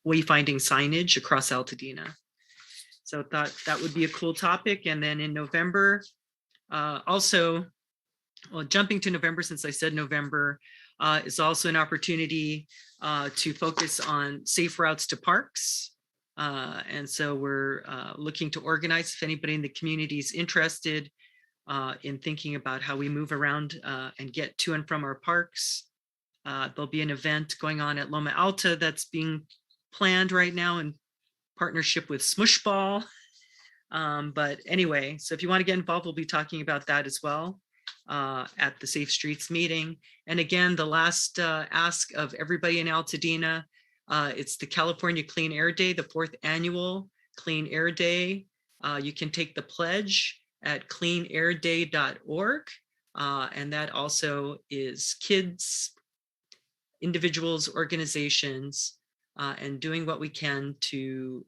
wayfinding signage across Altadena. So I thought that would be a cool topic. And then in November, also, well, jumping to November, since I said November, is also an opportunity to focus on safe routes to parks. And so we're looking to organize, if anybody in the community is interested in thinking about how we move around and get to and from our parks. There'll be an event going on at Loma Alta that's being planned right now in partnership with Smushball. But anyway, so if you want to get involved, we'll be talking about that as well at the Safe Streets meeting. And again, the last ask of everybody in Altadena, it's the California Clean Air Day, the 4th annual Clean Air Day. You can take the pledge at cleanairday.org. And that also is kids, individuals, organizations, and doing what we can to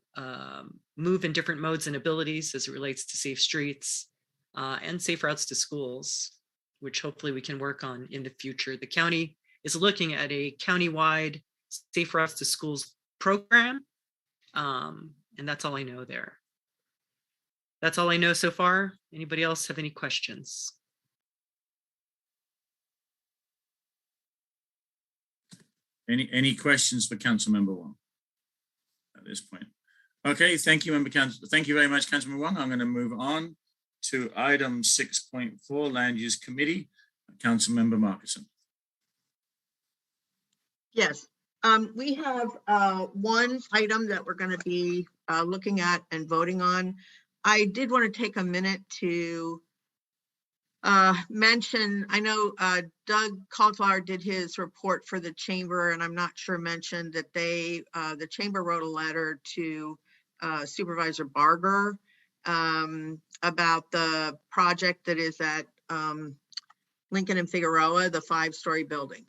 move in different modes and abilities as it relates to safe streets and safe routes to schools, which hopefully we can work on in the future. The county is looking at a countywide safe routes to schools program. And that's all I know there. That's all I know so far. Anybody else have any questions? Any questions for Councilmember Wong at this point? Okay, thank you, Thank you very much, Councilmember Wong. I'm going to move on to item 6.4, Land Use Committee. Councilmember Marcussen. Yes, we have one item that we're going to be looking at and voting on. I did want to take a minute to mention, I know Doug Colliflower did his report for the chamber, and I'm not sure mentioned that they, the chamber wrote a letter to Supervisor Barger about the project that is at Lincoln and Figueroa, the 5-story building.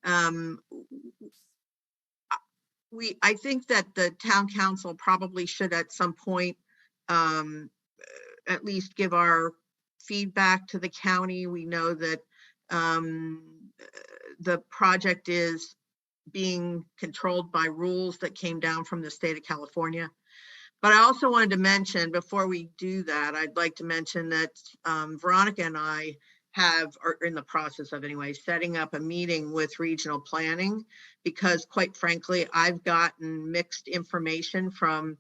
I think that the town council probably should at some point at least give our feedback to the county. We know that the project is being controlled by rules that came down from the state of California. But I also wanted to mention, before we do that, I'd like to mention that Veronica and I are in the process of anyway, setting up a meeting with regional planning, because quite frankly, I've gotten mixed information from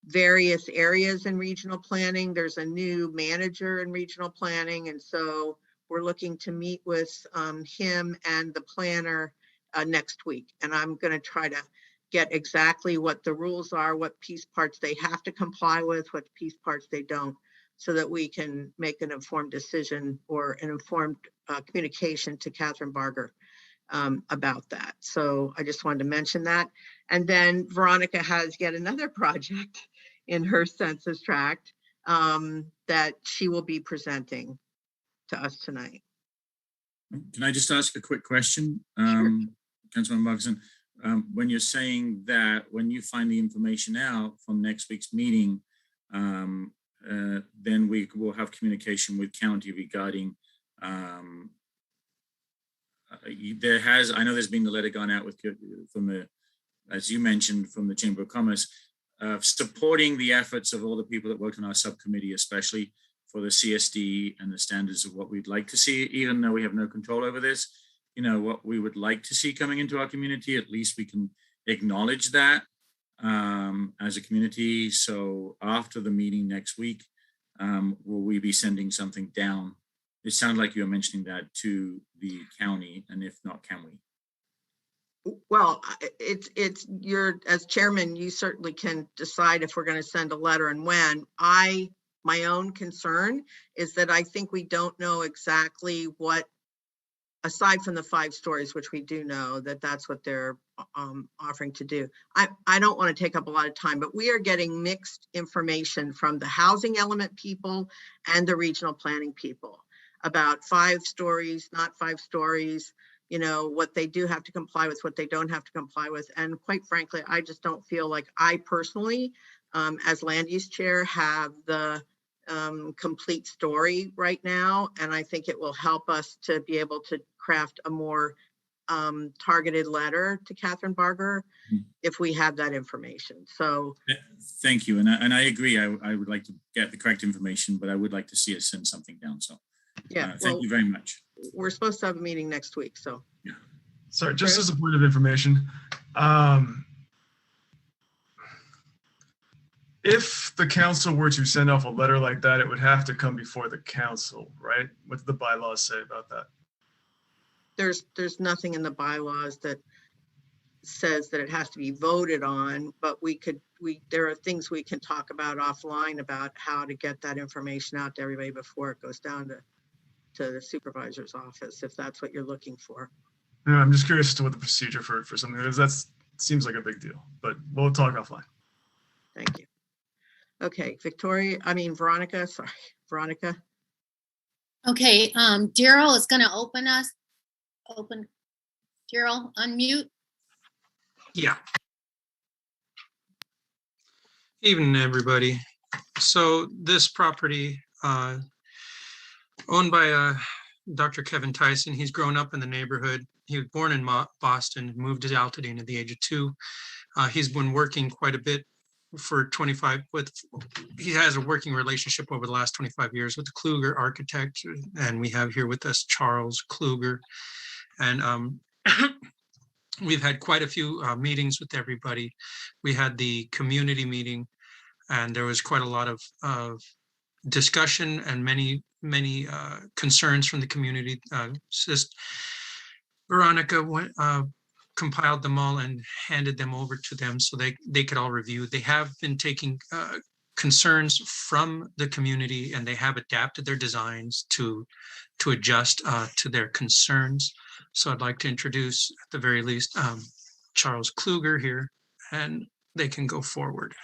various areas in regional planning. There's a new manager in regional planning. And so we're looking to meet with him and the planner next week. And I'm going to try to get exactly what the rules are, what piece parts they have to comply with, what piece parts they don't, so that we can make an informed decision or an informed communication to Catherine Barger about that. So I just wanted to mention that. And then Veronica has yet another project in her census tract that she will be presenting to us tonight. Can I just ask a quick question? Sure. Councilman Marcussen, when you're saying that when you find the information out from next week's meeting, then we will have communication with county regarding I know there's been a letter gone out with from the, as you mentioned, from the Chamber of Commerce, supporting the efforts of all the people that worked on our subcommittee, especially for the CSD and the standards of what we'd like to see, even though we have no control over this. You know, what we would like to see coming into our community, at least we can acknowledge that as a community. So after the meeting next week, will we be sending something down? It sounded like you were mentioning that to the county, and if not, can we? Well, it's your, as chairman, you certainly can decide if we're going to send a letter and when. I my own concern is that I think we don't know exactly what, aside from the 5 stories, which we do know that that's what they're offering to do. I don't want to take up a lot of time, but we are getting mixed information from the housing element people and the regional planning people about 5 stories, not 5 stories, you know, what they do have to comply with, what they don't have to comply with. And quite frankly, I just don't feel like I personally, as land use chair, have the complete story right now. And I think it will help us to be able to craft a more targeted letter to Catherine Barger if we have that information. So thank you. And I agree. I would like to get the correct information, but I would like to see us send something down. So yeah, thank you very much. We're supposed to have a meeting next week. So yeah. Sorry, just as a point of information, if the council were to send off a letter like that, it would have to come before the council, right? What do the bylaws say about that? There's nothing in the bylaws that says that it has to be voted on, but there are things we can talk about offline about how to get that information out to everybody before it goes down to the supervisor's office, if that's what you're looking for. No, I'm just curious as to what the procedure for something is. That seems like a big deal, but we'll talk offline. Thank you. Okay, Veronica, sorry, Veronica. Okay, Daryl is gonna Daryl, unmute. Yeah. Evening, everybody. So this property owned by Dr. Kevin Tyson. He's grown up in the neighborhood. He was born in Boston, moved to Altadena at the age of 2. He's been working quite a bit for he has a working relationship over the last 25 years with the Kluger architect. And we have here with us Charles Kluger. And we've had quite a few meetings with everybody. We had the community meeting, and there was quite a lot of discussion and many concerns from the community. Veronica compiled them all and handed them over to them so they could all review. They have been taking concerns from the community, and they have adapted their designs to adjust to their concerns. So I'd like to introduce, at the very least, Charles Kluger here, and they can go forward.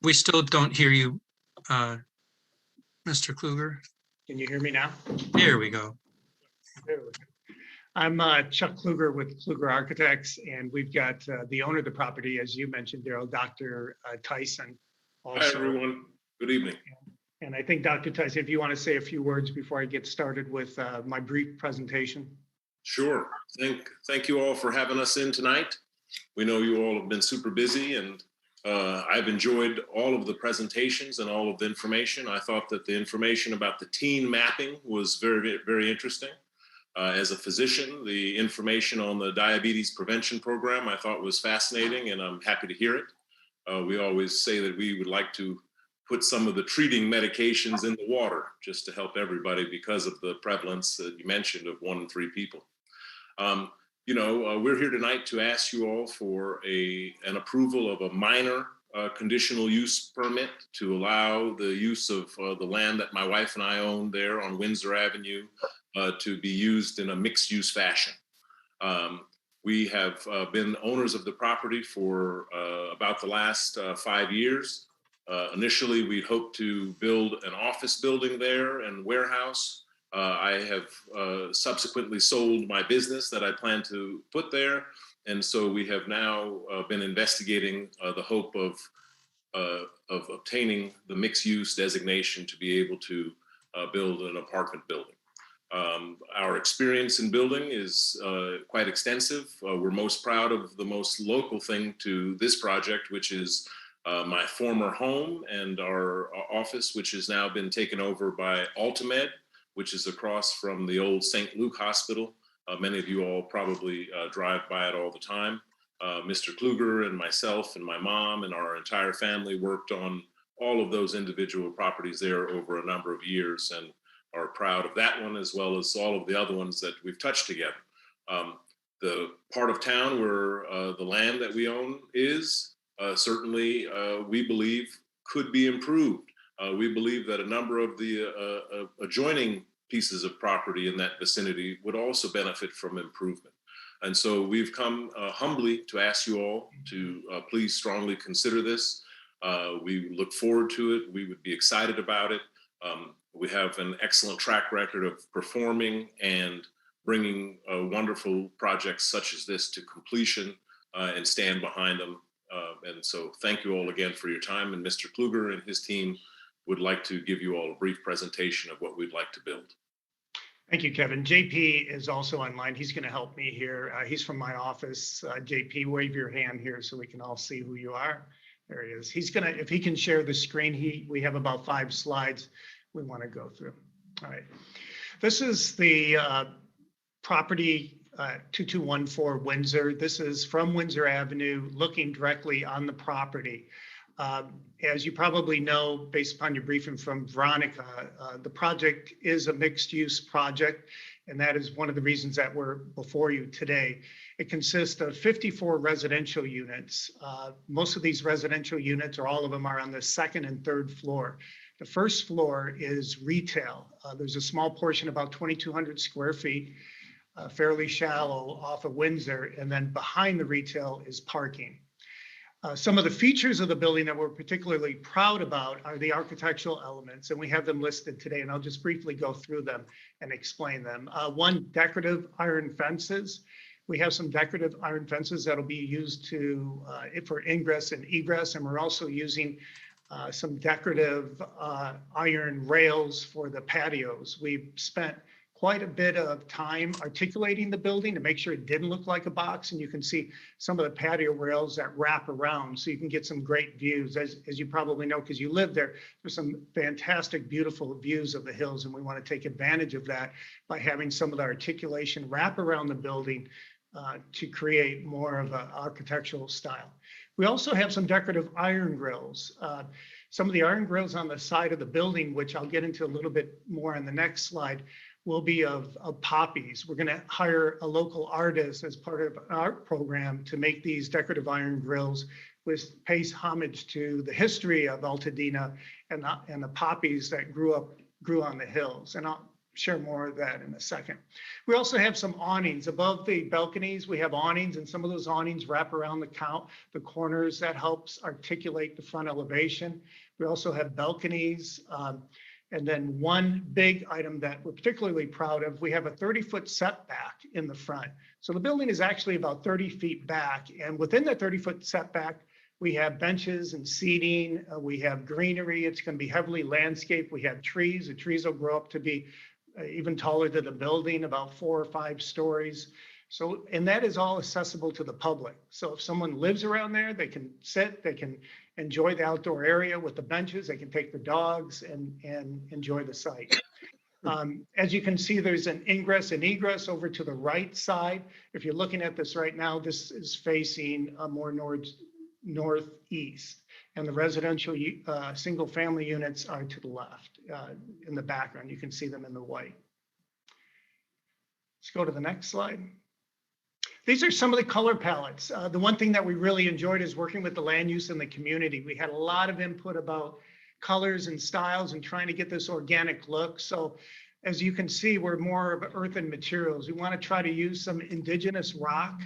We still don't hear you, Mr. Kluger. Can you hear me now? There we go. There we go. I'm Chuck Kluger with Kluger Architects, and we've got the owner of the property, as you mentioned, Daryl, Dr. Tyson. Also. Hi, everyone. Good evening. And I think, Dr. Tyson, if you want to say a few words before I get started with my brief presentation. Sure. Thank you all for having us in tonight. We know you all have been super busy, and I've enjoyed all of the presentations and all of the information. I thought that the information about the teen mapping was very, very interesting. As a physician, the information on the diabetes prevention program I thought was fascinating, and I'm happy to hear it. We always say that we would like to put some of the treating medications in the water just to help everybody because of the prevalence that you mentioned of 1 in 3 people. We're here tonight to ask you all for an approval of a minor conditional use permit to allow the use of the land that my wife and I own there on Windsor Avenue to be used in a mixed use fashion. We have been owners of the property for about the last 5 years. Initially, we hoped to build an office building there and warehouse. I have subsequently sold my business that I plan to put there. And so we have now been investigating the hope of obtaining the mixed use designation to be able to build an apartment building. Our experience in building is quite extensive. We're most proud of the most local thing to this project, which is my former home and our office, which has now been taken over by Ultimed, which is across from the old St. Luke Hospital. Many of you all probably drive by it all the time. Mr. Kluger and myself and my mom and our entire family worked on all of those individual properties there over a number of years, and are proud of that one as well as all of the other ones that we've touched together. the part of town where the land that we own is, certainly we believe could be improved. We believe that a number of the adjoining pieces of property in that vicinity would also benefit from improvement. And so we've come humbly to ask you all to please strongly consider this. We look forward to it. We would be excited about it. We have an excellent track record of performing and bringing wonderful projects such as this to completion and stand behind them. And so thank you all again for your time. And Mr. Kluger and his team would like to give you all a brief presentation of what we'd like to build. Thank you, Kevin. JP is also online. He's going to help me here. He's from my office. JP, wave your hand here so we can all see who you are. There he is. He's going to, if he can share the screen, we have about 5 slides we want to go through. All right. This is the property 2214 Windsor. This is from Windsor Avenue, looking directly on the property. As you probably know, based upon your briefing from Veronica, the project is a mixed-use project, and that is one of the reasons that we're before you today. It consists of 54 residential units. Most of these residential units, or all of them, are on the 2nd and 3rd floor. The 1st floor is retail. There's a small portion, about 2,200 square feet, fairly shallow off of Windsor, and then behind the retail is parking. Some of the features of the building that we're particularly proud about are the architectural elements, and we have them listed today, and I'll just briefly go through them and explain them. One, decorative iron fences. We have some decorative iron fences that'll be used for ingress and egress, and we're also using some decorative iron rails for the patios. We've spent quite a bit of time articulating the building to make sure it didn't look like a box. And you can see some of the patio rails that wrap around so you can get some great views. As you probably know, because you live there, there's some fantastic, beautiful views of the hills. And we want to take advantage of that by having some of the articulation wrap around the building to create more of an architectural style. We also have some decorative iron grills. Some of the iron grills on the side of the building, which I'll get into a little bit more on the next slide, will be of poppies. We're going to hire a local artist as part of an art program to make these decorative iron grills, which pays homage to the history of Altodena and the poppies that grew on the hills. And I'll share more of that in a second. We also have some awnings above the balconies. We have awnings, and some of those awnings wrap around the corners. That helps articulate the front elevation. We also have balconies. And then one big item that we're particularly proud of, we have a 30-foot setback in the front. So the building is actually about 30 feet back. And within that 30-foot setback, we have benches and seating. We have greenery. It's going to be heavily landscaped. We have trees. The trees will grow up to be even taller than the building, about 4 or 5 stories. So, and that is all accessible to the public. So if someone lives around there, they can sit, they can enjoy the outdoor area with the benches, they can take their dogs and enjoy the site. As you can see, there's an ingress and egress over to the right side. If you're looking at this right now, this is facing more northeast, and the residential single family units are to the left in the background. You can see them in the white. Let's go to the next slide. These are some of the color palettes. The one thing that we really enjoyed is working with the land use in the community. We had a lot of input about colors and styles and trying to get this organic look. So as you can see, we're more of earthen materials. We want to try to use some indigenous rock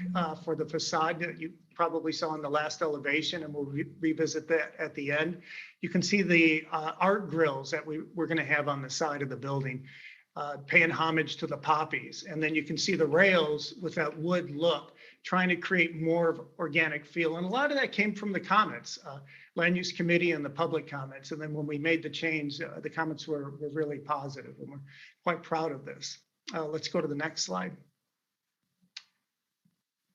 for the facade that you probably saw in the last elevation, and we'll revisit that at the end. You can see the art grills that we're going to have on the side of the building. Paying homage to the poppies. And then you can see the rails with that wood look, trying to create more of organic feel. And a lot of that came from the comments, land use committee and the public comments. And then when we made the change, the comments were really positive, and we're quite proud of this. Let's go to the next slide.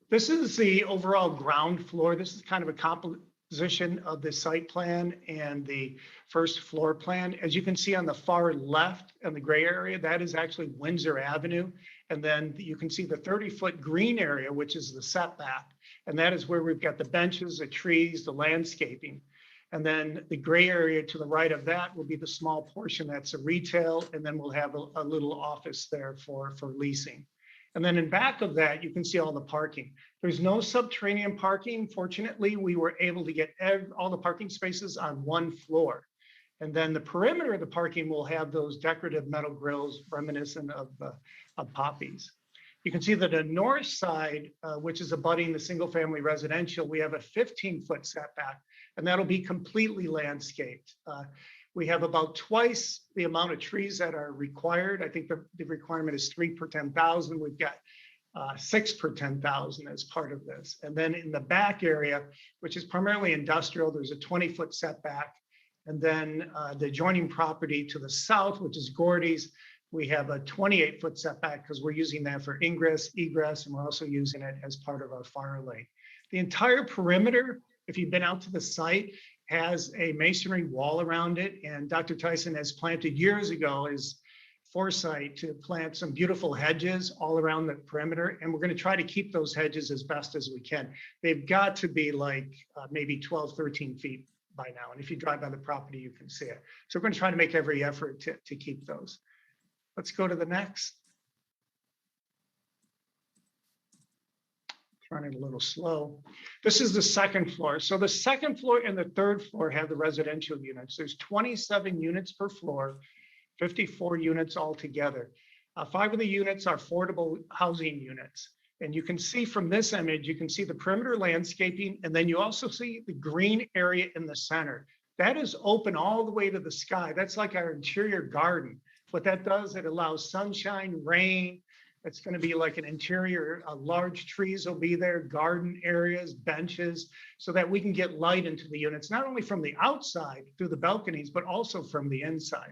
This is the overall ground floor. This is kind of a composition of the site plan and the first floor plan. As you can see on the far left in the gray area, that is actually Windsor Avenue. And then you can see the 30-foot green area, which is the setback. And that is where we've got the benches, the trees, the landscaping. And then the gray area to the right of that will be the small portion that's a retail. And then we'll have a little office there for leasing. And then in back of that, you can see all the parking. There's no subterranean parking. Fortunately, we were able to get all the parking spaces on one floor. And then the perimeter of the parking will have those decorative metal grills reminiscent of poppies. You can see that the north side, which is abutting the single family residential, we have a 15-foot setback, and that'll be completely landscaped. We have about twice the amount of trees that are required. I think the requirement is 3 per 10,000. We've got 6 per 10,000 as part of this. And then in the back area, which is primarily industrial, there's a 20-foot setback. And then the adjoining property to the south, which is Gordy's, we have a 28-foot setback because we're using that for ingress, egress, and we're also using it as part of our fire lane. The entire perimeter, if you've been out to the site, has a masonry wall around it. And Dr. Tyson has planted years ago his foresight to plant some beautiful hedges all around the perimeter. And we're going to try to keep those hedges as best as we can. They've got to be like maybe 12, 13 feet by now. And if you drive by the property, you can see it. So we're going to try to make every effort to keep those. Let's go to the next. Running a little slow. This is the second floor. So the second floor and the third floor have the residential units. There's 27 units per floor, 54 units altogether. 5 of the units are affordable housing units. And you can see from this image, you can see the perimeter landscaping, and then you also see the green area in the center. That is open all the way to the sky. That's like our interior garden. What that does, it allows sunshine, rain. It's going to be like an interior, large trees will be there, garden areas, benches, so that we can get light into the units, not only from the outside through the balconies, but also from the inside.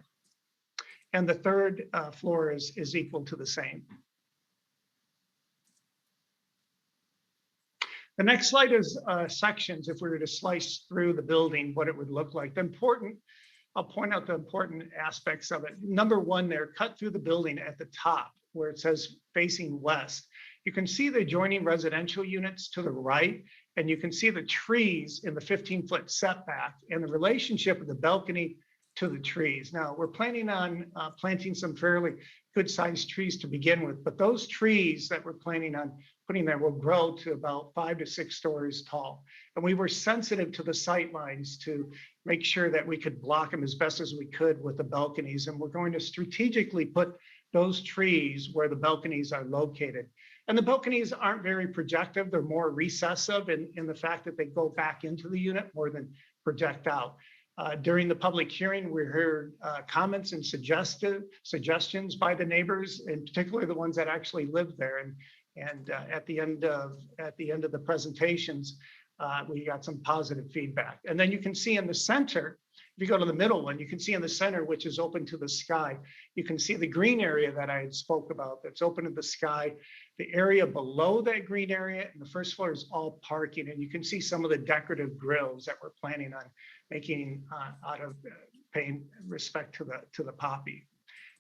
And the third floor is equal to the same. The next slide is sections. If we were to slice through the building, what it would look like. I'll point out the important aspects of it. Number one, they're cut through the building at the top where it says facing west. You can see the adjoining residential units to the right, and you can see the trees in the 15-foot setback and the relationship of the balcony to the trees. Now, we're planning on planting some fairly good-sized trees to begin with, but those trees that we're planning on putting there will grow to about 5 to 6 stories tall. And we were sensitive to the sight lines to make sure that we could block them as best as we could with the balconies. And we're going to strategically put those trees where the balconies are located. And the balconies aren't very projective. They're more recessive in the fact that they go back into the unit more than project out. During the public hearing, we heard comments and suggestions by the neighbors, and particularly the ones that actually live there. And at the end of the presentations, we got some positive feedback. And then you can see in the center, if you go to the middle one, you can see in the center, which is open to the sky, you can see the green area that I had spoke about that's open to the sky. The area below that green area and the first floor is all parking. And you can see some of the decorative grills that we're planning on making out of paying respect to the poppy.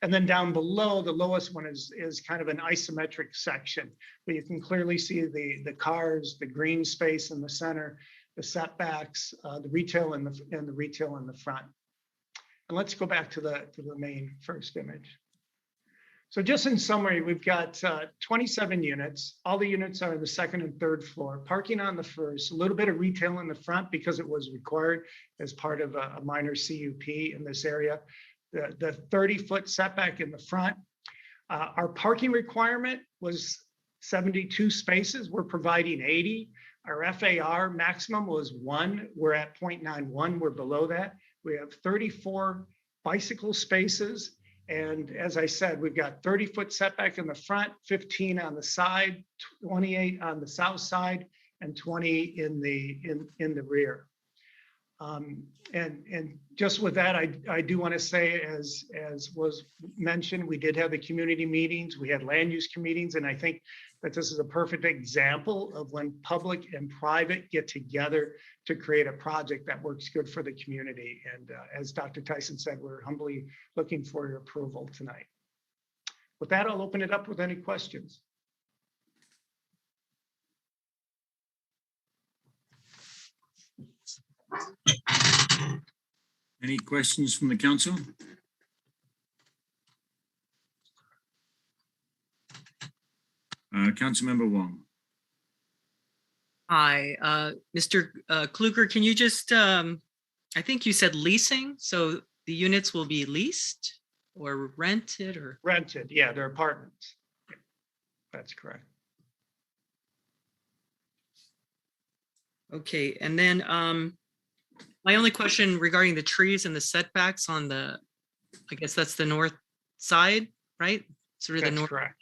And then down below, the lowest one is kind of an isometric section where you can clearly see the cars, the green space in the center, the setbacks, the retail and the retail in the front. And let's go back to the main first image. So just in summary, we've got 27 units. All the units are the second and third floor, parking on the first, a little bit of retail in the front because it was required as part of a minor CUP in this area. The 30-foot setback in the front. Our parking requirement was 72 spaces. We're providing 80. Our FAR maximum was 1. We're at 0.91. We're below that. We have 34 bicycle spaces. And as I said, we've got 30-foot setback in the front, 15 on the side, 28 on the south side, and 20 in the rear. And just with that, I do want to say, as was mentioned, we did have the community meetings, we had land use meetings, and I think that this is a perfect example of when public and private get together to create a project that works good for the community. And as Dr. Tyson said, we're humbly looking for your approval tonight. With that, I'll open it up with any questions. Any questions from the council? Councilmember Wong. Hi, Mr. Kluger, can you just, I think you said leasing, so the units will be leased or rented or? Rented, yeah, they're apartments. That's correct. Okay, and then my only question regarding the trees and the setbacks on the, I guess that's the north side, right? Sort of the That's north. correct.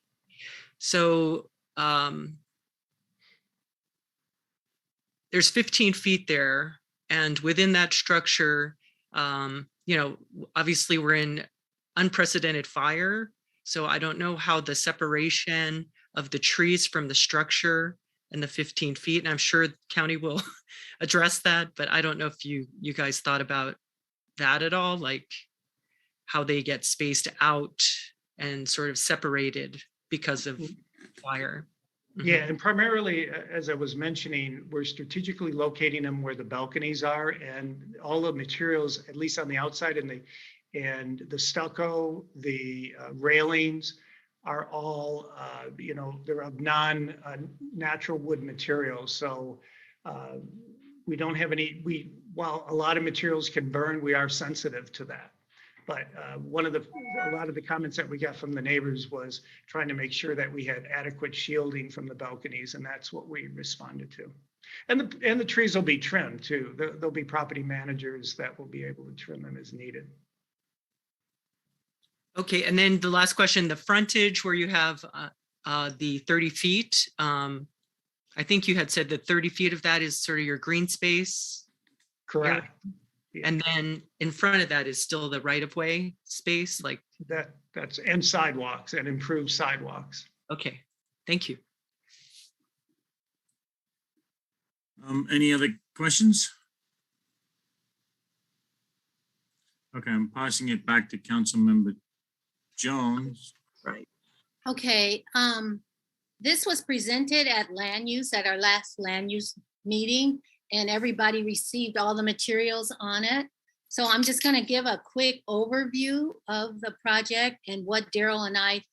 So there's 15 feet there, and within that structure, you know, obviously we're in unprecedented fire. So I don't know how the separation of the trees from the structure and the 15 feet, and I'm sure the county will address that, but I don't know if you guys thought about that at all, like how they get spaced out and sort of separated because of fire. Yeah, and primarily, as I was mentioning, we're strategically locating them where the balconies are, and all the materials, at least on the outside, and the stucco, the railings are all, you know, they're of non-natural wood materials. So we don't have any, while a lot of materials can burn, we are sensitive to that. But a lot of the comments that we got from the neighbors was trying to make sure that we had adequate shielding from the balconies, and that's what we responded to. And the trees will be trimmed too. There'll be property managers that will be able to trim them as needed. Okay, and then the last question, the frontage where you have the 30 feet, I think you had said that 30 feet of that is sort of your green space. Correct. And then in front of that is still the right-of-way space, like that's and sidewalks and improved sidewalks. Okay, thank you. Any other questions? Okay, I'm passing it back to Councilmember Jones. Right. Okay, this was presented at land use, at our last land use meeting, and everybody received all the materials on it. So I'm just gonna give a quick overview of the project and what Daryl and I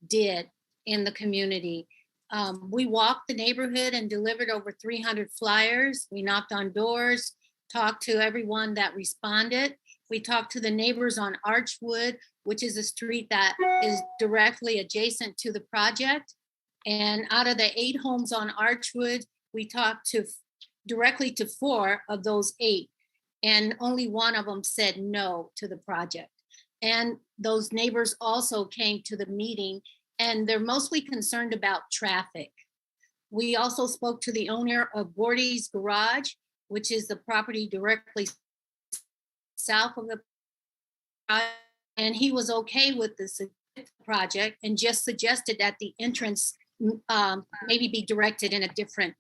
did in the community. We walked the neighborhood and delivered over 300 flyers. We knocked on doors, talked to everyone that responded. We talked to the neighbors on Archwood, which is a street that is directly adjacent to the project. And out of the 8 homes on Archwood, we talked directly to 4 of those 8. And only 1 of them said no to the project. And those neighbors also came to the meeting, and they're mostly concerned about traffic. We also spoke to the owner of Gordy's Garage, which is the property directly south of the project, and he was okay with this project and just suggested that the entrance maybe be directed in a different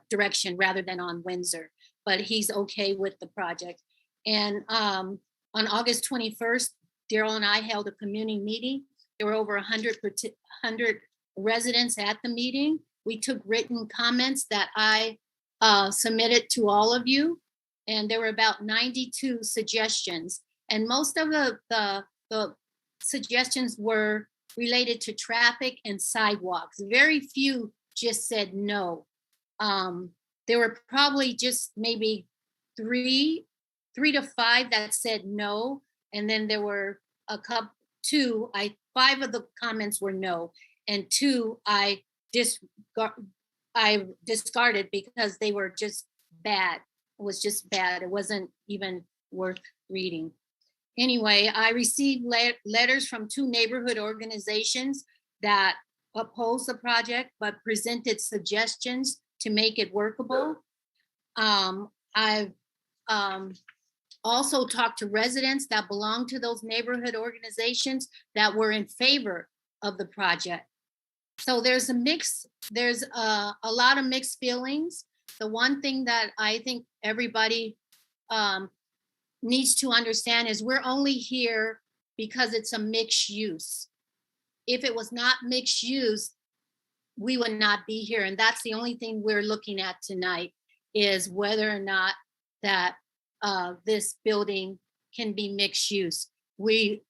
direction rather than on Windsor, but he's okay with the project. And on August 21st, Daryl and I held a community meeting. There were over 100 residents at the meeting. We took written comments that I submitted to all of you, and there were about 92 suggestions. And most of the suggestions were related to traffic and sidewalks. Very few just said no. There were probably just maybe 3 to 5 that said no. And then there were a couple, 5 of the comments were no, and 2 I discarded because they were just bad. It was just bad. It wasn't even worth reading. Anyway, I received letters from 2 neighborhood organizations that opposed the project but presented suggestions to make it workable. I've also talked to residents that belong to those neighborhood organizations that were in favor of the project. So there's a lot of mixed feelings. The one thing that I think everybody needs to understand is we're only here because it's a mixed use. If it was not mixed use, we would not be here. And that's the only thing we're looking at tonight, is whether or not that this building can be mixed use. The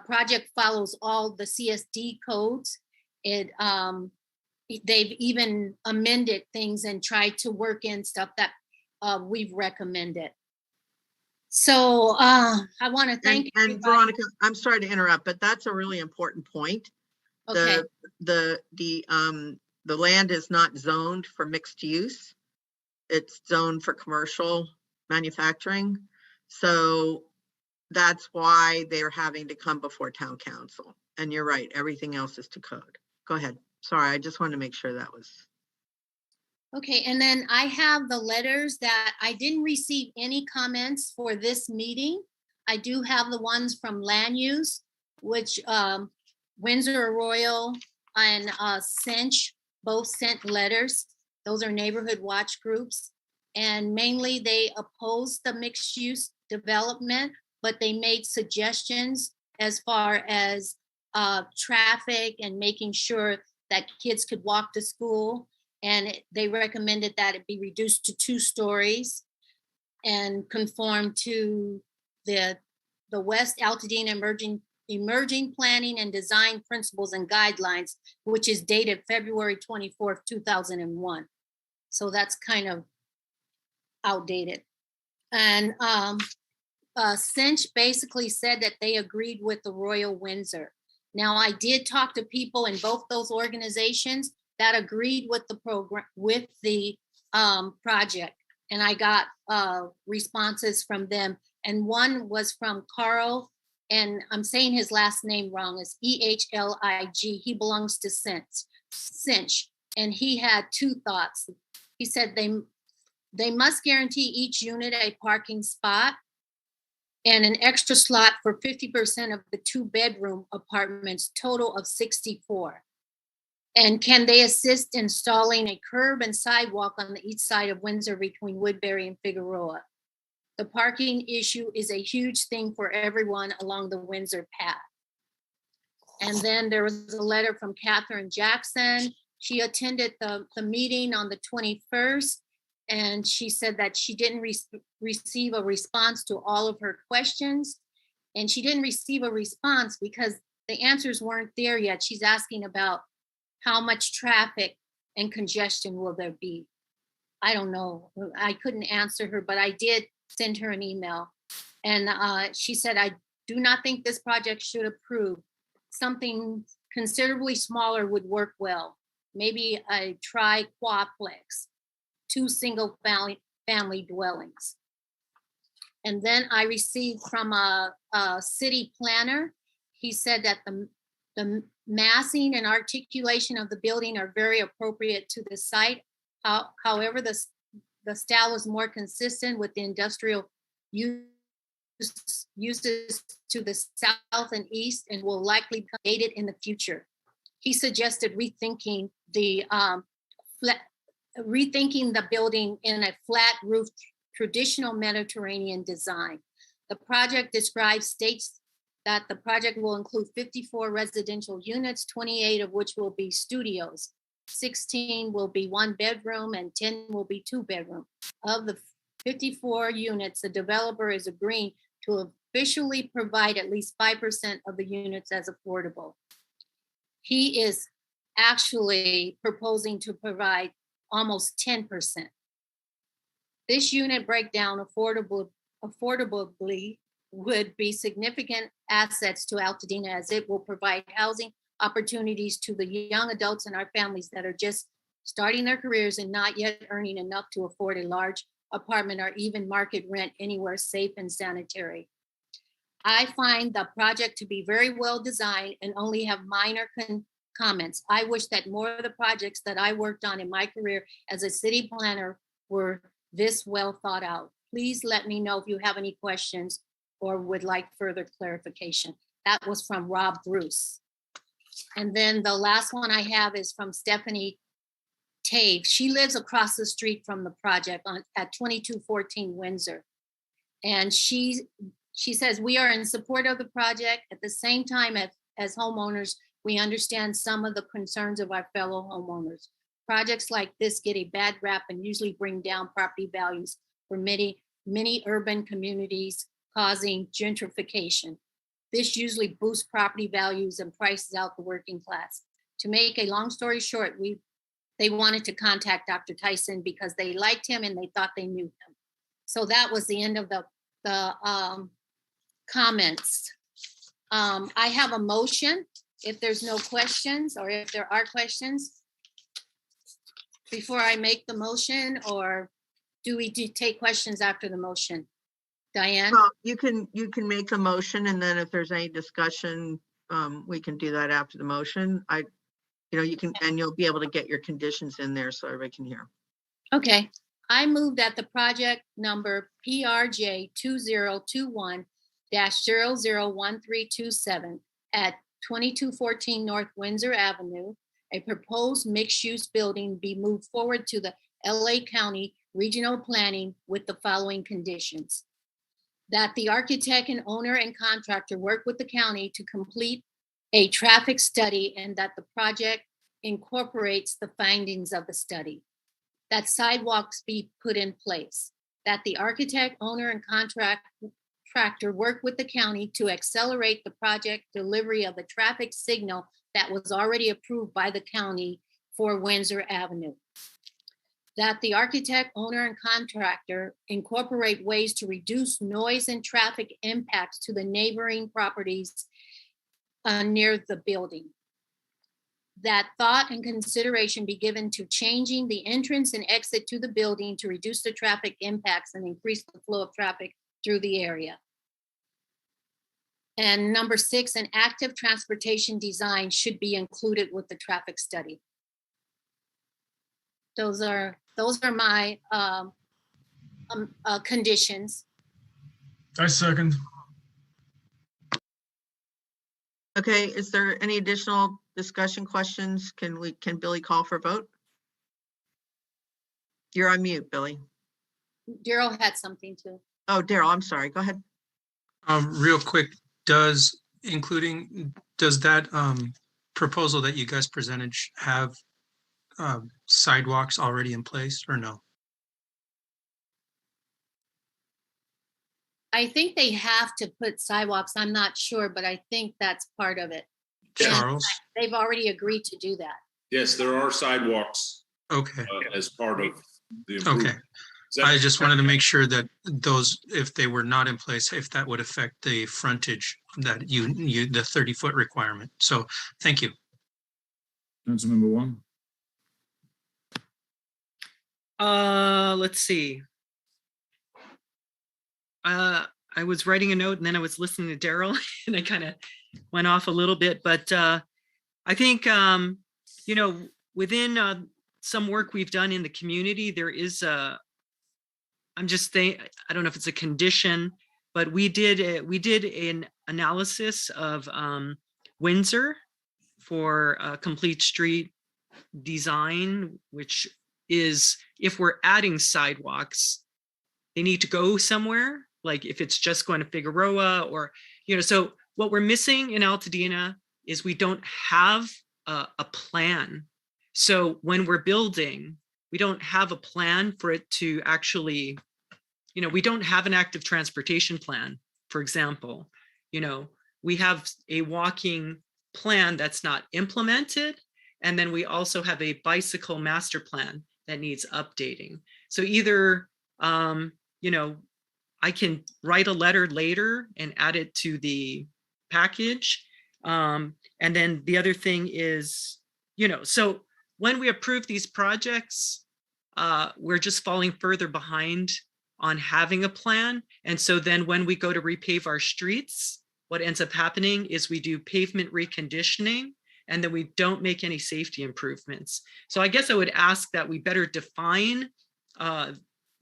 project follows all the CSD codes. they've even amended things and tried to work in stuff that we've recommended. So I want to thank and Veronica, I'm sorry to interrupt, but that's a really important point. Okay. The land is not zoned for mixed use. It's zoned for commercial manufacturing. So that's why they're having to come before town council. And you're right, everything else is to code. Go ahead. Sorry, I just wanted to make sure that was. Okay, and then I have the letters that I didn't receive any comments for this meeting. I do have the ones from land use, which Windsor Royal and Cinch both sent letters. Those are neighborhood watch groups. And mainly they opposed the mixed use development, but they made suggestions as far as traffic and making sure that kids could walk to school. And they recommended that it be reduced to 2 stories and conform to the West Altadena Emerging Planning and Design Principles and Guidelines, which is dated February 24th, 2001. So that's kind of outdated. And Cinch basically said that they agreed with the Royal Windsor. Now, I did talk to people in both those organizations that agreed with the program, with the project. And I got responses from them. And one was from Carl, and I'm saying his last name wrong, it's E-H-L-I-G. He belongs to Cinch. And he had 2 thoughts. He said they must guarantee each unit a parking spot and an extra slot for 50% of the 2-bedroom apartments, total of 64. And can they assist installing a curb and sidewalk on the east side of Windsor between Woodbury and Figueroa? The parking issue is a huge thing for everyone along the Windsor path. And then there was a letter from Catherine Jackson. She attended the meeting on the 21st, and she said that she didn't receive a response to all of her questions. And she didn't receive a response because the answers weren't there yet. She's asking about how much traffic and congestion will there be? I don't know. I couldn't answer her, but I did send her an email. And she said, I do not think this project should approve. Something considerably smaller would work well. Maybe a tri-quadplex, 2 single family dwellings. And then I received from a city planner. He said that the massing and articulation of the building are very appropriate to the site. However, the style is more consistent with the industrial uses to the south and east and will likely be dated in the future. He suggested rethinking the building in a flat roof, traditional Mediterranean design. The project states that the project will include 54 residential units, 28 of which will be studios. 16 will be 1-bedroom and 10 will be 2-bedroom. Of the 54 units, the developer is agreeing to officially provide at least 5% of the units as affordable. He is actually proposing to provide almost 10%. This unit breakdown affordably would be significant assets to Altadena, as it will provide housing opportunities to the young adults in our families that are just starting their careers and not yet earning enough to afford a large apartment or even market rent anywhere safe and sanitary. I find the project to be very well designed and only have minor comments. I wish that more of the projects that I worked on in my career as a city planner were this well thought out. Please let me know if you have any questions or would like further clarification. That was from Rob Bruce. And then the last one I have is from Stephanie Tave. She lives across the street from the project at 2214 Windsor. And she says, we are in support of the project. At the same time, as homeowners, we understand some of the concerns of our fellow homeowners. Projects like this get a bad rap and usually bring down property values for many urban communities, causing gentrification. This usually boosts property values and prices out the working class. To make a long story short, we they wanted to contact Dr. Tyson because they liked him and they thought they knew him. So that was the end of the comments. I have a motion. If there's no questions, or if there are questions before I make the motion, or do we take questions after the motion? Diane? Well, you can make a motion, and then if there's any discussion, we can do that after the motion. You can, and you'll be able to get your conditions in there so everybody can hear. Okay, I move that the project number PRJ 2021-001327 at 2214 North Windsor Avenue, a proposed mixed-use building, be moved forward to the LA County Regional Planning with the following conditions. That the architect and owner and contractor work with the county to complete a traffic study, and that the project incorporates the findings of the study. That sidewalks be put in place. That the architect, owner, and contractor work with the county to accelerate the project delivery of the traffic signal that was already approved by the county for Windsor Avenue. That the architect, owner, and contractor incorporate ways to reduce noise and traffic impacts to the neighboring properties near the building. That thought and consideration be given to changing the entrance and exit to the building to reduce the traffic impacts and increase the flow of traffic through the area. And number 6, an active transportation design should be included with the traffic study. Those are my conditions. I second. Okay, is there any additional discussion, questions? Can Billy call for a vote? You're on mute, Billy. Daryl had something too. Oh, Daryl, I'm sorry. Go ahead. Real quick, does that proposal that you guys presented have sidewalks already in place or no? I think they have to put sidewalks. I'm not sure, but I think that's part of it. Charles? They've already agreed to do that. Yes, there are sidewalks. Okay. As part of the Okay. improvement. I just wanted to make sure that those, if they were not in place, if that would affect the frontage that the 30-foot requirement. So thank you. Councilmember Wong. Let's see. I was writing a note and then I was listening to Daryl and I kind of went off a little bit, but I think, within some work we've done in the community, there is I don't know if it's a condition, but we did an analysis of Windsor for a complete street design, which is if we're adding sidewalks, they need to go somewhere. Like if it's just going to Figueroa or, so what we're missing in Altodena is we don't have a plan. So when we're building, we don't have a plan for it to actually, we don't have an active transportation plan, for example. We have a walking plan that's not implemented. And then we also have a bicycle master plan that needs updating. So either, I can write a letter later and add it to the package. And then the other thing is, so when we approve these projects, we're just falling further behind on having a plan. And so then when we go to repave our streets, what ends up happening is we do pavement reconditioning and then we don't make any safety improvements. So I guess I would ask that we better define the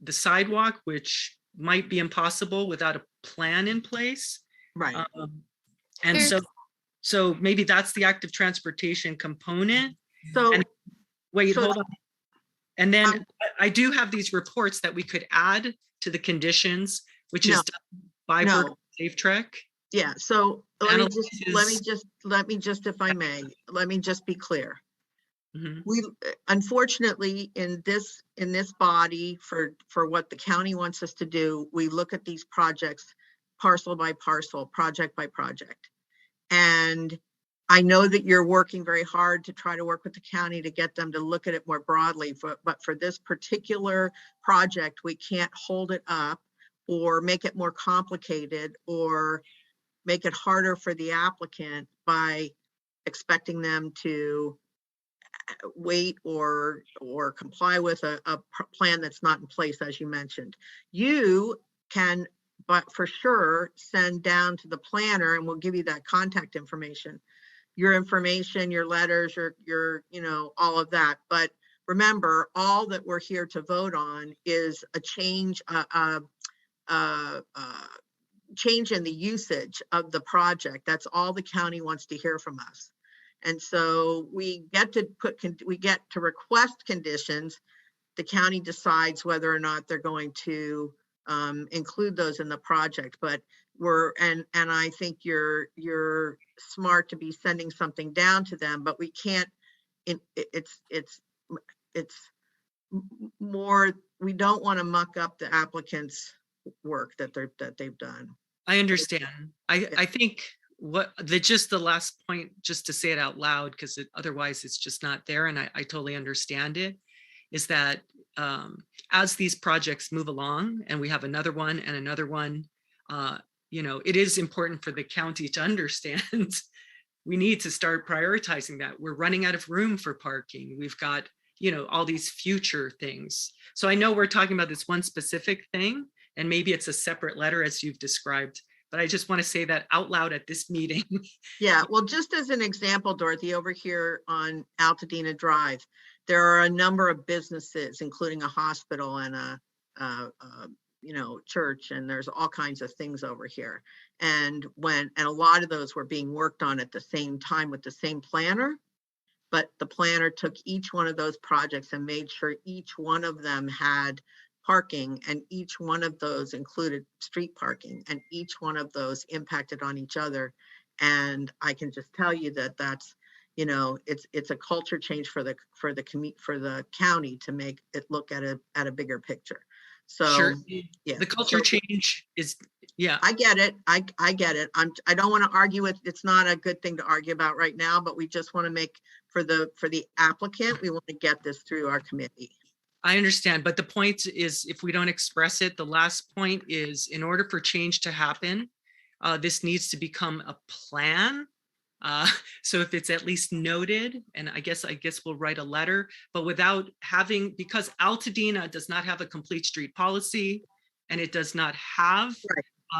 sidewalk, which might be impossible without a plan in place. Right. And so maybe that's the active transportation component. So hold on. And then I do have these reports that we could add to the conditions, which is done by Safe Trek. Yeah. So let me just, if I may, let me just be clear. Mm-hmm. We unfortunately in this body for what the county wants us to do, we look at these projects parcel by parcel, project by project. And I know that you're working very hard to try to work with the county to get them to look at it more broadly, but for this particular project, we can't hold it up or make it more complicated or make it harder for the applicant by expecting them to wait or comply with a plan that's not in place, as you mentioned. You can, but for sure, send down to the planner, and we'll give you that contact information, your information, your letters, your you know, all of that. But remember, all that we're here to vote on is a change, change in the usage of the project. That's all the county wants to hear from us. And so we get to request conditions. The county decides whether or not they're going to include those in the project. But and I think you're smart to be sending something down to them, but we can't, it's more, we don't want to muck up the applicant's work that they've done. I understand. I think just the last point, just to say it out loud, because otherwise it's just not there, and I totally understand it, is that as these projects move along and we have another one and another one, you know, it is important for the county to understand we need to start prioritizing that. We're running out of room for parking. We've got, you know, all these future things. So I know we're talking about this one specific thing, and maybe it's a separate letter as you've described, but I just want to say that out loud at this meeting. Yeah, well, just as an example, Dorothy, over here on Altodena Drive, there are a number of businesses, including a hospital and a you know, church, and there's all kinds of things over here. And a lot of those were being worked on at the same time with the same planner, but the planner took each one of those projects and made sure each one of them had parking, and each one of those included street parking, and each one of those impacted on each other. And I can just tell you that that's, you know, it's a culture change for the county to make it look at a bigger picture. So sure. Yeah, the culture change is, yeah. I get it. I get it. I don't want to argue with, it's not a good thing to argue about right now, but we just want to make, for the applicant, we want to get this through our committee. I understand, but the point is, if we don't express it, the last point is, in order for change to happen, this needs to become a plan. So if it's at least noted, and I guess we'll write a letter, but without having, because Altodena does not have a complete street policy, and it does not have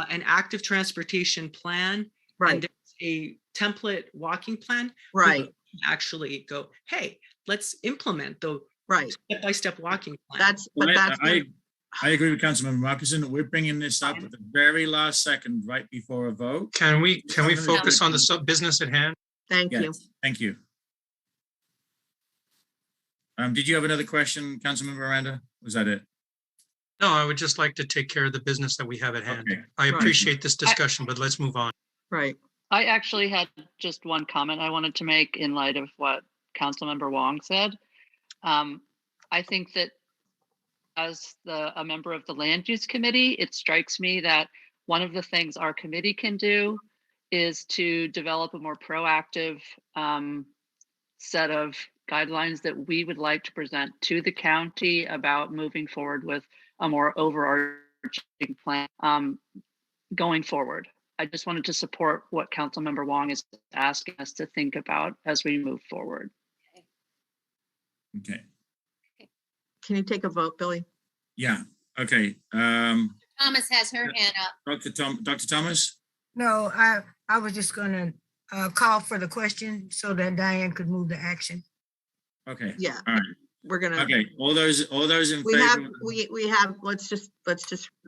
an active transportation plan, right? And there's a template walking plan, right? Actually go, hey, let's implement the step-by-step walking plan. I agree with Councilmember Marcussen. We're bringing this up at the very last second, right before a vote. Can we focus on the business at hand? Thank you. Thank you. Did you have another question, Councilmember Miranda? Was that it? No, I would just like to take care of the business that we have at hand. Okay. I appreciate this discussion, but let's move on. Right. I actually had just one comment I wanted to make in light of what Councilmember Wong said. I think that as a member of the Land Use Committee, it strikes me that one of the things our committee can do is to develop a more proactive set of guidelines that we would like to present to the county about moving forward with a more overarching plan going forward. I just wanted to support what Councilmember Wong is asking us to think about as we move forward. Okay. Can you take a vote, Billy? Yeah. Okay. Thomas has her hand up. Dr. Thomas? No, I was just gonna call for the question so that Diane could move the action. Okay. Yeah. All right. We're gonna. Okay. All those in we favor. have. Let's just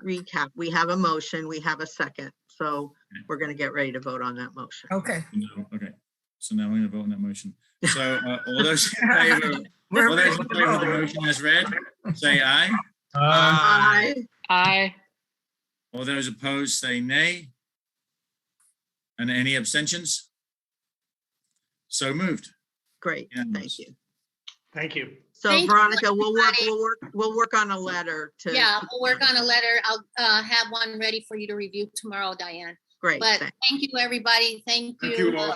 recap. We have a motion. We have a second. So we're gonna get ready to vote on that motion. Okay. Okay. So now we're gonna vote on that motion. So all those in favor. All those in favor of the motion as read, say aye. Aye. Aye. All those opposed, say nay. And any abstentions? So moved. Great. Thank you. Thank you. So Thank Veronica, you, we'll work on a letter to. Yeah, we'll work on a letter. I'll have one ready for you to review tomorrow, Diane. Great. But thank you, everybody. Thank you.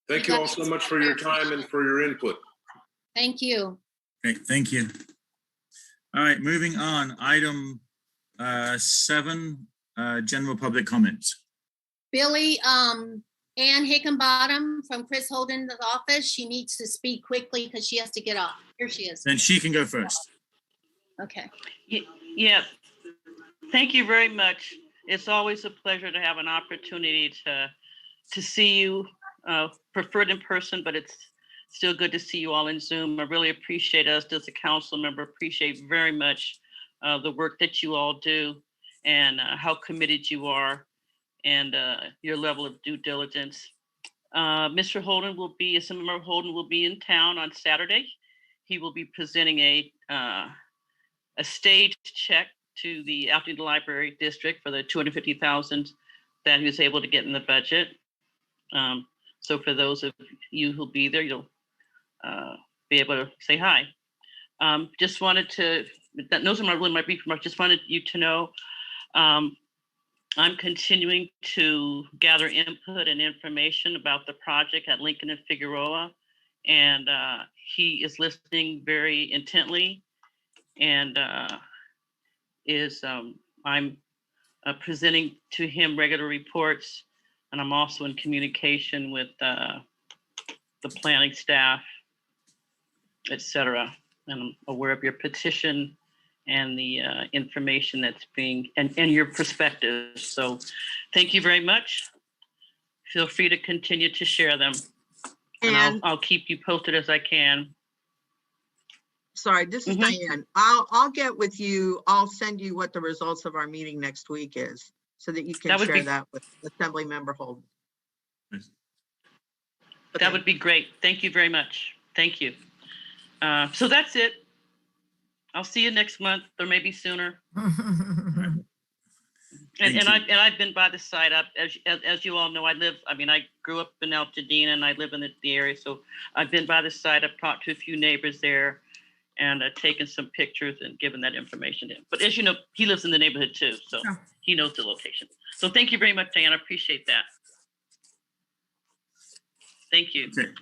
Thank you all so much for your time and for your input. Thank you. Great, thank you. All right, moving on. Item 7, general public comments. Billy, Ann Hickenbottom from Chris Holden's office. She needs to speak quickly because she has to get off. Here she is. Then she can go first. Okay. Yeah, thank you very much. It's always a pleasure to have an opportunity to see you, preferred in person, but it's still good to see you all in Zoom. I really appreciate us as a council member, appreciate very much the work that you all do and how committed you are and your level of due diligence. Mr. Holden will be, Councilmember Holden will be in town on Saturday. He will be presenting a staged check to the Altadena Library District for the $250,000 that he was able to get in the budget. So for those of you who'll be there, you'll be able to say hi. Just wanted to, those are my brief remarks. Just wanted you to know I'm continuing to gather input and information about the project at Lincoln and Figueroa, and he is listening very intently, and I'm presenting to him regular reports, and I'm also in communication with the planning staff, etc. And I'm aware of your petition and the information that's being, and your perspective. So thank you very much. Feel free to continue to share them. And I'll keep you posted as I can. Sorry, this is Diane. I'll get with you. I'll send you what the results of our meeting next week is so that you can share that with Assembly Member Holden. That would be great. Thank you very much. Thank you. So that's it. I'll see you next month, or maybe sooner. And I've been by the site. As you all know, I grew up in Altadena and I live in the area. So I've been by the site. I've talked to a few neighbors there and taken some pictures and given that information to him. But as you know, he lives in the neighborhood too, so he knows the location. So thank you very much, Diane. I appreciate that. Thank you. Okay.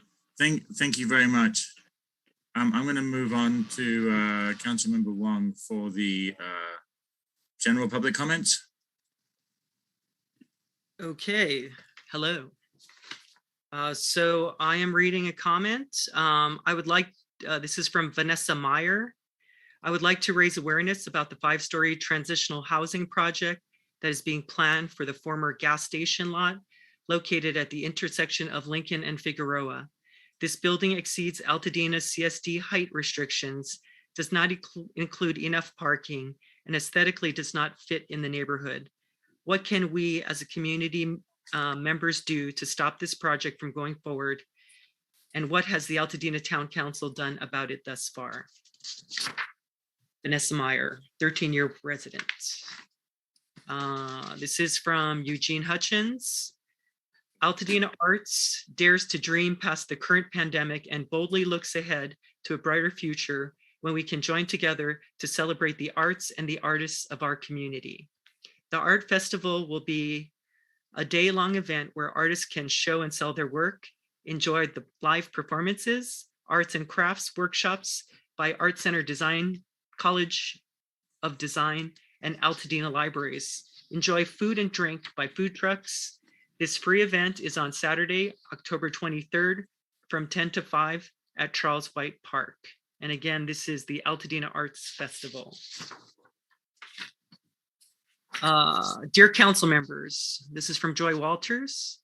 Thank you very much. I'm going to move on to Councilmember Wong for the general public comments. Okay, hello. So I am reading a comment. I would like, this is from Vanessa Meyer. I would like to raise awareness about the 5-story transitional housing project that is being planned for the former gas station lot located at the intersection of Lincoln and Figueroa. This building exceeds Altadena's CSD height restrictions, does not include enough parking, and aesthetically does not fit in the neighborhood. What can we as a community members do to stop this project from going forward? And what has the Altadena Town Council done about it thus far? Vanessa Meyer, 13-year resident. This is from Eugene Hutchins. Altadena Arts dares to dream past the current pandemic and boldly looks ahead to a brighter future when we can join together to celebrate the arts and the artists of our community. The Art Festival will be a day-long event where artists can show and sell their work, enjoy the live performances, arts and crafts workshops by Art Center Design, College of Design, and Altadena Libraries. Enjoy food and drink by food trucks. This free event is on Saturday, October 23rd from 10 to 5 at Charles White Park. And again, this is the Altadena Arts Festival. Dear council members, this is from Joy Walters.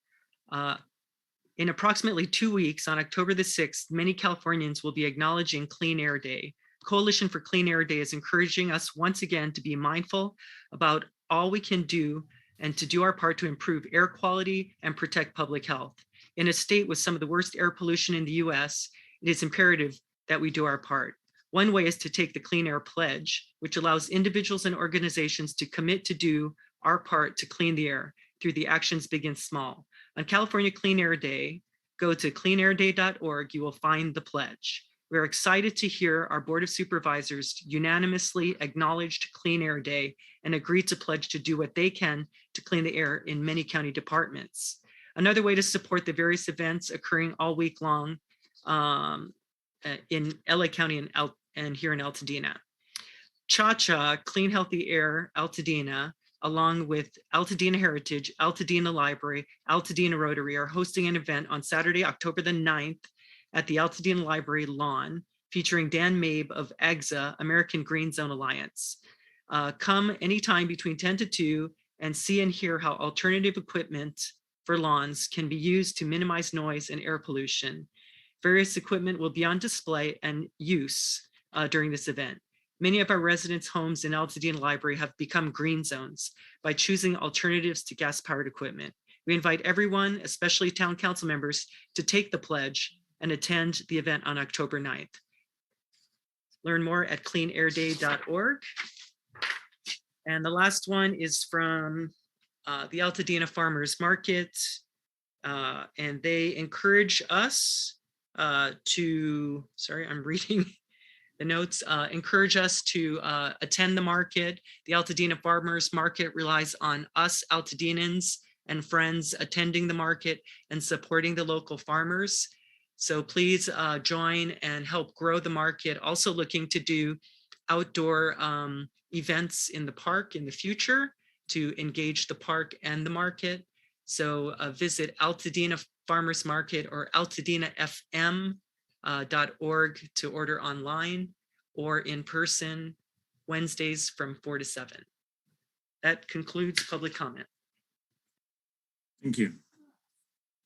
In approximately 2 weeks, on October the 6th, many Californians will be acknowledging Clean Air Day. Coalition for Clean Air Day is encouraging us once again to be mindful about all we can do and to do our part to improve air quality and protect public health. In a state with some of the worst air pollution in the US, it is imperative that we do our part. One way is to take the Clean Air Pledge, which allows individuals and organizations to commit to do our part to clean the air through the Actions Begin Small. On California Clean Air Day, go to cleanairday.org, you will find the pledge. We're excited to hear our Board of Supervisors unanimously acknowledged Clean Air Day and agreed to pledge to do what they can to clean the air in many county departments. Another way to support the various events occurring all week long in LA County and here in Altadena. Cha-Cha, Clean Healthy Air, Altadena, along with Altadena Heritage, Altadena Library, Altadena Rotary are hosting an event on Saturday, October the 9th at the Altadena Library lawn, featuring Dan Mabe of AGSA, American Green Zone Alliance. Come anytime between 10 to 2 and see and hear how alternative equipment for lawns can be used to minimize noise and air pollution. Various equipment will be on display and use during this event. Many of our residents' homes in Altadena Library have become green zones by choosing alternatives to gas-powered equipment. We invite everyone, especially town council members, to take the pledge and attend the event on October 9th. Learn more at cleanairday.org. And the last one is from the Altadena Farmers Market. And they encourage us sorry, I'm reading the notes, encourage us to attend the market. The Altadena Farmers Market relies on us Altadenans and friends attending the market and supporting the local farmers. So please join and help grow the market. Also looking to do outdoor events in the park in the future to engage the park and the market. So visit Altadena Farmers Market or altadenafm.org to order online or in person Wednesdays from 4 to 7. That concludes public comment. Thank you.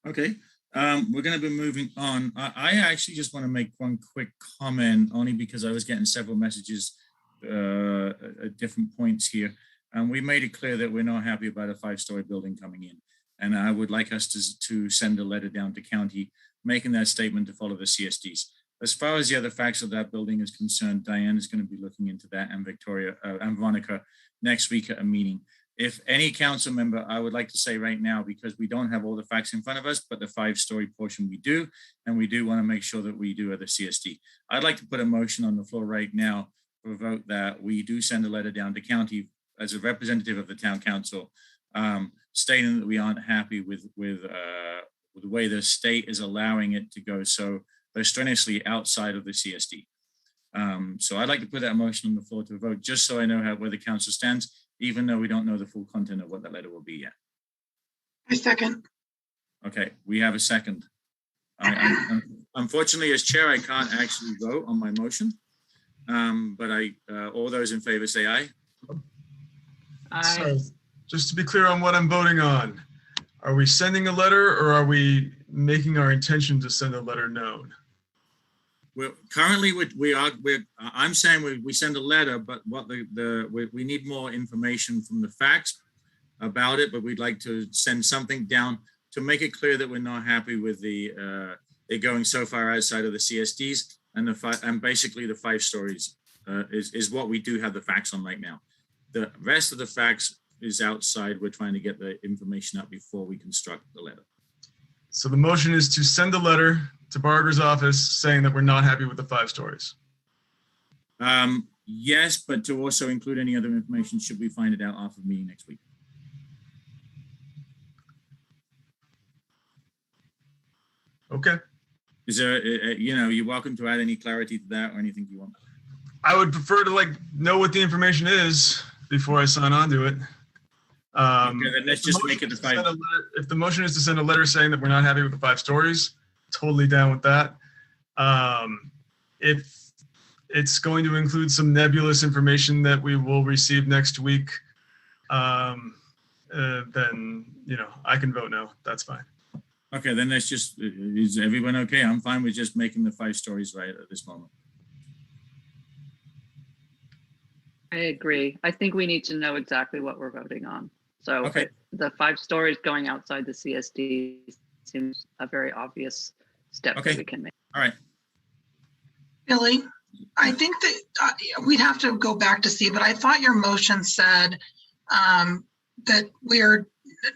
Okay, we're going to be moving on. I actually just want to make one quick comment, only because I was getting several messages at different points here. And we made it clear that we're not happy about a 5-story building coming in. And I would like us to send a letter down to county, making that statement to follow the CSDs. As far as the other facts of that building is concerned, Diane is going to be looking into that, and Victoria and Veronica next week at a meeting. If any council member, I would like to say right now, because we don't have all the facts in front of us, but the 5-story portion we do, and we do want to make sure that we do at the CSD. I'd like to put a motion on the floor right now for a vote that we do send a letter down to county as a representative of the town council, stating that we aren't happy with the way the state is allowing it to go so strenuously outside of the CSD. So I'd like to put that motion on the floor to vote, just so I know where the council stands, even though we don't know the full content of what that letter will be yet. I second. Okay, we have a second. Unfortunately, as chair, I can't actually vote on my motion, but all those in favor say aye. So, just to be clear on what I'm voting on, are we sending a letter or are we making our intention to send a letter known? Well, currently I'm saying we send a letter, but what we need more information from the facts about it, but we'd like to send something down to make it clear that we're not happy with it going so far outside of the CSDs, and basically the 5 stories is what we do have the facts on right now. The rest of the facts is outside. We're trying to get the information up before we construct the letter. So the motion is to send a letter to Barger's office saying that we're not happy with the 5 stories. Yes, but to also include any other information should we find it out after the meeting next week. Okay. Is there, you're welcome to add any clarity to that or anything you want. I would prefer to know what the information is before I sign on to it. Okay, then let's just make it the 5. If the motion is to send a letter saying that we're not happy with the 5 stories, totally down with that. If it's going to include some nebulous information that we will receive next week, then I can vote no. That's fine. Okay, then let's just, is everyone okay? I'm fine with just making the 5 stories right at this moment. I agree. I think we need to know exactly what we're voting on. So okay. The 5 stories going outside the CSD seems a very obvious step that we can make. All right. Billy, I think that we'd have to go back to see, but I thought your motion said that we're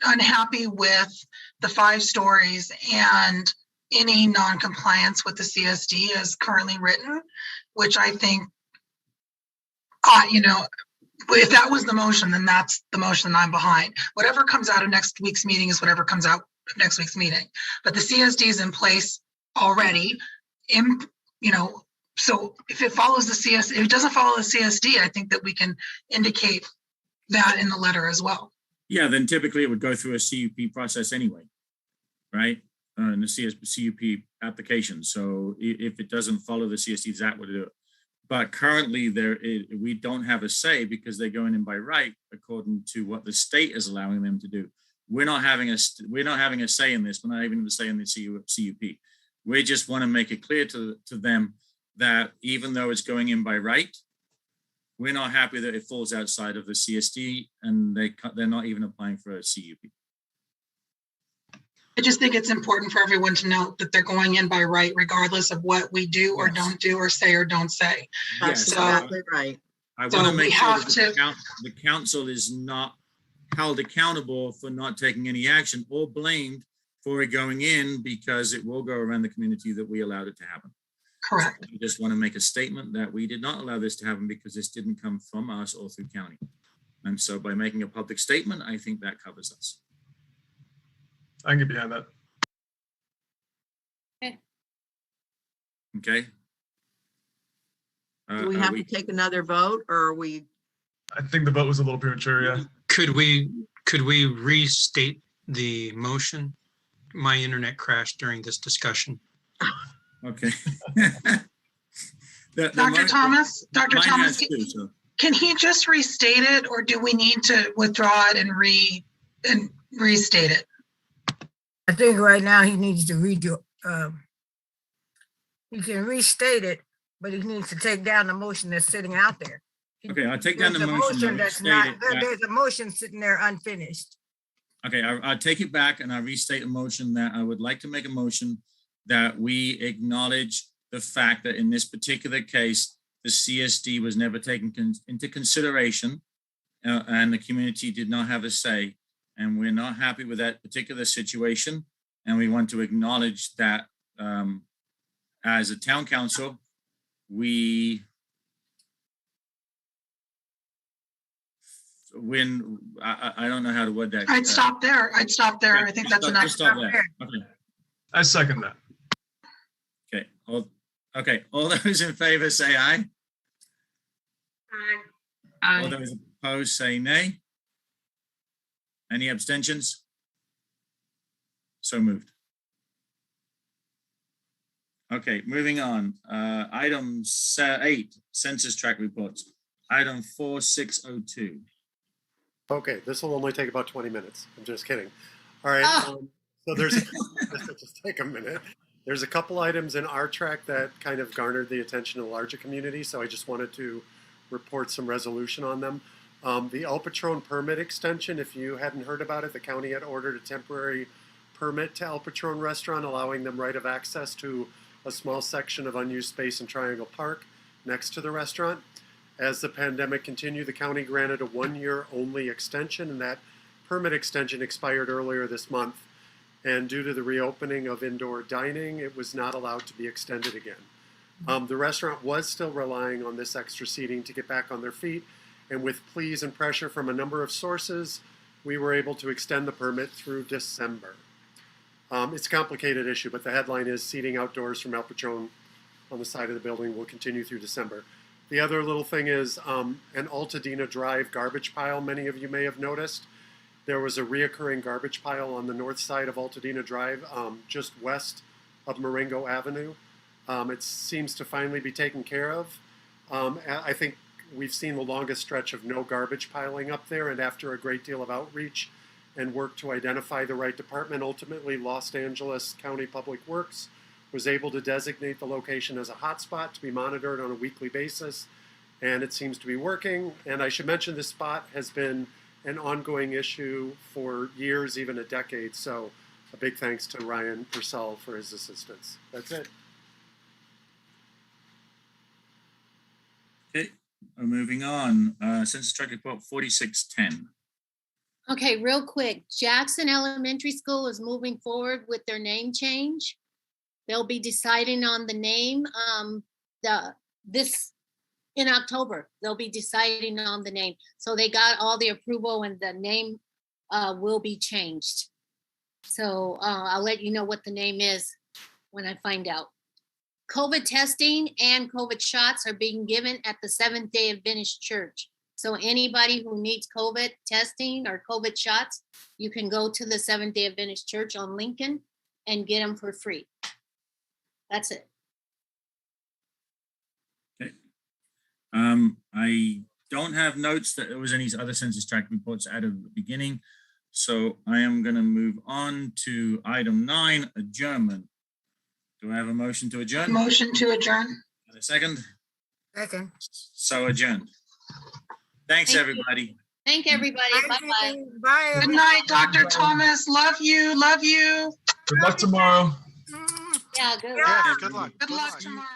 unhappy with the 5 stories and any non-compliance with the CSD as currently written, which I think, if that was the motion, then that's the motion I'm behind. Whatever comes out of next week's meeting is whatever comes out next week's meeting. But the CSD is in place already. So if it follows the if it doesn't follow the CSD, I think that we can indicate that in the letter as well. Yeah, then typically it would go through a CUP process anyway, right? In the CUP application. So if it doesn't follow the CSD, that would do it. But currently we don't have a say because they're going in by right according to what the state is allowing them to do. We're not having a say in this. We're not having a say in the CUP. We just want to make it clear to them that even though it's going in by right, we're not happy that it falls outside of the CSD and they're not even applying for a CUP. I just think it's important for everyone to know that they're going in by right, regardless of what we do or don't do or say or don't say. That's exactly right. I want to make sure that the council is not held accountable for not taking any action or blamed for it going in because it will go around the community that we allowed it to happen. Correct. So I just want to make a statement that we did not allow this to happen because this didn't come from us or through county. And so by making a public statement, I think that covers us. I can get behind that. Okay. Do we have to take another vote or are we? I think the vote was a little premature, yeah. Could we restate the motion? My internet crashed during this discussion. Okay. Dr. Thomas, can he just restate it or do we need to withdraw it and restate it? I think right now he needs to redo. He can restate it, but he needs to take down the motion that's sitting out there. Okay, I'll take down the motion. There's a motion sitting there unfinished. Okay, I'll take it back and I'll restate a motion that I would like to make a motion that we acknowledge the fact that in this particular case, the CSD was never taken into consideration and the community did not have a say. And we're not happy with that particular situation. And we want to acknowledge that as a town council, I don't know how to word that. I'd stop there. I think that's enough. Stop there. Okay. I second that. Okay. All those in favor say aye. Aye. All those opposed say nay. Any abstentions? So moved. Okay, moving on. Item 8, census tract reports. Item 4602. Okay, this will only take about 20 minutes. I'm just kidding. All right, so there's, just take a minute. There's a couple items in our tract that kind of garnered the attention of the larger community, so I just wanted to report some resolution on them. The El Patron permit extension, if you hadn't heard about it, the county had ordered a temporary permit to El Patron restaurant, allowing them right of access to a small section of unused space in Triangle Park next to the restaurant. As the pandemic continued, the county granted a 1-year only extension, and that permit extension expired earlier this month. And due to the reopening of indoor dining, it was not allowed to be extended again. The restaurant was still relying on this extra seating to get back on their feet, and with pleas and pressure from a number of sources, we were able to extend the permit through December. It's a complicated issue, but the headline is seating outdoors from El Patron on the side of the building will continue through December. The other little thing is an Altodena Drive garbage pile, many of you may have noticed. There was a reoccurring garbage pile on the north side of Altodena Drive, just west of Marengo Avenue. It seems to finally be taken care of. I think we've seen the longest stretch of no garbage piling up there, and after a great deal of outreach and work to identify the right department, ultimately Los Angeles County Public Works was able to designate the location as a hotspot to be monitored on a weekly basis, and it seems to be working. And I should mention this spot has been an ongoing issue for years, even a decade, so a big thanks to Ryan Purcell for his assistance. That's it. Okay, moving on. Census tract report 4610. Okay, real quick. Jackson Elementary School is moving forward with their name change. They'll be deciding on the name in October. They'll be deciding on the name. So they got all the approval and the name will be changed. So I'll let you know what the name is when I find out. COVID testing and COVID shots are being given at the Seventh-day Adventist Church. So anybody who needs COVID testing or COVID shots, you can go to the Seventh-day Adventist Church on Lincoln and get them for free. That's it. Okay. I don't have notes that there was any other census tract reports out of the beginning. So I am going to move on to item 9, adjournment. Do I have a motion to adjourn? Motion to adjourn. And a second? Second. So adjourned. Thanks, Thank you. everybody. Thank everybody. Bye-bye. Bye. Good night, Dr. Thomas. Love you. Love you. Good luck tomorrow. Yeah, good. Yeah, good luck. Good luck tomorrow.